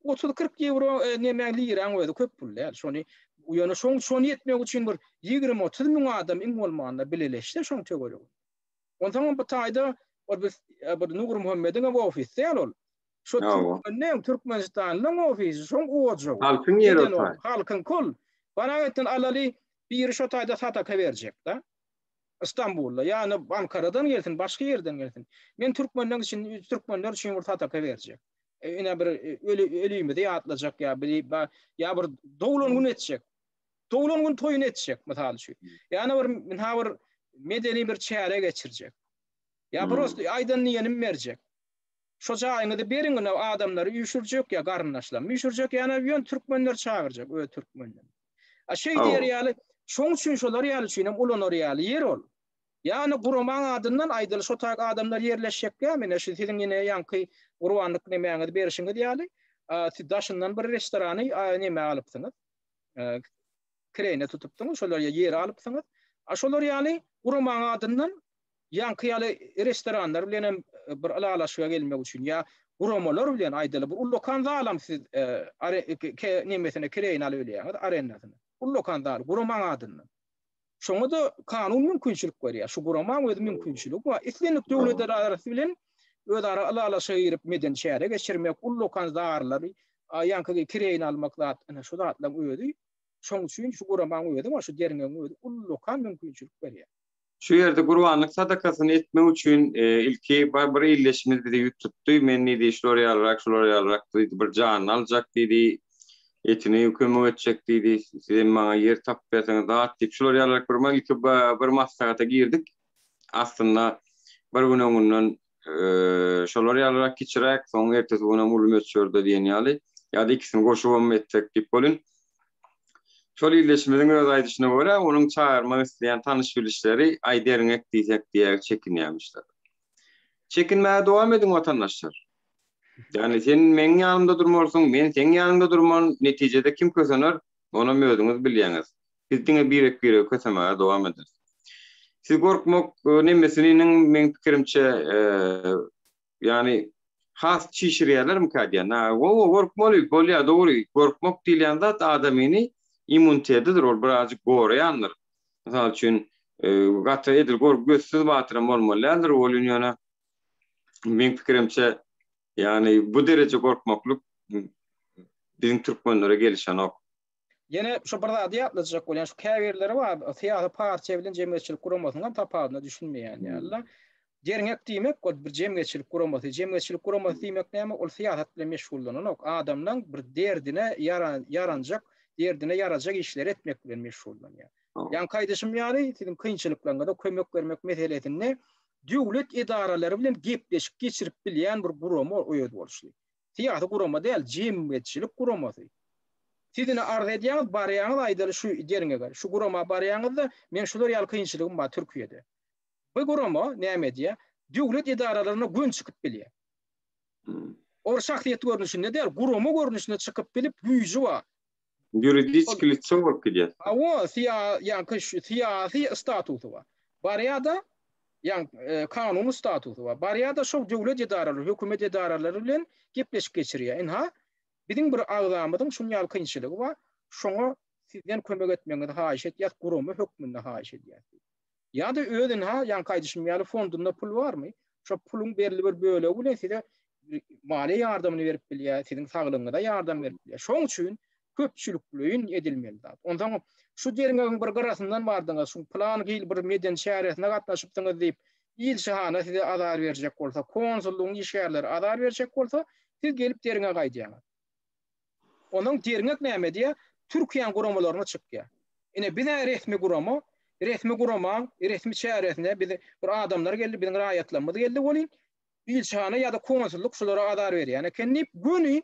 30-40 euro näme lira öýde köp pullal. Şony ýöne şony etmek üçin bir 20-30 miň adam iň bolmanda bileleşdi şoň tögeli. Ondan bu taýda bir Nugur Muhammediň ofisde ol. Şo Türkmenistanyň ofisi şoň ojo.
Halkyň ýeri ol.
Halkyň kul. Bana etden alaly bir şo taýda sataka berjek da. İstanbul'da yani Ankara'dan gelsin, başka yerden gelsin. Men Türkmenler için bir sataka berjek. Ine bir ölüyümde ýatlajak ya bir dowlan gün etjek. Dowlan gün toyun etjek misal şu. Yani bir medeni bir çäre geçirjek. Ya prosto aýdan niýenim berjek. Şo jaýyňda beriňe adamlary ýüşürjek ya garnaşlar. Ýüşürjek ýani ýön türkmenler çağırjak, öýe türkmenler. Şey diýer ýaly, şoň üçin şolar ýaly üçin ulanor ýaly ýer ol. Yani guramaň adından aýdyl şo taýy adamlar ýerleşjek ýa-mene şu siziň ýene ýanky urwanlyk nemäňe berişiňiz ýaly. Siz daşyndan bir restorany näme alypsyňyz. Kirene tutupdyňyz, şolar ýer alypsyňyz. Şolar ýaly guramaň adından ýanky ýaly restoranlar bilen bir alalaşyga gelmek üçin ýa guramalar bilen aýdyl bu lokan zalam siz nemesine kirene alýarlar, arenasyna. Bu lokan zal guramaň adından. Şoňa da kanun mümkinçilik berýär. Şu guramaň öz mümkinçilik we islenip döwletler arasy bilen özara alalaşyga girip meden şähere geçirmek, ul lokan zarlary ýanky kirene almak zat, ana şu zatlar öýdi. Şoň üçin şu guramaň öýdi, şu derine öýdi, ul lokan mümkinçilik berýär.
Şu ýerde gurbanlyk sadakasyny etmek üçin ilki bir illeşimiz bizi ýutupdy. Men näde şolar ýalyrak bir jan aljak diýdi. Etini kömek etjek diýdi. Siz maňa ýer tap berseňiz dat diýip şolar ýalyrak bir maslahata girdik. Aslynda bir gününden şolar ýalyrak kiçirek, soň ertesi güne ulum ötşörde diýen ýaly. Ýa-da ikisini goşup etjek diýip bolun. Şol illeşmediň öz aýdyşyna görä, onuň çağırmak isleýän tanış bilişleri aýderiňek diýsek diýip çekinýärmişler. Çekinmäge dowam ediň watandaşlar. Yani sen meň ýanymda durmarsyň, men seň ýanymda durman, netijede kim kösener, onu özüňiz bilýäňiz. Biz diňe birek kösemäge dowam ederiz. Siz gorkmak nemesiniň men pikirimçe yani has çişirýärlermi kadýan? Gorkmaly, bolýar, dogry. Gorkmak diýilýän zat adamyny immunitedir, ol birazcık gorayanlar. Misal üçin gata edil gorp gözsüz batyram bolmalydyr, ol ýöne men pikirimçe yani bu derece gorkmaklyk biziň türkmenlere gelişen ok.
Yine şu bir zat ýatlajak bolan şu käbirleri bar, siýasy partiýa bilen jemgyýetçilik guramasynyň tapadyna düşünmeýän ýaly. Derňek diýmek bir jemgyýetçilik guramasy, jemgyýetçilik guramasy diýmek näme? Ol siýasat bilen meşgullanan ok. Adamlaryň bir derdine yaranjak, derdine yarajak işler etmek bilen meşgullanýar. Ýani kaýdyşym ýaly siziň kynçylyklaryňa da kömek bermek meselesinde döwlet edaralary bilen gepleşip geçirip bilýän bir gurama öýüd bolşy. Siýasy gurama däl, jemgyýetçilik guramasy. Sizin arz edýäňiz barýaňyz aýdyl şu derine gar. Şu gurama barýaňyzda men şular ýaly kynçylygym bar Türkiýede. Bu gurama näme diýär? Döwlet edaralaryna gün çykyp bilýär. Or şahsiýet görnüşinde däl, gurama görnüşinde çykyp bilip güýji bar.
Юридически лицо бolup gidýär.
Siyasi statusu var. Barýada kanun statusu var. Barýada şo döwlet edaralary, hökümet edaralary bilen gepleşip geçirýär. Inha biziň bir agzamydyň şunýaly kynçylygy bar. Şoňa sizden kömek etmeňizi haýyş etýär, gurama hökmünde haýyş etýär. Ýa-da özüň kaýdyşym ýaly fondunda pul barmy? Şo pulun berilip bir bölegi bilen size mali ýardamyny berip bilýär, siziň saglygyňyza ýardam berip bilýär. Şoň üçin köpçülükliğin edilmeli. Ondan şu derine bir garasından bardyňyz, şu plan gil bir meden şäheresine gatnaşypdyňyz diýip, il şahana size azar berjek bolsa, konsullugyň işgärleri azar berjek bolsa, siz gelip derine gaýdýaňyz. Onuň derine näme diýär? Türkiýanyň guramalaryna çykýar. Ine bize resmi gurama, resmi şäheresine bize bir adamlar geldi, biziň raýatlarymyz geldi bolýan. Il şahana ýa-da konsulluk şulara azar berýär. Yani kendip güni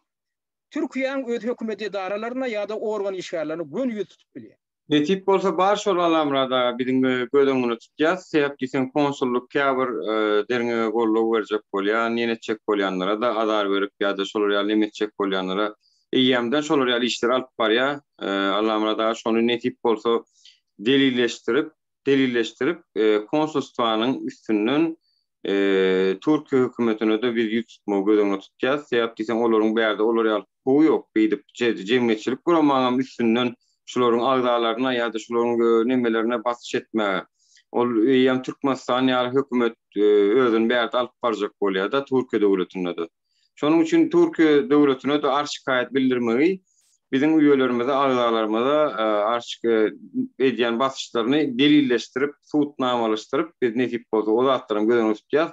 Türkiýeň öz hökümet edaralaryna ýa-da organ işgärlerine gün ýüz tutup bilýär.
Netip bolsa bar şoralamrada biziň gödüňüni tutýas, sebäp diýsen konsulluk käbir derňe golluk berjek bolýan, ýeneçek bolýanlara da adar berip ýa-da şolar ýaly emetjek bolýanlara eýýämden şolar ýaly işler alyp barýar. Alamrada şonu netip bolsa delilleştirip konsulstwanyň üstünden Türkiýe hökümetine de bir ýük tutmagy gödüňe tutýas. Sebäp diýsen olaryň bärde olar ýaly bu ýok beýdip jemgyýetçilik guramanyň üstünden şolaryň agdalaryna ýa-da şolaryň nemelerine basyş etmäge. Ol ýa Türkmenistan ýa hökümet özüni bärde alyp barjak bolýar da Türkiýe döwletine de. Şonuň üçin Türkiýe döwletine de arşikaýet bildirmegi bizim üyelerimize, agdalarymyza arşik edýän basyşlaryny delilleşdirip, suwtnamalaşdyryp, biz netip bolsa o zatlaryň gödüňe tutýas.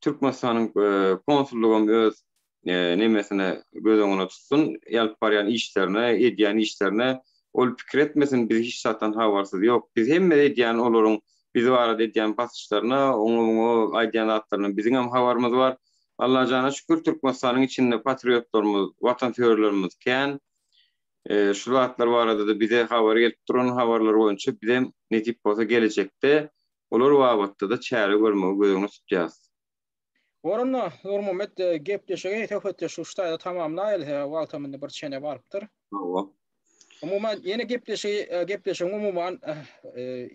Türkmenistanyň konsullugyny öz nemesine gödüňe tutsun, ýalyp barýan işlerine, edýän işlerine ol pikir etmesin, biz hiç zaten habarsyz ýok. Biz hemme edýän olaryň bizi barada edýän basyşlaryna, oňuňy aýdýan zatlaryny biziň hem habarymyz bar. Allah jana şükür Türkmenistanyň içinde patriotlarymyz, watanperwerlerimiz kän. Şu zatlar barada da bize habar gelip duran habarlar boýunça bize netip bolsa gelecekde olar wagtda da çäre görmegi gödüňe tutýas.
Oranda Nurmuhammed gepleşige töhfetde şu ştaýda tamamlaýyl, wagtymynda bir çene barpdyr. Umuman yeni gepleşiň umuman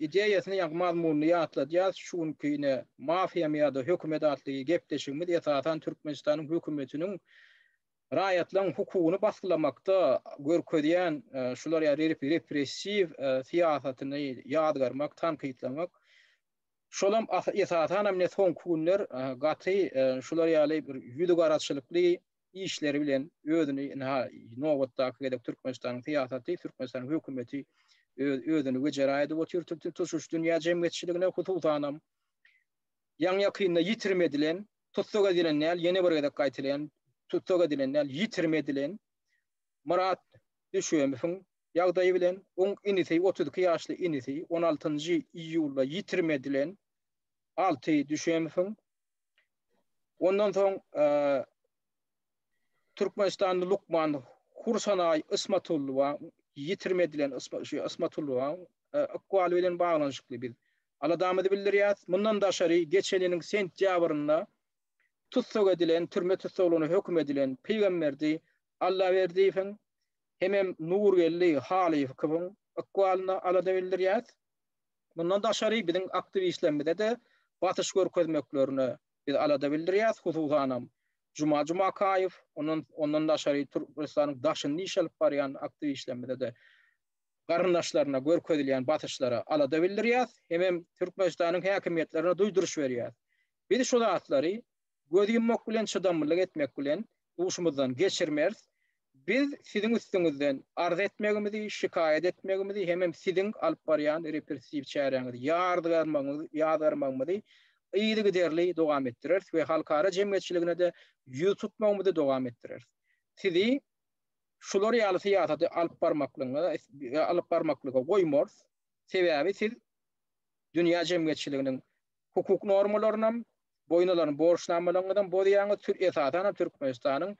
ideýasyny ýa mazmunyny ýatladýar, şunkyne mafiýa ýa-da hökümet atlygy gepleşigmi ýa-da Türkmenistanyň hökümetiniň raýatlaryň hukugyny baskylamakda görkezýän şular ýa repressiw siýasatyny ýadgarmak, tankytlamak. Şolam esasana mine son günler gaty şular ýaly bir ýüdü garaçlykly işleri bilen özüni nowatdaky Türkmenistanyň siýasaty, Türkmenistanyň hökümeti özüni gejera edip otur tutuşuş dünýä jemgyýetçiligine hususanam ýaňy ýakyny ýitirmedilen, tutsak edilenler ýene bir gedek gaýtylan, tutsak edilenler ýitirmedilen Murat Düşüýemowyň ýagdaýy bilen oň inisi 32 ýaşly inisi 16-njy iýulda ýitirmedilen Alty Düşüýemowyň ondan soň Türkmenistanly Lukman Hursanay Ismatulluwa ýitirmedilen Ismatulluwa akwaly bilen baglanyşykly bir aladamy bildirýär. Mundan daşary geçen ýylyň sentýabrynda tutsak edilen, türme tutsagyny hökm edilen peýgamberdi Allah berdiýän hemem Nurgelli Haliýewiň akwalyna alada bildirýär. Mundan daşary biziň aktivistlerimize de batyş görkezmeklerini biz alada bildirýär. Hususanam Juma Kaýew, ondan daşary Türkmenistanyň daşyny işelip barýan aktivistlerimize de garyndaşlaryna görkezilýän batyşlara alada bildirýär. Hemem Türkmenistanyň häkimetlerine duýduruş berýär. Biz şu zatlary göz yummak bilen çydamlyk etmek bilen uşumuzdan geçirmez. Biz siziň üstüňizden arz etmegimizi, şikaýet etmegimizi, hemem siziň alyp barýan repressiw çäreňizi ýadarmagymyzy ýyly derli dowam etdirer we halkara jemgyýetçiligine de ýüz tutmagymyzy dowam etdirer. Sizi şular ýaly siýasaty alyp barmaklyga goýmaz. Sebäbi siz dünýä jemgyýetçiliginiň hukuk normalaryna, boýnalaryň borçlanmalaryndan bolýan esasana Türkmenistanyň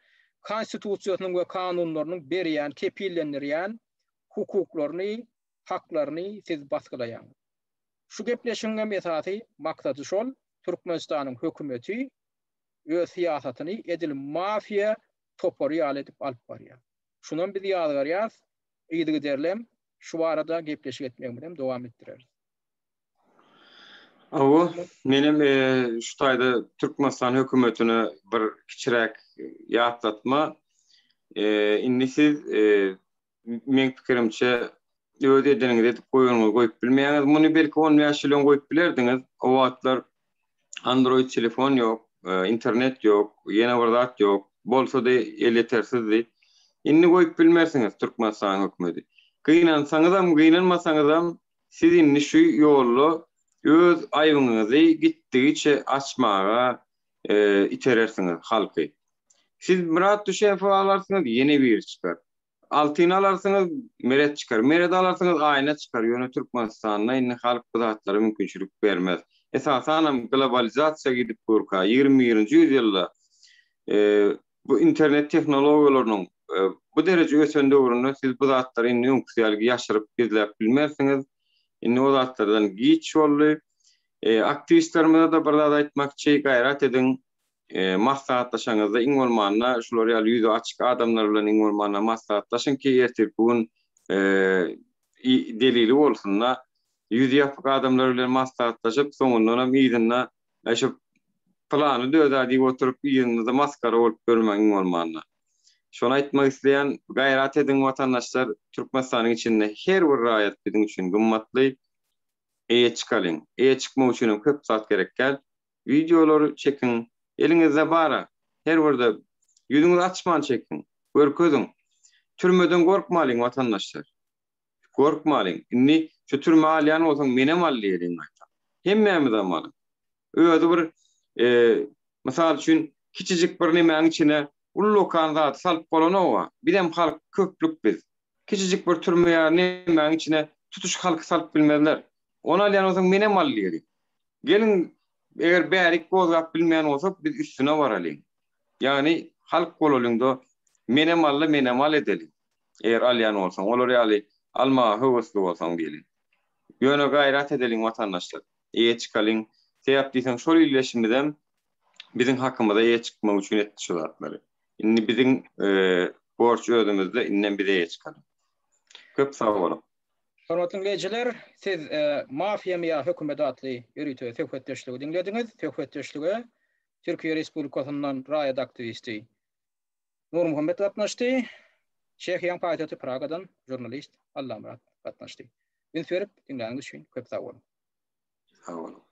konstitusiýasynyň we kanunlarynyň berýän, kepillendirýän hukuklaryny, haklaryny siz baskylaýan. Şu gepleşiňem esasy maksady şol, Türkmenistanyň hökümeti öz siýasatyny edil mafiýa topary alyp barýar. Şundan biz ýadygarýar, ýygy derlem, şu barada gepleşik etmek bilen dowam etdirer.
Awa, menem şu taýda Türkmenistan hökümetine bir kiçirek ýatlatma. Indi siz men pikirimçe öde edeniňiz edip goýup bilmeýäňiz, muny belki 10 ýaş ýylyň goýup bilerdiňiz. O wagtlar Android telefon ýok, internet ýok, ýene bir zat ýok, bolsa da yetersizdi. Indi goýup bilmersiňiz Türkmenistan hökümeti. Gynansaňyzam, gynanmasaňyzam siz indi şu ýolly öz aýbyňyzy gitdigiçe açmaga iterersiňiz halky. Siz Murat Düşüýemowy alarsyňyz, ýene bir çykar. Altyny alarsyňyz, meret çykar. Meret alarsyňyz, aýna çykar. Ýöne Türkmenistanyna indi halk bu zatlary mümkinçilik bermez. Esasanam globalizasiýa gidip gurka 21-nji ýüzyylda bu internet tehnologiýalarynyň bu derece ösen döwründe siz bu zatları inni ünksiyalgi yaşaryp gizläp bilmersiniz. Inni o zatlardan giç bolly. Aktivistlerimize de bir zat aýtmakçy, gaýrat edin. Maslahatlaşaňyzda iň bolmanda şular ýaly ýüzi açyk adamlar bilen iň bolmanda maslahatlaşyň ki ertek bugün delili bolsunlar. Ýüzi ýapyk adamlar bilen maslahatlaşyp soňundan hem ýygyna şu plany döwdä diýip oturup ýygyna maskara bolup görmäň iň bolmanda. Şonu aýtmak isleýän gaýrat edin watandaşlar, Türkmenistanyň içinde her bir raýat biziň üçin gymmatly. Çıkalyň. Çıkmak üçin köp saat gerek gel. Videolary çekin. Eliňizde bara. Her birde ýüzüňizi açman çekin. Görkezin. Türmeden gorkmalyň watandaşlar. Gorkmalyň. Inni şu türme alýan bolsaň menem alýaryň aýta. Hemmemiz amaly. Öýde bir mysal üçin kiçijik bir nemäň içine ullukan zat salyp bolanowa. Birem halk köplük biz. Kiçijik bir türme nemäň içine tutuş halky salyp bilmezler. Ona alýan bolsaň menem alýaryň. Gelin eger bärik gozgap bilmeýän bolsak biz üstüne baralyň. Yani halk golalyňda menem al edeliň. Eger alýan bolsaň olar ýaly alma höwesli bolsaň diýelim. Ýöne gaýrat edeliň watandaşlar. Çıkalyň. Sebäp diýsem şol ýerleşmeden biziň hakymyzda çıkmak üçin etdi şu zatlary. Inni biziň borç özümizde inden bize çıkalyň. Köp sag bolun.
Hormatly dinleyijiler, siz Mafiya miýa hökümet adly ýürütüge söhbetdeşligi dinlediňiz. Söhbetdeşlige Türkiýe Respublikasynyň raýat aktivisti Nur Muhammed gatnaşdy. Çekiýan paýtaty Pragadan jurnalist Allamrat gatnaşdy. Biz berip dinleýäňiz üçin köp sag bolun.
Sag bolun.